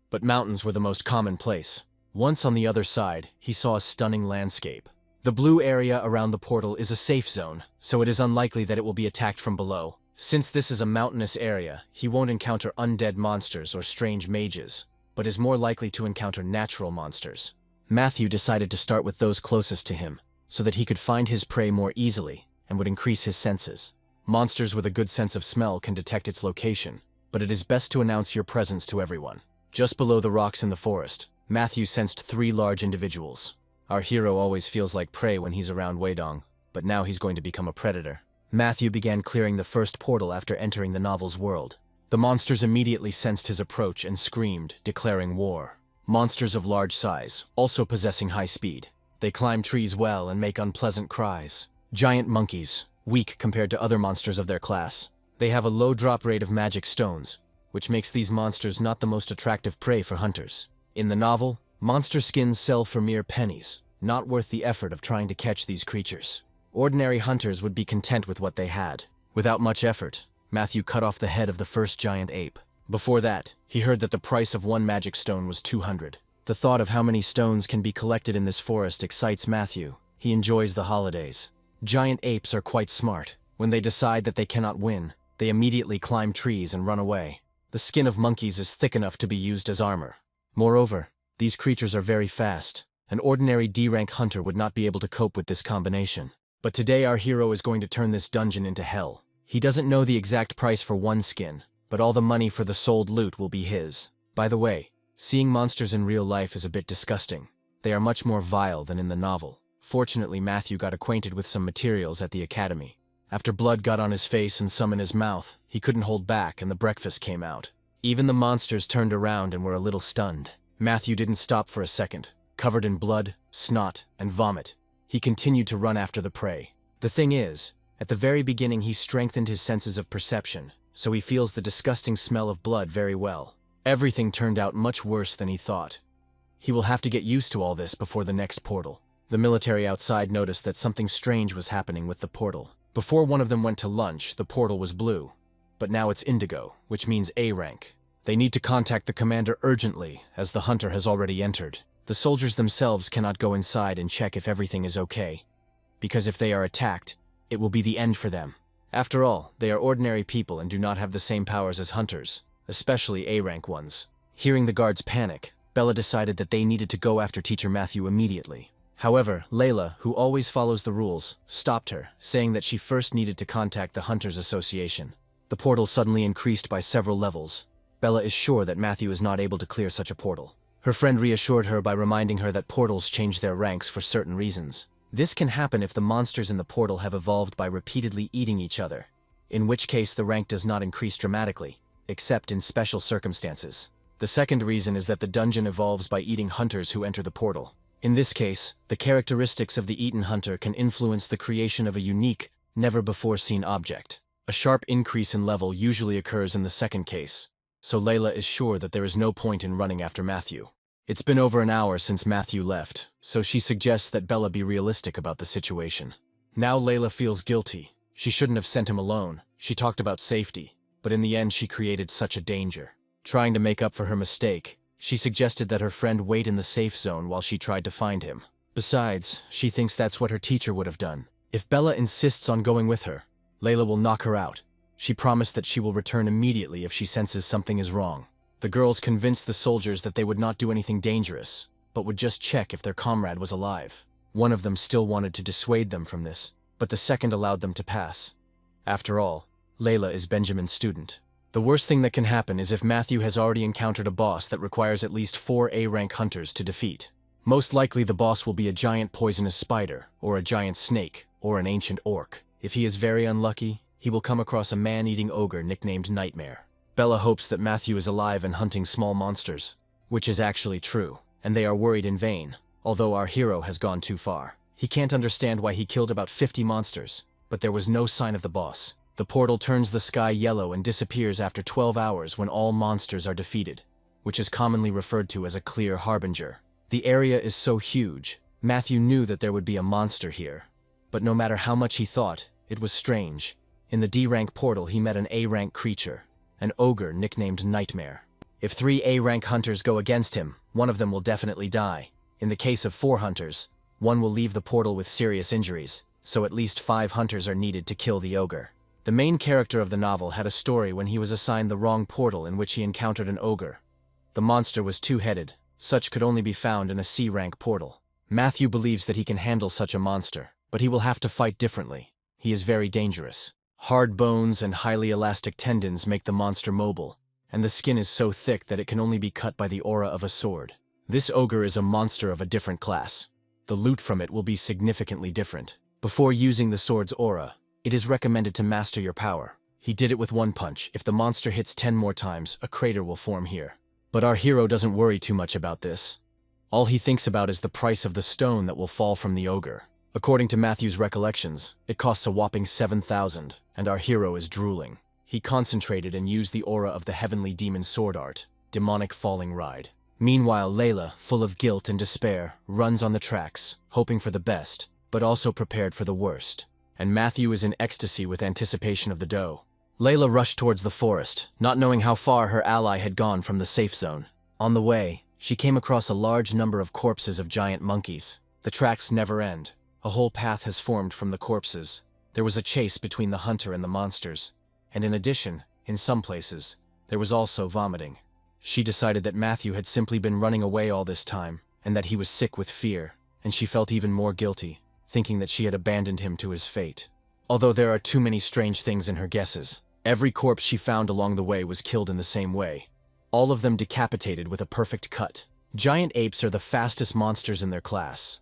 Speaker 1: but mountains were the most commonplace. Once on the other side, he saw a stunning landscape. The blue area around the portal is a safe zone, so it is unlikely that it will be attacked from below. Since this is a mountainous area, he won't encounter undead monsters or strange mages, but is more likely to encounter natural monsters. Matthew decided to start with those closest to him, so that he could find his prey more easily and would increase his senses. Monsters with a good sense of smell can detect its location, but it is best to announce your presence to everyone. Just below the rocks in the forest, Matthew sensed 3 large individuals. Our hero always feels like prey when he's around Wydong, but now he's going to become a predator. Matthew began clearing the first portal after entering the novel's world. The monsters immediately sensed his approach and screamed, declaring war. Monsters of large size, also possessing high speed. They climb trees well and make unpleasant cries. Giant monkeys, weak compared to other monsters of their class. They have a low drop rate of magic stones, which makes these monsters not the most attractive prey for hunters. In the novel, monster skins sell for mere pennies, not worth the effort of trying to catch these creatures. Ordinary hunters would be content with what they had. Without much effort, Matthew cut off the head of the first giant ape. Before that, he heard that the price of 1 magic stone was 200. The thought of how many stones can be collected in this forest excites Matthew. He enjoys the holidays. Giant apes are quite smart. When they decide that they cannot win, they immediately climb trees and run away. The skin of monkeys is thick enough to be used as armor. Moreover, these creatures are very fast. An ordinary D-rank hunter would not be able to cope with this combination. But today our hero is going to turn this dungeon into hell. He doesn't know the exact price for 1 skin, but all the money for the sold loot will be his. By the way, seeing monsters in real life is a bit disgusting. They are much more vile than in the novel. Fortunately, Matthew got acquainted with some materials at the academy. After blood got on his face and some in his mouth, he couldn't hold back and the breakfast came out. Even the monsters turned around and were a little stunned. Matthew didn't stop for a second. Covered in blood, snot, and vomit, he continued to run after the prey. The thing is, at the very beginning he strengthened his senses of perception, so he feels the disgusting smell of blood very well. Everything turned out much worse than he thought. He will have to get used to all this before the next portal. The military outside noticed that something strange was happening with the portal. Before one of them went to lunch, the portal was blue. But now it's indigo, which means A rank. They need to contact the commander urgently, as the hunter has already entered. The soldiers themselves cannot go inside and check if everything is okay, because if they are attacked, it will be the end for them. After all, they are ordinary people and do not have the same powers as hunters, especially A-rank ones. Hearing the guards panic, Bella decided that they needed to go after Teacher Matthew immediately. However, Layla, who always follows the rules, stopped her, saying that she first needed to contact the Hunters Association. The portal suddenly increased by several levels. Bella is sure that Matthew is not able to clear such a portal. Her friend reassured her by reminding her that portals change their ranks for certain reasons. This can happen if the monsters in the portal have evolved by repeatedly eating each other, in which case the rank does not increase dramatically, except in special circumstances. The second reason is that the dungeon evolves by eating hunters who enter the portal. In this case, the characteristics of the eaten hunter can influence the creation of a unique, never-before-seen object. A sharp increase in level usually occurs in the second case, so Layla is sure that there is no point in running after Matthew. It's been over an hour since Matthew left, so she suggests that Bella be realistic about the situation. Now Layla feels guilty. She shouldn't have sent him alone. She talked about safety, but in the end she created such a danger. Trying to make up for her mistake, she suggested that her friend wait in the safe zone while she tried to find him. Besides, she thinks that's what her teacher would have done. If Bella insists on going with her, Layla will knock her out. She promised that she will return immediately if she senses something is wrong. The girls convinced the soldiers that they would not do anything dangerous, but would just check if their comrade was alive. One of them still wanted to dissuade them from this, but the second allowed them to pass. After all, Layla is Benjamin's student. The worst thing that can happen is if Matthew has already encountered a boss that requires at least 4 A-rank hunters to defeat. Most likely the boss will be a giant poisonous spider, or a giant snake, or an ancient orc. If he is very unlucky, he will come across a man-eating ogre nicknamed Nightmare. Bella hopes that Matthew is alive and hunting small monsters, which is actually true, and they are worried in vain, although our hero has gone too far. He can't understand why he killed about 50 monsters, but there was no sign of the boss. The portal turns the sky yellow and disappears after 12 hours when all monsters are defeated, which is commonly referred to as a clear harbinger. The area is so huge, Matthew knew that there would be a monster here, but no matter how much he thought, it was strange. In the D-rank portal he met an A-rank creature, an ogre nicknamed Nightmare. If 3 A-rank hunters go against him, one of them will definitely die. In the case of 4 hunters, one will leave the portal with serious injuries, so at least 5 hunters are needed to kill the ogre. The main character of the novel had a story when he was assigned the wrong portal in which he encountered an ogre. The monster was 2-headed. Such could only be found in a C-rank portal. Matthew believes that he can handle such a monster, but he will have to fight differently. He is very dangerous. Hard bones and highly elastic tendons make the monster mobile, and the skin is so thick that it can only be cut by the aura of a sword. This ogre is a monster of a different class. The loot from it will be significantly different. Before using the sword's aura, it is recommended to master your power. He did it with 1 punch. If the monster hits 10 more times, a crater will form here. But our hero doesn't worry too much about this. All he thinks about is the price of the stone that will fall from the ogre. According to Matthew's recollections, it costs a whopping 7,000, and our hero is drooling. He concentrated and used the aura of the heavenly demon sword art, demonic falling ride. Meanwhile, Layla, full of guilt and despair, runs on the tracks, hoping for the best, but also prepared for the worst. And Matthew is in ecstasy with anticipation of the dough. Layla rushed towards the forest, not knowing how far her ally had gone from the safe zone. On the way, she came across a large number of corpses of giant monkeys. The tracks never end. A whole path has formed from the corpses. There was a chase between the hunter and the monsters. And in addition, in some places, there was also vomiting. She decided that Matthew had simply been running away all this time, and that he was sick with fear, and she felt even more guilty, thinking that she had abandoned him to his fate. Although there are too many strange things in her guesses, every corpse she found along the way was killed in the same way. All of them decapitated with a perfect cut. Giant apes are the fastest monsters in their class.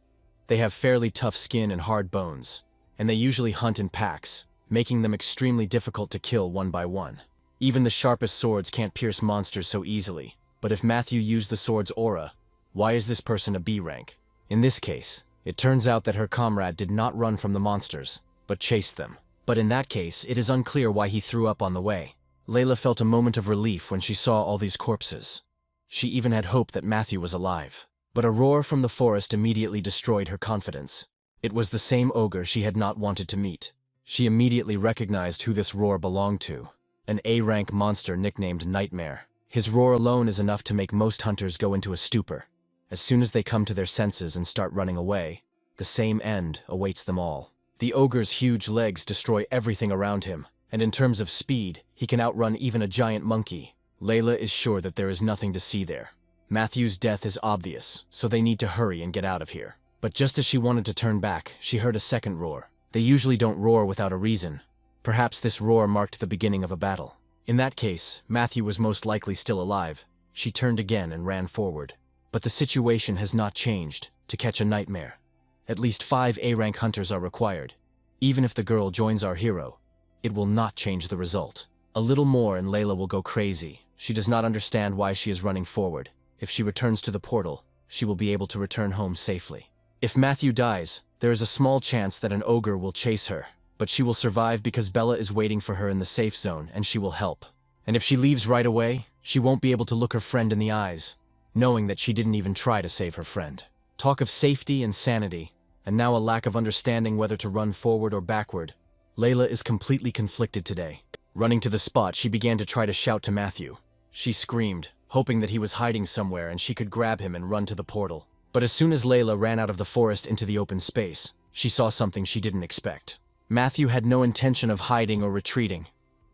Speaker 1: They have fairly tough skin and hard bones, and they usually hunt in packs, making them extremely difficult to kill one by one. Even the sharpest swords can't pierce monsters so easily, but if Matthew used the sword's aura, why is this person a B rank? In this case, it turns out that her comrade did not run from the monsters, but chased them. But in that case, it is unclear why he threw up on the way. Layla felt a moment of relief when she saw all these corpses. She even had hope that Matthew was alive. But a roar from the forest immediately destroyed her confidence. It was the same ogre she had not wanted to meet. She immediately recognized who this roar belonged to. An A-rank monster nicknamed Nightmare. His roar alone is enough to make most hunters go into a stupor. As soon as they come to their senses and start running away, the same end awaits them all. The ogre's huge legs destroy everything around him, and in terms of speed, he can outrun even a giant monkey. Layla is sure that there is nothing to see there. Matthew's death is obvious, so they need to hurry and get out of here. But just as she wanted to turn back, she heard a second roar. They usually don't roar without a reason. Perhaps this roar marked the beginning of a battle. In that case, Matthew was most likely still alive. She turned again and ran forward. But the situation has not changed. To catch a nightmare, at least 5 A-rank hunters are required. Even if the girl joins our hero, it will not change the result. A little more and Layla will go crazy. She does not understand why she is running forward. If she returns to the portal, she will be able to return home safely. If Matthew dies, there is a small chance that an ogre will chase her, but she will survive because Bella is waiting for her in the safe zone and she will help. And if she leaves right away, she won't be able to look her friend in the eyes, knowing that she didn't even try to save her friend. Talk of safety and sanity, and now a lack of understanding whether to run forward or backward. Layla is completely conflicted today. Running to the spot, she began to try to shout to Matthew. She screamed, hoping that he was hiding somewhere and she could grab him and run to the portal. But as soon as Layla ran out of the forest into the open space, she saw something she didn't expect. Matthew had no intention of hiding or retreating.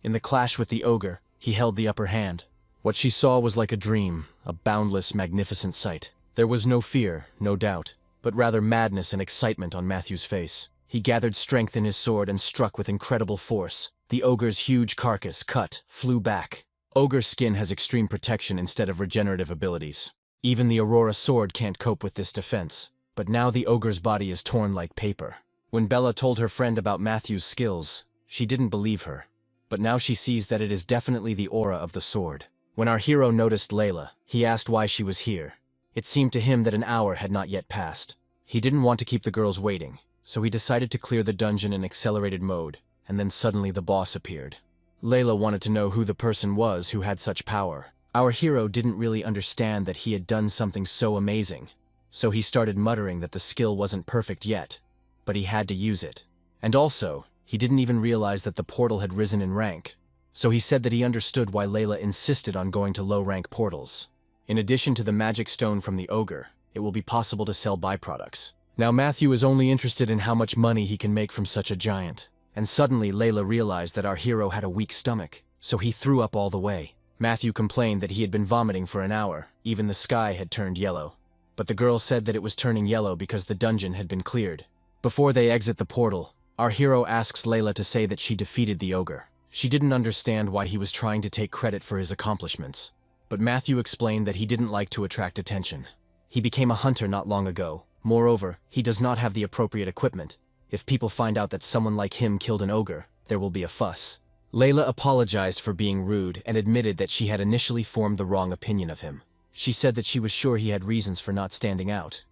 Speaker 1: In the clash with the ogre, he held the upper hand. What she saw was like a dream, a boundless, magnificent sight. There was no fear, no doubt, but rather madness and excitement on Matthew's face. He gathered strength in his sword and struck with incredible force. The ogre's huge carcass, cut, flew back. Ogre skin has extreme protection instead of regenerative abilities. Even the Aurora sword can't cope with this defense, but now the ogre's body is torn like paper. When Bella told her friend about Matthew's skills, she didn't believe her. But now she sees that it is definitely the aura of the sword. When our hero noticed Layla, he asked why she was here. It seemed to him that an hour had not yet passed. He didn't want to keep the girls waiting, so he decided to clear the dungeon in accelerated mode, and then suddenly the boss appeared. Layla wanted to know who the person was who had such power. Our hero didn't really understand that he had done something so amazing, so he started muttering that the skill wasn't perfect yet, but he had to use it. And also, he didn't even realize that the portal had risen in rank, so he said that he understood why Layla insisted on going to low-rank portals. In addition to the magic stone from the ogre, it will be possible to sell byproducts. Now Matthew is only interested in how much money he can make from such a giant. And suddenly Layla realized that our hero had a weak stomach, so he threw up all the way. Matthew complained that he had been vomiting for an hour, even the sky had turned yellow. But the girl said that it was turning yellow because the dungeon had been cleared. Before they exit the portal, our hero asks Layla to say that she defeated the ogre. She didn't understand why he was trying to take credit for his accomplishments. But Matthew explained that he didn't like to attract attention. He became a hunter not long ago. Moreover, he does not have the appropriate equipment. If people find out that someone like him killed an ogre, there will be a fuss. Layla apologized for being rude and admitted that she had initially formed the wrong opinion of him. She said that she was sure he had reasons for not standing out.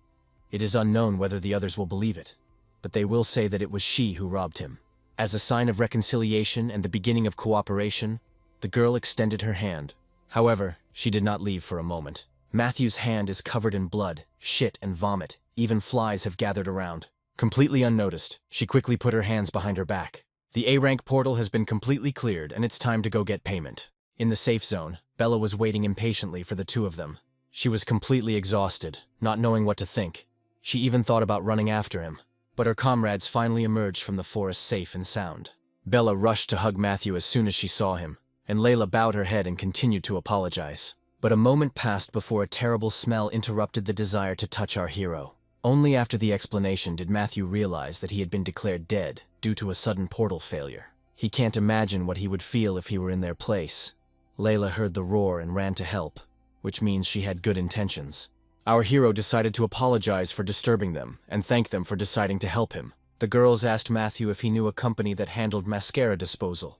Speaker 1: It is unknown whether the others will believe it, but they will say that it was she who robbed him. As a sign of reconciliation and the beginning of cooperation, the girl extended her hand. However, she did not leave for a moment. Matthew's hand is covered in blood, shit, and vomit. Even flies have gathered around. Completely unnoticed, she quickly put her hands behind her back. The A-rank portal has been completely cleared and it's time to go get payment. In the safe zone, Bella was waiting impatiently for the two of them. She was completely exhausted, not knowing what to think. She even thought about running after him. But her comrades finally emerged from the forest safe and sound. Bella rushed to hug Matthew as soon as she saw him, and Layla bowed her head and continued to apologize. But a moment passed before a terrible smell interrupted the desire to touch our hero. Only after the explanation did Matthew realize that he had been declared dead due to a sudden portal failure. He can't imagine what he would feel if he were in their place. Layla heard the roar and ran to help, which means she had good intentions. Our hero decided to apologize for disturbing them and thank them for deciding to help him. The girls asked Matthew if he knew a company that handled mascara disposal,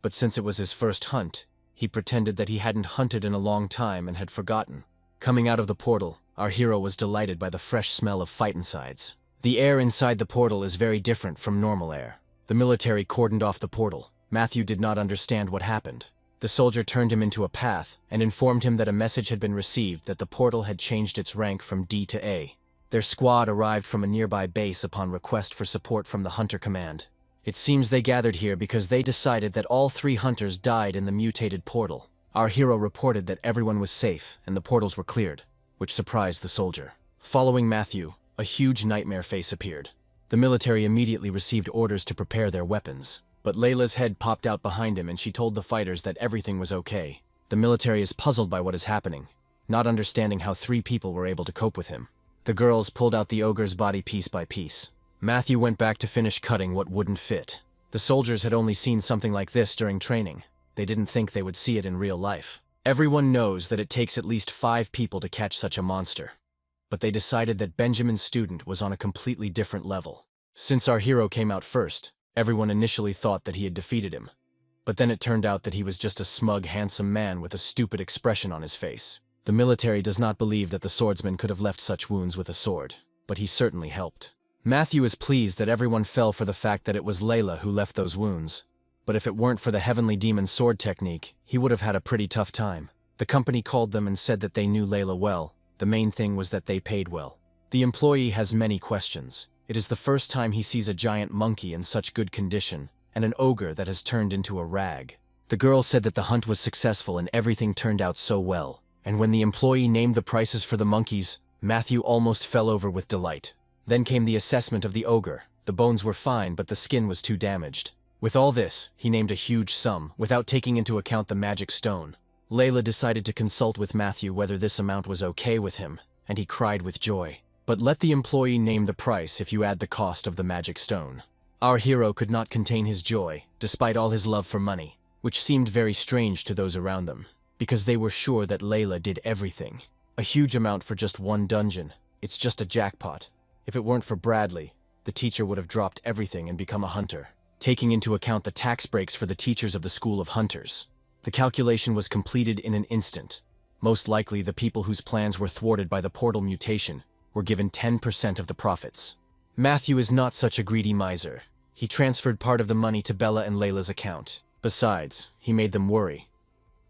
Speaker 1: but since it was his first hunt, he pretended that he hadn't hunted in a long time and had forgotten. Coming out of the portal, our hero was delighted by the fresh smell of phytoncides. The air inside the portal is very different from normal air. The military cordoned off the portal. Matthew did not understand what happened. The soldier turned him into a path and informed him that a message had been received that the portal had changed its rank from D to A. Their squad arrived from a nearby base upon request for support from the Hunter Command. It seems they gathered here because they decided that all 3 hunters died in the mutated portal. Our hero reported that everyone was safe and the portals were cleared, which surprised the soldier. Following Matthew, a huge nightmare face appeared. The military immediately received orders to prepare their weapons. But Layla's head popped out behind him and she told the fighters that everything was okay. The military is puzzled by what is happening, not understanding how 3 people were able to cope with him. The girls pulled out the ogre's body piece by piece. Matthew went back to finish cutting what wouldn't fit. The soldiers had only seen something like this during training. They didn't think they would see it in real life. Everyone knows that it takes at least 5 people to catch such a monster. But they decided that Benjamin's student was on a completely different level. Since our hero came out first, everyone initially thought that he had defeated him. But then it turned out that he was just a smug, handsome man with a stupid expression on his face. The military does not believe that the swordsman could have left such wounds with a sword, but he certainly helped. Matthew is pleased that everyone fell for the fact that it was Layla who left those wounds. But if it weren't for the Heavenly Demon sword technique, he would have had a pretty tough time. The company called them and said that they knew Layla well. The main thing was that they paid well. The employee has many questions. It is the first time he sees a giant monkey in such good condition, and an ogre that has turned into a rag. The girl said that the hunt was successful and everything turned out so well. And when the employee named the prices for the monkeys, Matthew almost fell over with delight. Then came the assessment of the ogre. The bones were fine, but the skin was too damaged. With all this, he named a huge sum, without taking into account the magic stone. Layla decided to consult with Matthew whether this amount was okay with him, and he cried with joy. But let the employee name the price if you add the cost of the magic stone. Our hero could not contain his joy, despite all his love for money, which seemed very strange to those around them, because they were sure that Layla did everything. A huge amount for just one dungeon. It's just a jackpot. If it weren't for Bradley, the teacher would have dropped everything and become a hunter, taking into account the tax breaks for the teachers of the School of Hunters. The calculation was completed in an instant. Most likely, the people whose plans were thwarted by the portal mutation were given 10% of the profits. Matthew is not such a greedy miser. He transferred part of the money to Bella and Layla's account. Besides, he made them worry.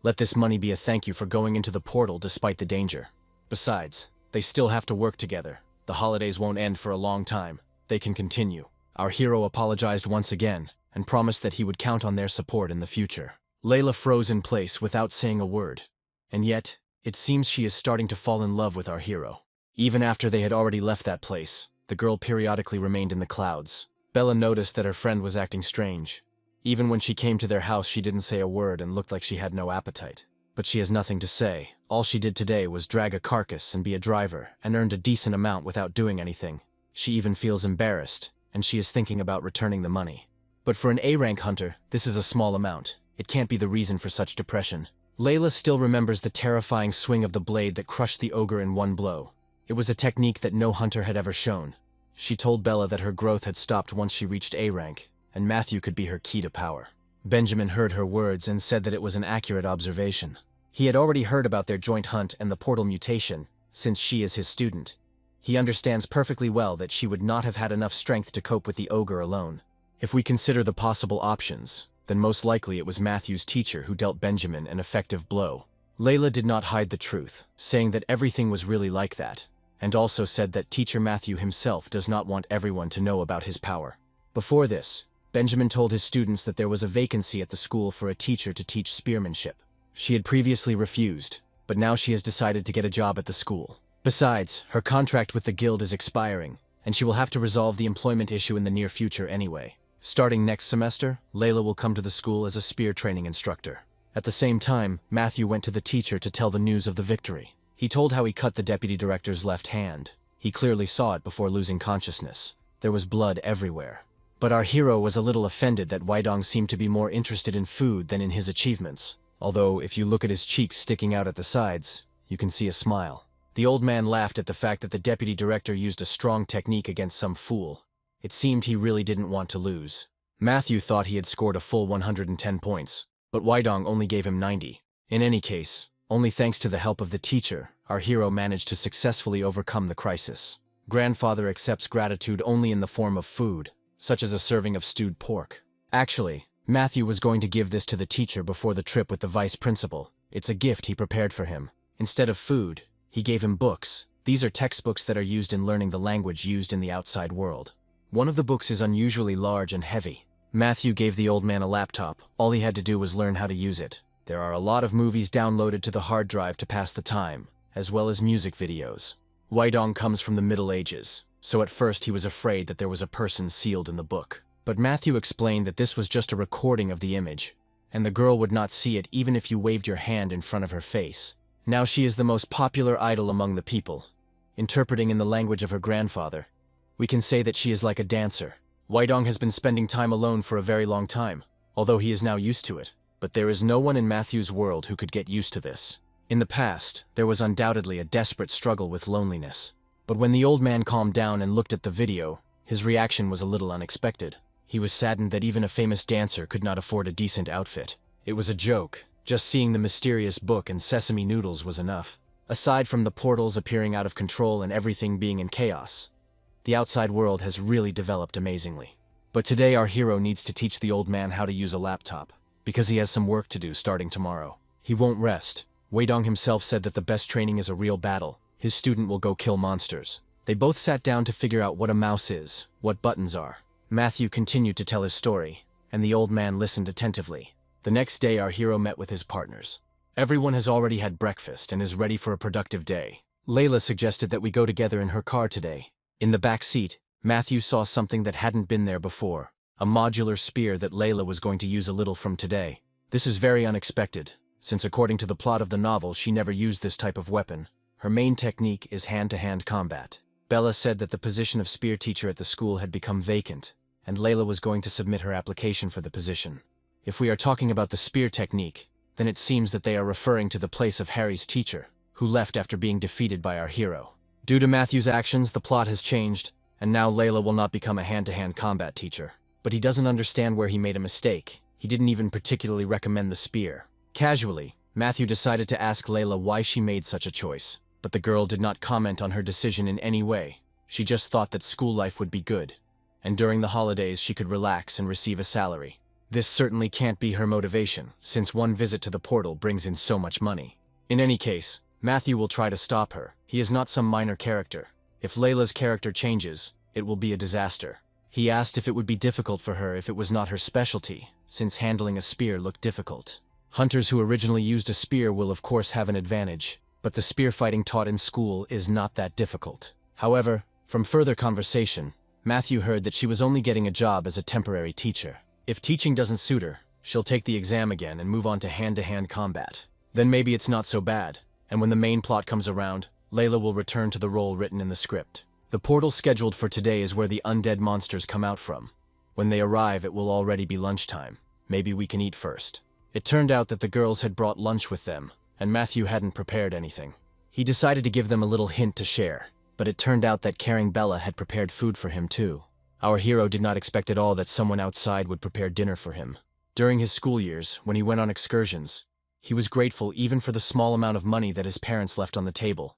Speaker 1: Let this money be a thank you for going into the portal despite the danger. Besides, they still have to work together. The holidays won't end for a long time. They can continue. Our hero apologized once again and promised that he would count on their support in the future. Layla froze in place without saying a word. And yet, it seems she is starting to fall in love with our hero. Even after they had already left that place, the girl periodically remained in the clouds. Bella noticed that her friend was acting strange. Even when she came to their house, she didn't say a word and looked like she had no appetite. But she has nothing to say. All she did today was drag a carcass and be a driver, and earned a decent amount without doing anything. She even feels embarrassed, and she is thinking about returning the money. But for an A-rank hunter, this is a small amount. It can't be the reason for such depression. Layla still remembers the terrifying swing of the blade that crushed the ogre in one blow. It was a technique that no hunter had ever shown. She told Bella that her growth had stopped once she reached A rank, and Matthew could be her key to power. Benjamin heard her words and said that it was an accurate observation. He had already heard about their joint hunt and the portal mutation, since she is his student. He understands perfectly well that she would not have had enough strength to cope with the ogre alone. If we consider the possible options, then most likely it was Matthew's teacher who dealt Benjamin an effective blow. Layla did not hide the truth, saying that everything was really like that, and also said that teacher Matthew himself does not want everyone to know about his power. Before this, Benjamin told his students that there was a vacancy at the school for a teacher to teach spearmanship. She had previously refused, but now she has decided to get a job at the school. Besides, her contract with the guild is expiring, and she will have to resolve the employment issue in the near future anyway. Starting next semester, Layla will come to the school as a spear training instructor. At the same time, Matthew went to the teacher to tell the news of the victory. He told how he cut the deputy director's left hand. He clearly saw it before losing consciousness. There was blood everywhere. But our hero was a little offended that Weidong seemed to be more interested in food than in his achievements. Although, if you look at his cheeks sticking out at the sides, you can see a smile. The old man laughed at the fact that the deputy director used a strong technique against some fool. It seemed he really didn't want to lose. Matthew thought he had scored a full 110 points, but Weidong only gave him 90. In any case, only thanks to the help of the teacher, our hero managed to successfully overcome the crisis. Grandfather accepts gratitude only in the form of food, such as a serving of stewed pork. Actually, Matthew was going to give this to the teacher before the trip with the vice principal. It's a gift he prepared for him. Instead of food, he gave him books. These are textbooks that are used in learning the language used in the outside world. One of the books is unusually large and heavy. Matthew gave the old man a laptop. All he had to do was learn how to use it. There are a lot of movies downloaded to the hard drive to pass the time, as well as music videos. Weidong comes from the Middle Ages, so at first he was afraid that there was a person sealed in the book. But Matthew explained that this was just a recording of the image, and the girl would not see it even if you waved your hand in front of her face. Now she is the most popular idol among the people. Interpreting in the language of her grandfather, we can say that she is like a dancer. Weidong has been spending time alone for a very long time, although he is now used to it. But there is no one in Matthew's world who could get used to this. In the past, there was undoubtedly a desperate struggle with loneliness. But when the old man calmed down and looked at the video, his reaction was a little unexpected. He was saddened that even a famous dancer could not afford a decent outfit. It was a joke. Just seeing the mysterious book and sesame noodles was enough. Aside from the portals appearing out of control and everything being in chaos, the outside world has really developed amazingly. But today our hero needs to teach the old man how to use a laptop, because he has some work to do starting tomorrow. He won't rest. Weidong himself said that the best training is a real battle. His student will go kill monsters. They both sat down to figure out what a mouse is, what buttons are. Matthew continued to tell his story, and the old man listened attentively. The next day our hero met with his partners. Everyone has already had breakfast and is ready for a productive day. Layla suggested that we go together in her car today. In the back seat, Matthew saw something that hadn't been there before. A modular spear that Layla was going to use a little from today. This is very unexpected, since according to the plot of the novel she never used this type of weapon. Her main technique is hand-to-hand combat. Bella said that the position of spear teacher at the school had become vacant, and Layla was going to submit her application for the position. If we are talking about the spear technique, then it seems that they are referring to the place of Harry's teacher, who left after being defeated by our hero. Due to Matthew's actions, the plot has changed, and now Layla will not become a hand-to-hand combat teacher. But he doesn't understand where he made a mistake. He didn't even particularly recommend the spear. Casually, Matthew decided to ask Layla why she made such a choice, but the girl did not comment on her decision in any way. She just thought that school life would be good, and during the holidays she could relax and receive a salary. This certainly can't be her motivation, since one visit to the portal brings in so much money. In any case, Matthew will try to stop her. He is not some minor character. If Layla's character changes, it will be a disaster. He asked if it would be difficult for her if it was not her specialty, since handling a spear looked difficult. Hunters who originally used a spear will of course have an advantage, but the spear fighting taught in school is not that difficult. However, from further conversation, Matthew heard that she was only getting a job as a temporary teacher. If teaching doesn't suit her, she'll take the exam again and move on to hand-to-hand combat. Then maybe it's not so bad, and when the main plot comes around, Layla will return to the role written in the script. The portal scheduled for today is where the undead monsters come out from. When they arrive, it will already be lunchtime. Maybe we can eat first. It turned out that the girls had brought lunch with them, and Matthew hadn't prepared anything. He decided to give them a little hint to share, but it turned out that caring Bella had prepared food for him too. Our hero did not expect at all that someone outside would prepare dinner for him. During his school years, when he went on excursions, he was grateful even for the small amount of money that his parents left on the table.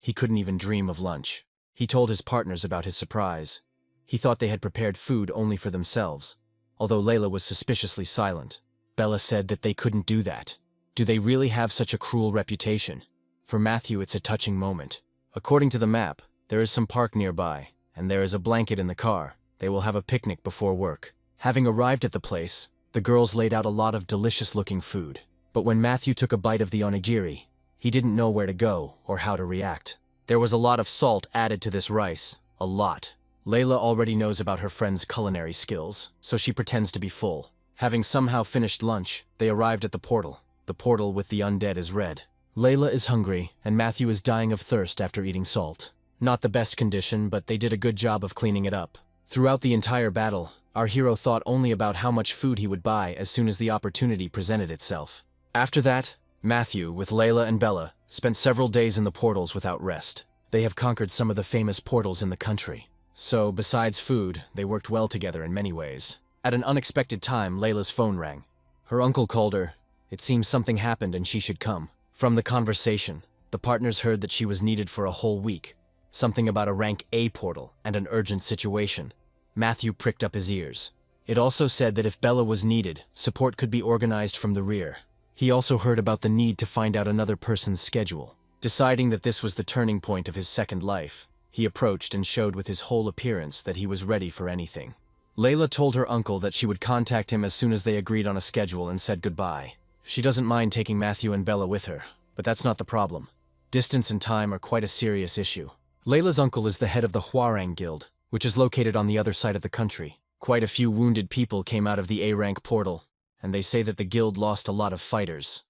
Speaker 1: He couldn't even dream of lunch. He told his partners about his surprise. He thought they had prepared food only for themselves, although Layla was suspiciously silent. Bella said that they couldn't do that. Do they really have such a cruel reputation? For Matthew, it's a touching moment. According to the map, there is some park nearby, and there is a blanket in the car. They will have a picnic before work. Having arrived at the place, the girls laid out a lot of delicious-looking food. But when Matthew took a bite of the onigiri, he didn't know where to go or how to react. There was a lot of salt added to this rice. A lot. Layla already knows about her friend's culinary skills, so she pretends to be full. Having somehow finished lunch, they arrived at the portal. The portal with the undead is red. Layla is hungry, and Matthew is dying of thirst after eating salt. Not the best condition, but they did a good job of cleaning it up. Throughout the entire battle, our hero thought only about how much food he would buy as soon as the opportunity presented itself. After that, Matthew, with Layla and Bella, spent several days in the portals without rest. They have conquered some of the famous portals in the country. So, besides food, they worked well together in many ways. At an unexpected time, Layla's phone rang. Her uncle called her. It seems something happened and she should come. From the conversation, the partners heard that she was needed for a whole week. Something about a rank A portal and an urgent situation. Matthew pricked up his ears. It also said that if Bella was needed, support could be organized from the rear. He also heard about the need to find out another person's schedule. Deciding that this was the turning point of his second life, he approached and showed with his whole appearance that he was ready for anything. Layla told her uncle that she would contact him as soon as they agreed on a schedule and said goodbye. She doesn't mind taking Matthew and Bella with her, but that's not the problem. Distance and time are quite a serious issue. Layla's uncle is the head of the Hwarang Guild, which is located on the other side of the country. Quite a few wounded people came out of the A-rank portal, and they say that the guild lost a lot of fighters.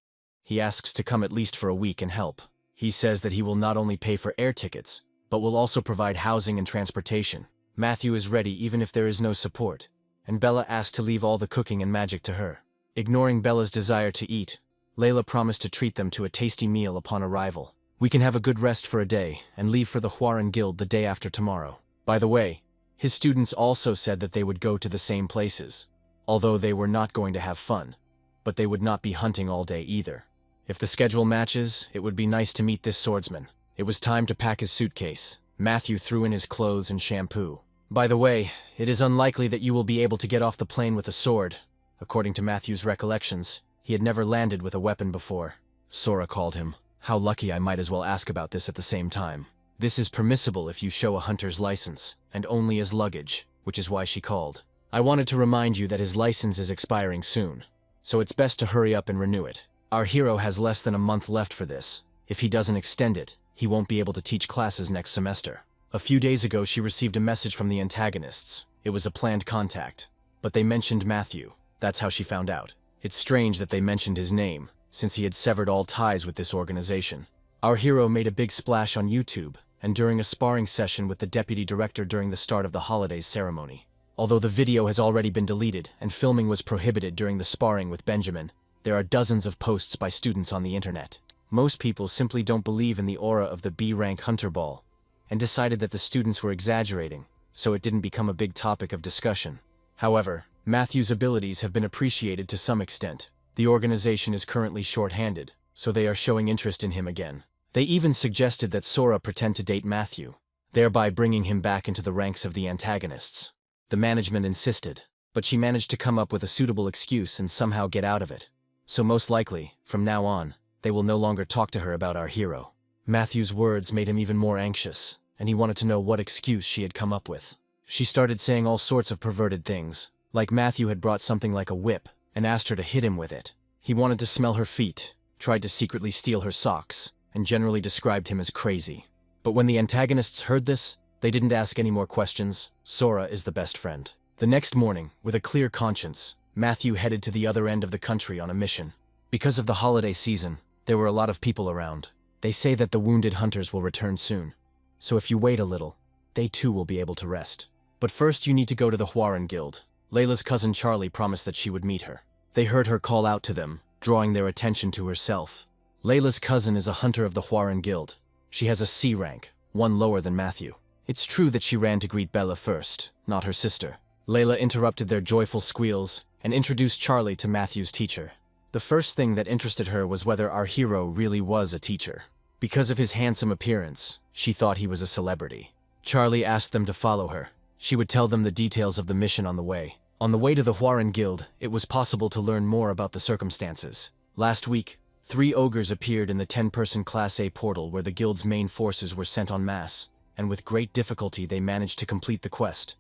Speaker 1: He asks to come at least for a week and help. He says that he will not only pay for air tickets, but will also provide housing and transportation. Matthew is ready even if there is no support, and Bella asked to leave all the cooking and magic to her. Ignoring Bella's desire to eat, Layla promised to treat them to a tasty meal upon arrival. We can have a good rest for a day and leave for the Hwarang Guild the day after tomorrow. By the way, his students also said that they would go to the same places, although they were not going to have fun, but they would not be hunting all day either. If the schedule matches, it would be nice to meet this swordsman. It was time to pack his suitcase. Matthew threw in his clothes and shampoo. By the way, it is unlikely that you will be able to get off the plane with a sword. According to Matthew's recollections, he had never landed with a weapon before. Sora called him. How lucky, I might as well ask about this at the same time. This is permissible if you show a hunter's license, and only as luggage, which is why she called. I wanted to remind you that his license is expiring soon, so it's best to hurry up and renew it. Our hero has less than a month left for this. If he doesn't extend it, he won't be able to teach classes next semester. A few days ago, she received a message from the antagonists. It was a planned contact, but they mentioned Matthew. That's how she found out. It's strange that they mentioned his name, since he had severed all ties with this organization. Our hero made a big splash on YouTube, and during a sparring session with the deputy director during the start of the holidays ceremony. Although the video has already been deleted and filming was prohibited during the sparring with Benjamin, there are dozens of posts by students on the internet. Most people simply don't believe in the aura of the B-rank hunter ball, and decided that the students were exaggerating, so it didn't become a big topic of discussion. However, Matthew's abilities have been appreciated to some extent. The organization is currently short-handed, so they are showing interest in him again. They even suggested that Sora pretend to date Matthew, thereby bringing him back into the ranks of the antagonists. The management insisted, but she managed to come up with a suitable excuse and somehow get out of it. So most likely, from now on, they will no longer talk to her about our hero. Matthew's words made him even more anxious, and he wanted to know what excuse she had come up with. She started saying all sorts of perverted things, like Matthew had brought something like a whip and asked her to hit him with it. He wanted to smell her feet, tried to secretly steal her socks, and generally described him as crazy. But when the antagonists heard this, they didn't ask any more questions. Sora is the best friend. The next morning, with a clear conscience, Matthew headed to the other end of the country on a mission. Because of the holiday season, there were a lot of people around. They say that the wounded hunters will return soon. So if you wait a little, they too will be able to rest. But first you need to go to the Hwarang Guild. Layla's cousin Charlie promised that she would meet her. They heard her call out to them, drawing their attention to herself. Layla's cousin is a hunter of the Hwarang Guild. She has a C rank, one lower than Matthew. It's true that she ran to greet Bella first, not her sister. Layla interrupted their joyful squeals and introduced Charlie to Matthew's teacher. The first thing that interested her was whether our hero really was a teacher. Because of his handsome appearance, she thought he was a celebrity. Charlie asked them to follow her. She would tell them the details of the mission on the way. On the way to the Hwarang Guild, it was possible to learn more about the circumstances. Last week, 3 ogres appeared in the 10-person Class A portal where the guild's main forces were sent en masse, and with great difficulty they managed to complete the quest.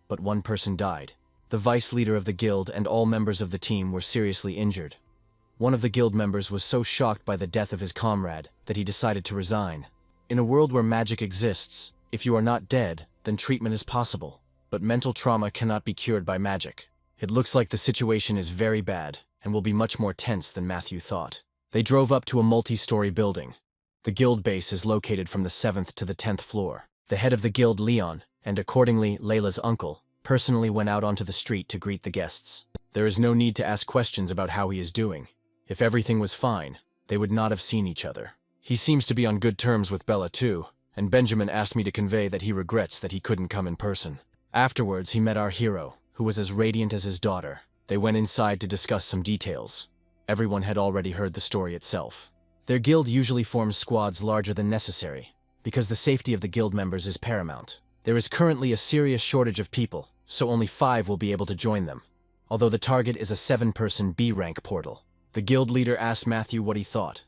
Speaker 1: But one person died. The vice leader of the guild and all members of the team were seriously injured. One of the guild members was so shocked by the death of his comrade that he decided to resign. In a world where magic exists, if you are not dead, then treatment is possible. But mental trauma cannot be cured by magic. It looks like the situation is very bad, and will be much more tense than Matthew thought. They drove up to a multi-story building. The guild base is located from the 7th to the 10th floor. The head of the guild, Leon, and accordingly Layla's uncle, personally went out onto the street to greet the guests. There is no need to ask questions about how he is doing. If everything was fine, they would not have seen each other. He seems to be on good terms with Bella too, and Benjamin asked me to convey that he regrets that he couldn't come in person. Afterwards, he met our hero, who was as radiant as his daughter. They went inside to discuss some details. Everyone had already heard the story itself. Their guild usually forms squads larger than necessary, because the safety of the guild members is paramount. There is currently a serious shortage of people, so only 5 will be able to join them, although the target is a 7-person B-rank portal. The guild leader asked Matthew what he thought,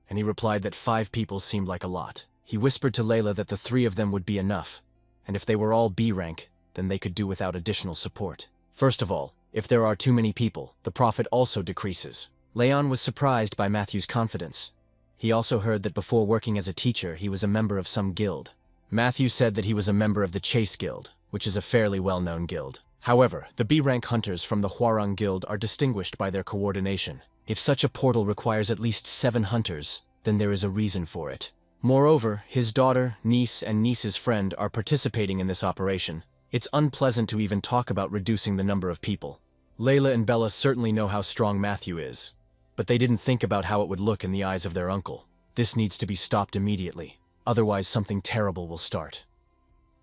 Speaker 1: and he replied that 5 people seemed like a lot. He whispered to Layla that the 3 of them would be enough, and if they were all B-rank, then they could do without additional support. First of all, if there are too many people, the profit also decreases. Leon was surprised by Matthew's confidence. He also heard that before working as a teacher, he was a member of some guild. Matthew said that he was a member of the Chase Guild, which is a fairly well-known guild. However, the B-rank hunters from the Hwarang Guild are distinguished by their coordination. If such a portal requires at least 7 hunters, then there is a reason for it. Moreover, his daughter, niece, and niece's friend are participating in this operation. It's unpleasant to even talk about reducing the number of people. Layla and Bella certainly know how strong Matthew is, but they didn't think about how it would look in the eyes of their uncle. This needs to be stopped immediately, otherwise something terrible will start.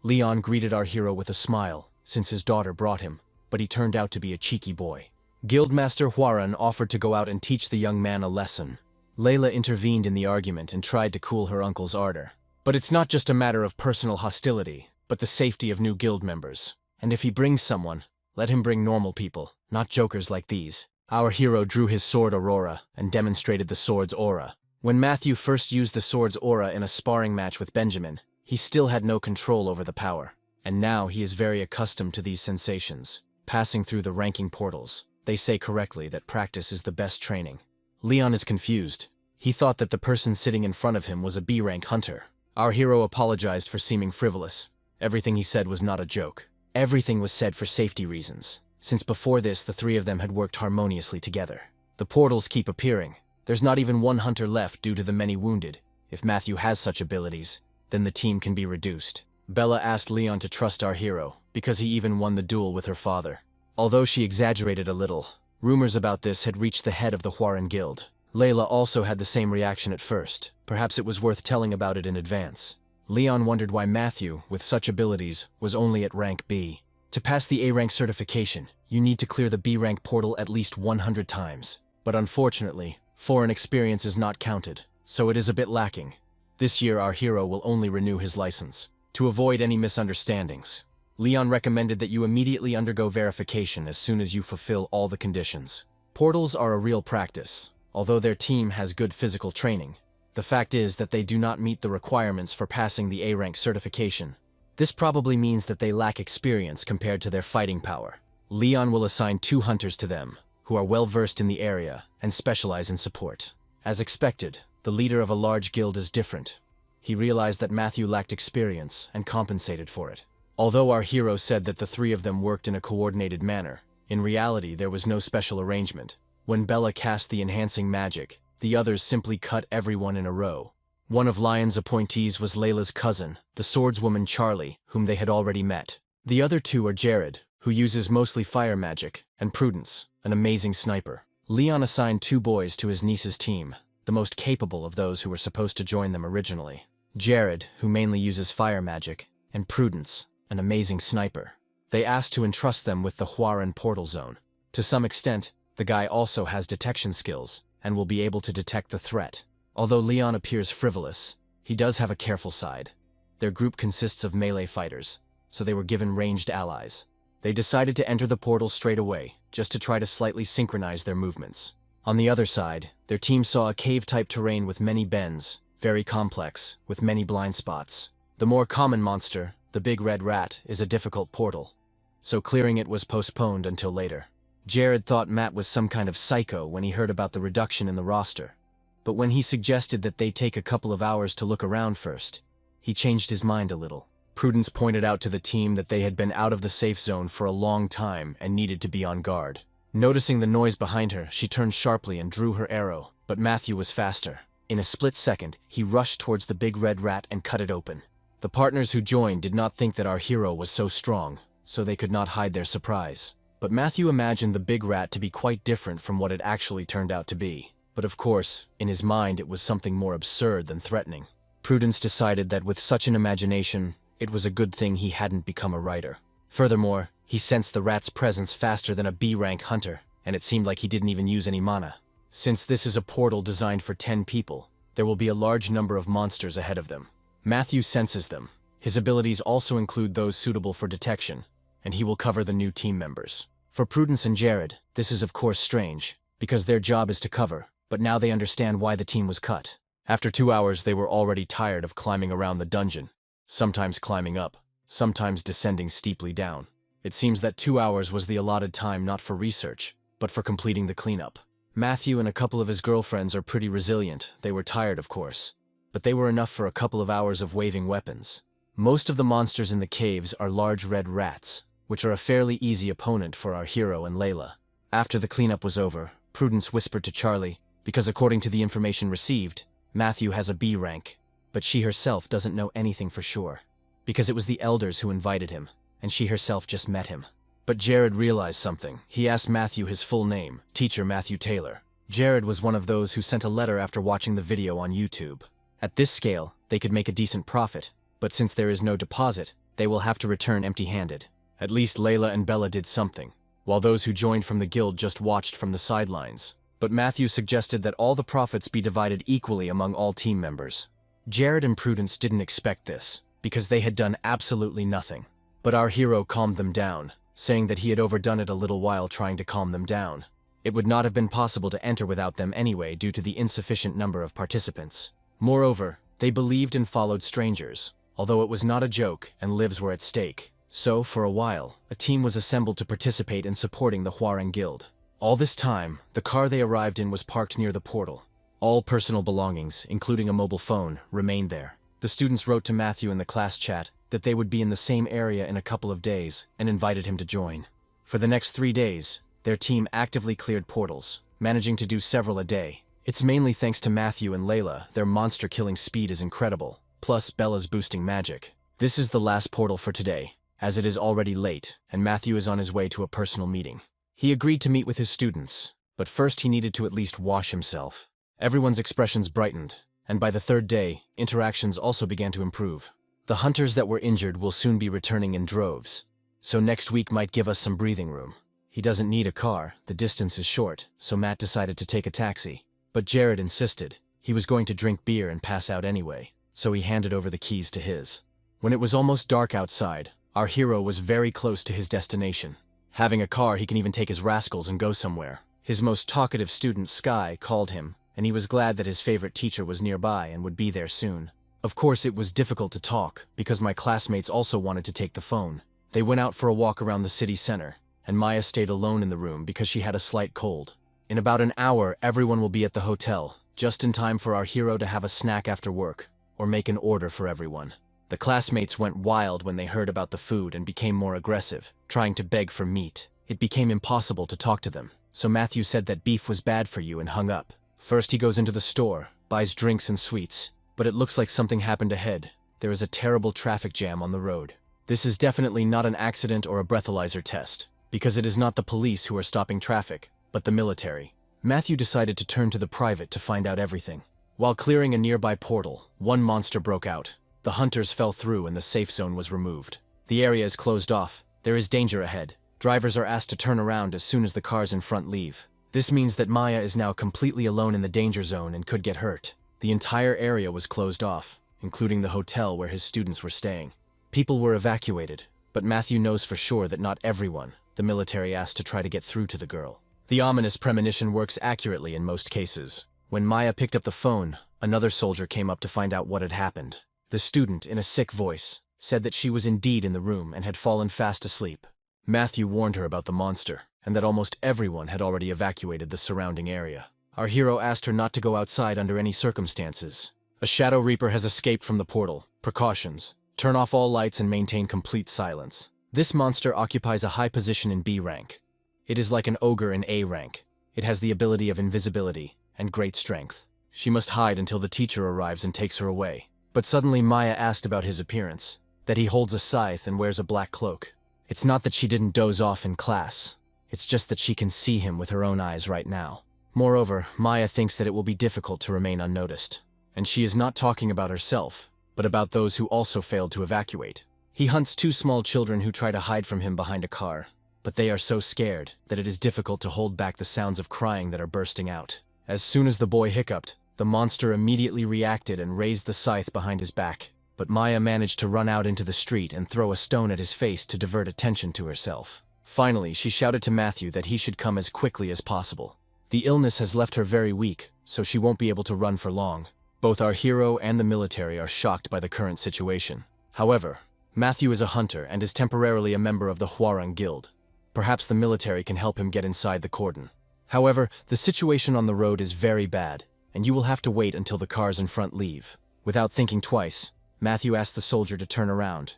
Speaker 1: Leon greeted our hero with a smile, since his daughter brought him, but he turned out to be a cheeky boy. Guildmaster Hwaran offered to go out and teach the young man a lesson. Layla intervened in the argument and tried to cool her uncle's ardor. But it's not just a matter of personal hostility, but the safety of new guild members. And if he brings someone, let him bring normal people, not jokers like these. Our hero drew his sword Aurora and demonstrated the sword's aura. When Matthew first used the sword's aura in a sparring match with Benjamin, he still had no control over the power. And now he is very accustomed to these sensations, passing through the ranking portals. They say correctly that practice is the best training. Leon is confused. He thought that the person sitting in front of him was a B-rank hunter. Our hero apologized for seeming frivolous. Everything he said was not a joke. Everything was said for safety reasons, since before this the 3 of them had worked harmoniously together. The portals keep appearing. There's not even 1 hunter left due to the many wounded. If Matthew has such abilities, then the team can be reduced. Bella asked Leon to trust our hero, because he even won the duel with her father. Although she exaggerated a little, rumors about this had reached the head of the Hwaran Guild. Layla also had the same reaction at first. Perhaps it was worth telling about it in advance. Leon wondered why Matthew, with such abilities, was only at rank B. To pass the A-rank certification, you need to clear the B-rank portal at least 100 times. But unfortunately, foreign experience is not counted, so it is a bit lacking. This year our hero will only renew his license. To avoid any misunderstandings, Leon recommended that you immediately undergo verification as soon as you fulfill all the conditions. Portals are a real practice, although their team has good physical training. The fact is that they do not meet the requirements for passing the A-rank certification. This probably means that they lack experience compared to their fighting power. Leon will assign 2 hunters to them, who are well-versed in the area and specialize in support. As expected, the leader of a large guild is different. He realized that Matthew lacked experience and compensated for it. Although our hero said that the 3 of them worked in a coordinated manner, in reality there was no special arrangement. When Bella cast the enhancing magic, the others simply cut everyone in a row. One of Lion's appointees was Layla's cousin, the swordswoman Charlie, whom they had already met. The other 2 are Jared, who uses mostly fire magic, and Prudence, an amazing sniper. Leon assigned 2 boys to his niece's team, the most capable of those who were supposed to join them originally. Jared, who mainly uses fire magic, and Prudence, an amazing sniper. They asked to entrust them with the Hwaran portal zone. To some extent, the guy also has detection skills, and will be able to detect the threat. Although Leon appears frivolous, he does have a careful side. Their group consists of melee fighters, so they were given ranged allies. They decided to enter the portal straight away, just to try to slightly synchronize their movements. On the other side, their team saw a cave-type terrain with many bends, very complex, with many blind spots. The more common monster, the big red rat, is a difficult portal, so clearing it was postponed until later. Jared thought Matt was some kind of psycho when he heard about the reduction in the roster, but when he suggested that they take a couple of hours to look around first, he changed his mind a little. Prudence pointed out to the team that they had been out of the safe zone for a long time and needed to be on guard. Noticing the noise behind her, she turned sharply and drew her arrow, but Matthew was faster. In a split second, he rushed towards the big red rat and cut it open. The partners who joined did not think that our hero was so strong, so they could not hide their surprise. But Matthew imagined the big rat to be quite different from what it actually turned out to be. But of course, in his mind it was something more absurd than threatening. Prudence decided that with such an imagination, it was a good thing he hadn't become a writer. Furthermore, he sensed the rat's presence faster than a B-rank hunter, and it seemed like he didn't even use any mana. Since this is a portal designed for 10 people, there will be a large number of monsters ahead of them. Matthew senses them. His abilities also include those suitable for detection, and he will cover the new team members. For Prudence and Jared, this is of course strange, because their job is to cover, but now they understand why the team was cut. After 2 hours, they were already tired of climbing around the dungeon, sometimes climbing up, sometimes descending steeply down. It seems that 2 hours was the allotted time not for research, but for completing the cleanup. Matthew and a couple of his girlfriends are pretty resilient. They were tired, of course, but they were enough for a couple of hours of waving weapons. Most of the monsters in the caves are large red rats, which are a fairly easy opponent for our hero and Layla. After the cleanup was over, Prudence whispered to Charlie, because according to the information received, Matthew has a B rank, but she herself doesn't know anything for sure, because it was the elders who invited him, and she herself just met him. But Jared realized something. He asked Matthew his full name, Teacher Matthew Taylor. Jared was one of those who sent a letter after watching the video on YouTube. At this scale, they could make a decent profit, but since there is no deposit, they will have to return empty-handed. At least Layla and Bella did something, while those who joined from the guild just watched from the sidelines. But Matthew suggested that all the profits be divided equally among all team members. Jared and Prudence didn't expect this, because they had done absolutely nothing. But our hero calmed them down, saying that he had overdone it a little while trying to calm them down. It would not have been possible to enter without them anyway due to the insufficient number of participants. Moreover, they believed and followed strangers, although it was not a joke and lives were at stake. So, for a while, a team was assembled to participate in supporting the Huarang Guild. All this time, the car they arrived in was parked near the portal. All personal belongings, including a mobile phone, remained there. The students wrote to Matthew in the class chat that they would be in the same area in a couple of days and invited him to join. For the next 3 days, their team actively cleared portals, managing to do several a day. It's mainly thanks to Matthew and Layla. Their monster-killing speed is incredible, plus Bella's boosting magic. This is the last portal for today, as it is already late, and Matthew is on his way to a personal meeting. He agreed to meet with his students, but first he needed to at least wash himself. Everyone's expressions brightened, and by the 3rd day, interactions also began to improve. The hunters that were injured will soon be returning in droves, so next week might give us some breathing room. He doesn't need a car, the distance is short, so Matt decided to take a taxi. But Jared insisted. He was going to drink beer and pass out anyway, so he handed over the keys to his. When it was almost dark outside, our hero was very close to his destination. Having a car, he can even take his rascals and go somewhere. His most talkative student, Sky, called him, and he was glad that his favorite teacher was nearby and would be there soon. Of course, it was difficult to talk, because my classmates also wanted to take the phone. They went out for a walk around the city center, and Maya stayed alone in the room because she had a slight cold. In about an hour, everyone will be at the hotel, just in time for our hero to have a snack after work, or make an order for everyone. The classmates went wild when they heard about the food and became more aggressive, trying to beg for meat. It became impossible to talk to them, so Matthew said that beef was bad for you and hung up. First he goes into the store, buys drinks and sweets, but it looks like something happened ahead. There is a terrible traffic jam on the road. This is definitely not an accident or a breathalyzer test, because it is not the police who are stopping traffic, but the military. Matthew decided to turn to the private to find out everything. While clearing a nearby portal, one monster broke out. The hunters fell through and the safe zone was removed. The area is closed off. There is danger ahead. Drivers are asked to turn around as soon as the cars in front leave. This means that Maya is now completely alone in the danger zone and could get hurt. The entire area was closed off, including the hotel where his students were staying. People were evacuated, but Matthew knows for sure that not everyone, the military asked to try to get through to the girl. The ominous premonition works accurately in most cases. When Maya picked up the phone, another soldier came up to find out what had happened. The student, in a sick voice, said that she was indeed in the room and had fallen fast asleep. Matthew warned her about the monster, and that almost everyone had already evacuated the surrounding area. Our hero asked her not to go outside under any circumstances. A Shadow Reaper has escaped from the portal. Precautions. Turn off all lights and maintain complete silence. This monster occupies a high position in B rank. It is like an ogre in A rank. It has the ability of invisibility and great strength. She must hide until the teacher arrives and takes her away. But suddenly Maya asked about his appearance, that he holds a scythe and wears a black cloak. It's not that she didn't doze off in class. It's just that she can see him with her own eyes right now. Moreover, Maya thinks that it will be difficult to remain unnoticed. And she is not talking about herself, but about those who also failed to evacuate. He hunts two small children who try to hide from him behind a car, but they are so scared that it is difficult to hold back the sounds of crying that are bursting out. As soon as the boy hiccuped, the monster immediately reacted and raised the scythe behind his back. But Maya managed to run out into the street and throw a stone at his face to divert attention to herself. Finally, she shouted to Matthew that he should come as quickly as possible. The illness has left her very weak, so she won't be able to run for long. Both our hero and the military are shocked by the current situation. However, Matthew is a hunter and is temporarily a member of the Hwarang Guild. Perhaps the military can help him get inside the cordon. However, the situation on the road is very bad, and you will have to wait until the cars in front leave. Without thinking twice, Matthew asked the soldier to turn around.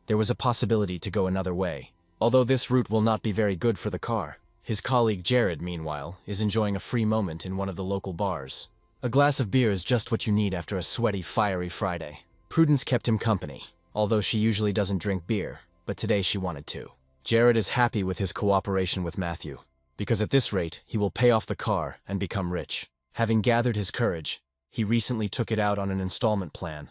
Speaker 1: There was a possibility to go another way. Although this route will not be very good for the car. His colleague Jared, meanwhile, is enjoying a free moment in one of the local bars. A glass of beer is just what you need after a sweaty, fiery Friday. Prudence kept him company, although she usually doesn't drink beer, but today she wanted to. Jared is happy with his cooperation with Matthew, because at this rate, he will pay off the car and become rich. Having gathered his courage, he recently took it out on an installment plan,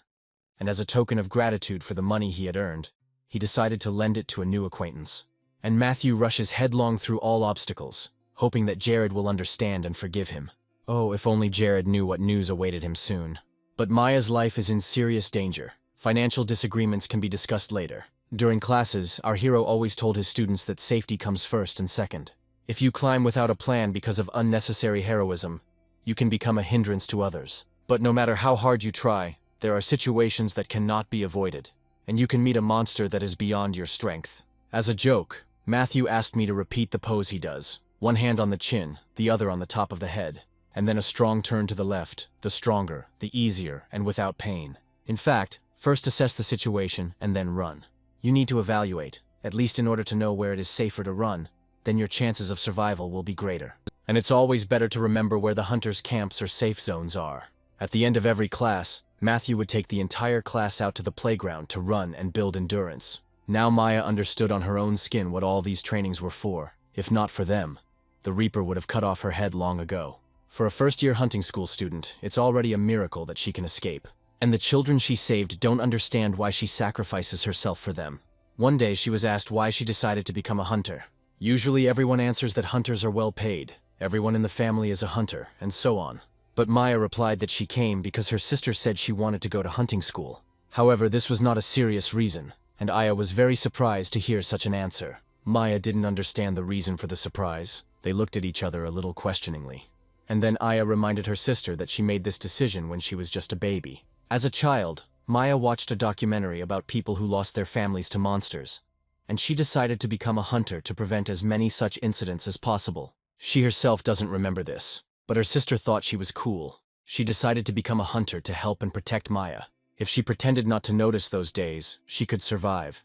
Speaker 1: and as a token of gratitude for the money he had earned, he decided to lend it to a new acquaintance. And Matthew rushes headlong through all obstacles, hoping that Jared will understand and forgive him. Oh, if only Jared knew what news awaited him soon. But Maya's life is in serious danger. Financial disagreements can be discussed later. During classes, our hero always told his students that safety comes first and second. If you climb without a plan because of unnecessary heroism, you can become a hindrance to others. But no matter how hard you try, there are situations that cannot be avoided, and you can meet a monster that is beyond your strength. As a joke, Matthew asked me to repeat the pose he does, one hand on the chin, the other on the top of the head, and then a strong turn to the left, the stronger, the easier, and without pain. In fact, first assess the situation and then run. You need to evaluate, at least in order to know where it is safer to run, then your chances of survival will be greater. And it's always better to remember where the hunters' camps or safe zones are. At the end of every class, Matthew would take the entire class out to the playground to run and build endurance. Now Maya understood on her own skin what all these trainings were for. If not for them, the Reaper would have cut off her head long ago. For a first-year hunting school student, it's already a miracle that she can escape. And the children she saved don't understand why she sacrifices herself for them. One day she was asked why she decided to become a hunter. Usually everyone answers that hunters are well paid, everyone in the family is a hunter, and so on. But Maya replied that she came because her sister said she wanted to go to hunting school. However, this was not a serious reason, and Aya was very surprised to hear such an answer. Maya didn't understand the reason for the surprise. They looked at each other a little questioningly. And then Aya reminded her sister that she made this decision when she was just a baby. As a child, Maya watched a documentary about people who lost their families to monsters, and she decided to become a hunter to prevent as many such incidents as possible. She herself doesn't remember this, but her sister thought she was cool. She decided to become a hunter to help and protect Maya. If she pretended not to notice those days, she could survive.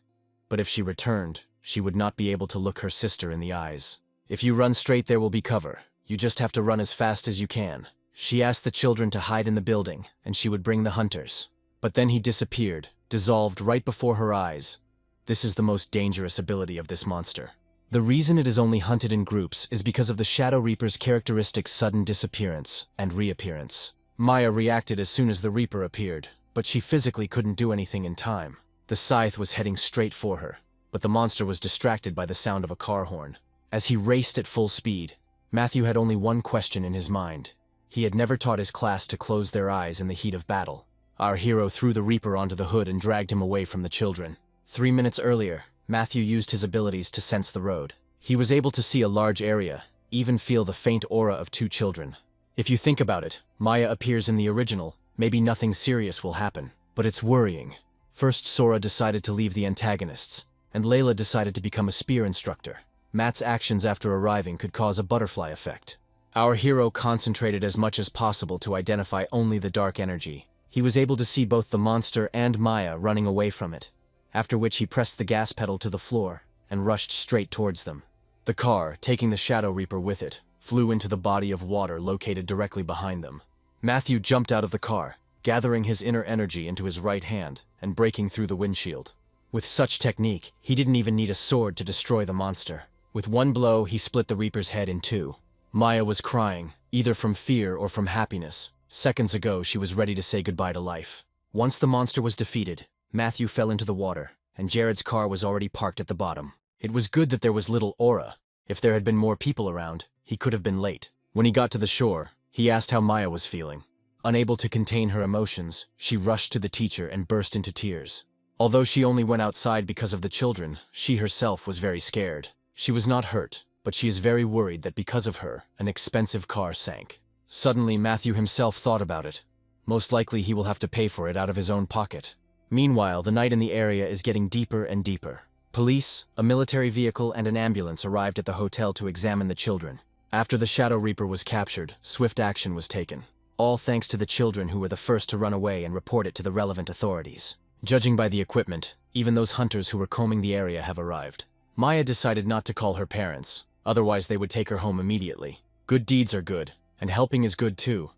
Speaker 1: But if she returned, she would not be able to look her sister in the eyes. If you run straight, there will be cover. You just have to run as fast as you can. She asked the children to hide in the building, and she would bring the hunters. But then he disappeared, dissolved right before her eyes. This is the most dangerous ability of this monster. The reason it is only hunted in groups is because of the Shadow Reaper's characteristic sudden disappearance and reappearance. Maya reacted as soon as the Reaper appeared, but she physically couldn't do anything in time. The scythe was heading straight for her, but the monster was distracted by the sound of a car horn. As he raced at full speed, Matthew had only one question in his mind. He had never taught his class to close their eyes in the heat of battle. Our hero threw the Reaper onto the hood and dragged him away from the children. 3 minutes earlier, Matthew used his abilities to sense the road. He was able to see a large area, even feel the faint aura of 2 children. If you think about it, Maya appears in the original. Maybe nothing serious will happen, but it's worrying. First, Sora decided to leave the antagonists, and Layla decided to become a spear instructor. Matt's actions after arriving could cause a butterfly effect. Our hero concentrated as much as possible to identify only the dark energy. He was able to see both the monster and Maya running away from it, after which he pressed the gas pedal to the floor and rushed straight towards them. The car, taking the Shadow Reaper with it, flew into the body of water located directly behind them. Matthew jumped out of the car, gathering his inner energy into his right hand and breaking through the windshield. With such technique, he didn't even need a sword to destroy the monster. With one blow, he split the Reaper's head in 2. Maya was crying, either from fear or from happiness. Seconds ago, she was ready to say goodbye to life. Once the monster was defeated, Matthew fell into the water, and Jared's car was already parked at the bottom. It was good that there was little aura. If there had been more people around, he could have been late. When he got to the shore, he asked how Maya was feeling. Unable to contain her emotions, she rushed to the teacher and burst into tears. Although she only went outside because of the children, she herself was very scared. She was not hurt, but she is very worried that because of her, an expensive car sank. Suddenly, Matthew himself thought about it. Most likely he will have to pay for it out of his own pocket. Meanwhile, the night in the area is getting deeper and deeper. Police, a military vehicle, and an ambulance arrived at the hotel to examine the children. After the Shadow Reaper was captured, swift action was taken. All thanks to the children who were the first to run away and report it to the relevant authorities. Judging by the equipment, even those hunters who were combing the area have arrived. Maya decided not to call her parents, otherwise they would take her home immediately. Good deeds are good, and helping is good too.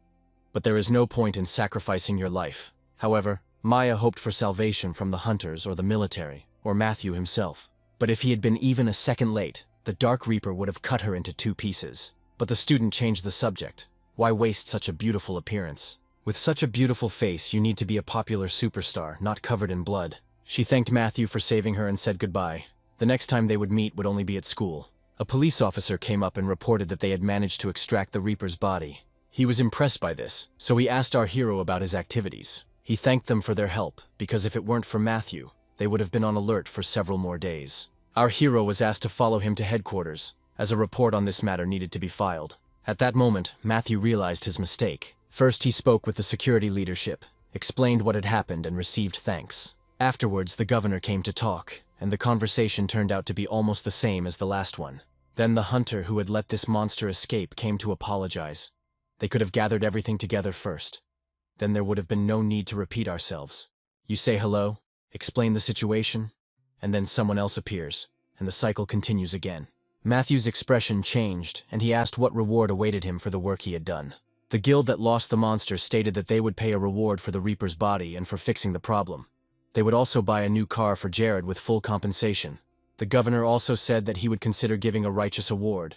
Speaker 1: But there is no point in sacrificing your life. However, Maya hoped for salvation from the hunters or the military, or Matthew himself. But if he had been even a second late, the Dark Reaper would have cut her into 2 pieces. But the student changed the subject. Why waste such a beautiful appearance? With such a beautiful face, you need to be a popular superstar, not covered in blood. She thanked Matthew for saving her and said goodbye. The next time they would meet would only be at school. A police officer came up and reported that they had managed to extract the Reaper's body. He was impressed by this, so he asked our hero about his activities. He thanked them for their help, because if it weren't for Matthew, they would have been on alert for several more days. Our hero was asked to follow him to headquarters, as a report on this matter needed to be filed. At that moment, Matthew realized his mistake. First, he spoke with the security leadership, explained what had happened, and received thanks. Afterwards, the governor came to talk, and the conversation turned out to be almost the same as the last one. Then the hunter who had let this monster escape came to apologize. They could have gathered everything together first. Then there would have been no need to repeat ourselves. You say hello, explain the situation, and then someone else appears, and the cycle continues again. Matthew's expression changed, and he asked what reward awaited him for the work he had done. The guild that lost the monster stated that they would pay a reward for the Reaper's body and for fixing the problem. They would also buy a new car for Jared with full compensation. The governor also said that he would consider giving a righteous award.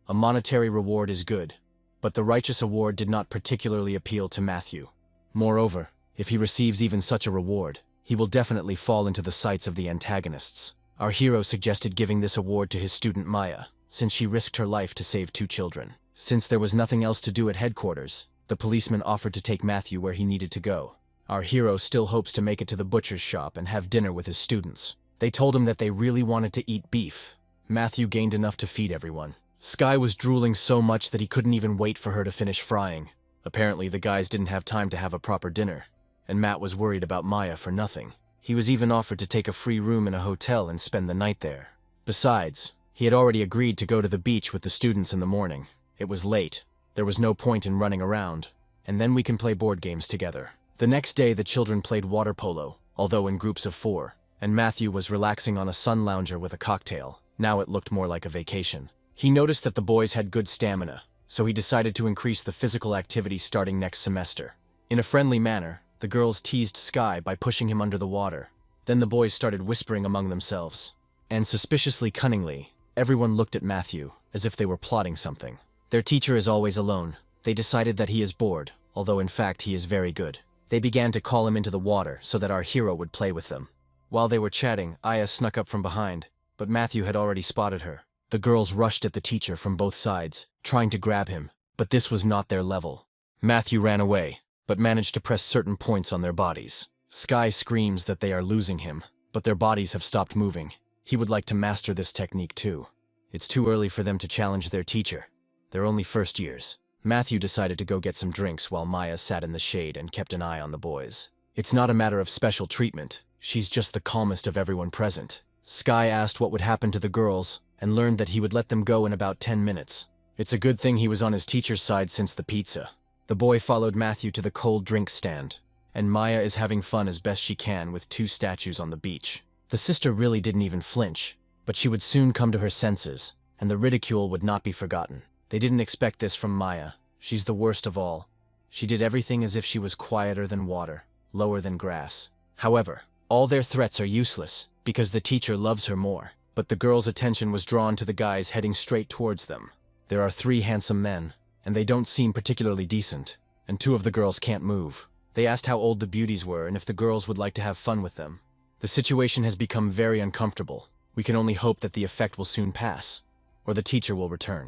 Speaker 1: A monetary reward is good, but the righteous award did not particularly appeal to Matthew. Moreover, if he receives even such a reward, he will definitely fall into the sights of the antagonists. Our hero suggested giving this award to his student Maya, since she risked her life to save 2 children. Since there was nothing else to do at headquarters, the policeman offered to take Matthew where he needed to go. Our hero still hopes to make it to the butcher's shop and have dinner with his students. They told him that they really wanted to eat beef. Matthew gained enough to feed everyone. Sky was drooling so much that he couldn't even wait for her to finish frying. Apparently, the guys didn't have time to have a proper dinner, and Matt was worried about Maya for nothing. He was even offered to take a free room in a hotel and spend the night there. Besides, he had already agreed to go to the beach with the students in the morning. It was late, there was no point in running around, and then we can play board games together. The next day the children played water polo, although in groups of 4, and Matthew was relaxing on a sun lounger with a cocktail. Now it looked more like a vacation. He noticed that the boys had good stamina, so he decided to increase the physical activity starting next semester. In a friendly manner, the girls teased Sky by pushing him under the water. Then the boys started whispering among themselves. And suspiciously cunningly, everyone looked at Matthew, as if they were plotting something. Their teacher is always alone. They decided that he is bored, although in fact he is very good. They began to call him into the water so that our hero would play with them. While they were chatting, Aya snuck up from behind, but Matthew had already spotted her. The girls rushed at the teacher from both sides, trying to grab him, but this was not their level. Matthew ran away, but managed to press certain points on their bodies. Sky screams that they are losing him, but their bodies have stopped moving. He would like to master this technique too. It's too early for them to challenge their teacher. They're only first years. Matthew decided to go get some drinks while Maya sat in the shade and kept an eye on the boys. It's not a matter of special treatment. She's just the calmest of everyone present. Sky asked what would happen to the girls and learned that he would let them go in about 10 minutes. It's a good thing he was on his teacher's side since the pizza. The boy followed Matthew to the cold drink stand, and Maya is having fun as best she can with 2 statues on the beach. The sister really didn't even flinch, but she would soon come to her senses, and the ridicule would not be forgotten. They didn't expect this from Maya. She's the worst of all. She did everything as if she was quieter than water, lower than grass. However, all their threats are useless, because the teacher loves her more. But the girl's attention was drawn to the guys heading straight towards them. There are 3 handsome men, and they don't seem particularly decent, and two of the girls can't move. They asked how old the beauties were and if the girls would like to have fun with them. The situation has become very uncomfortable. We can only hope that the effect will soon pass, or the teacher will return.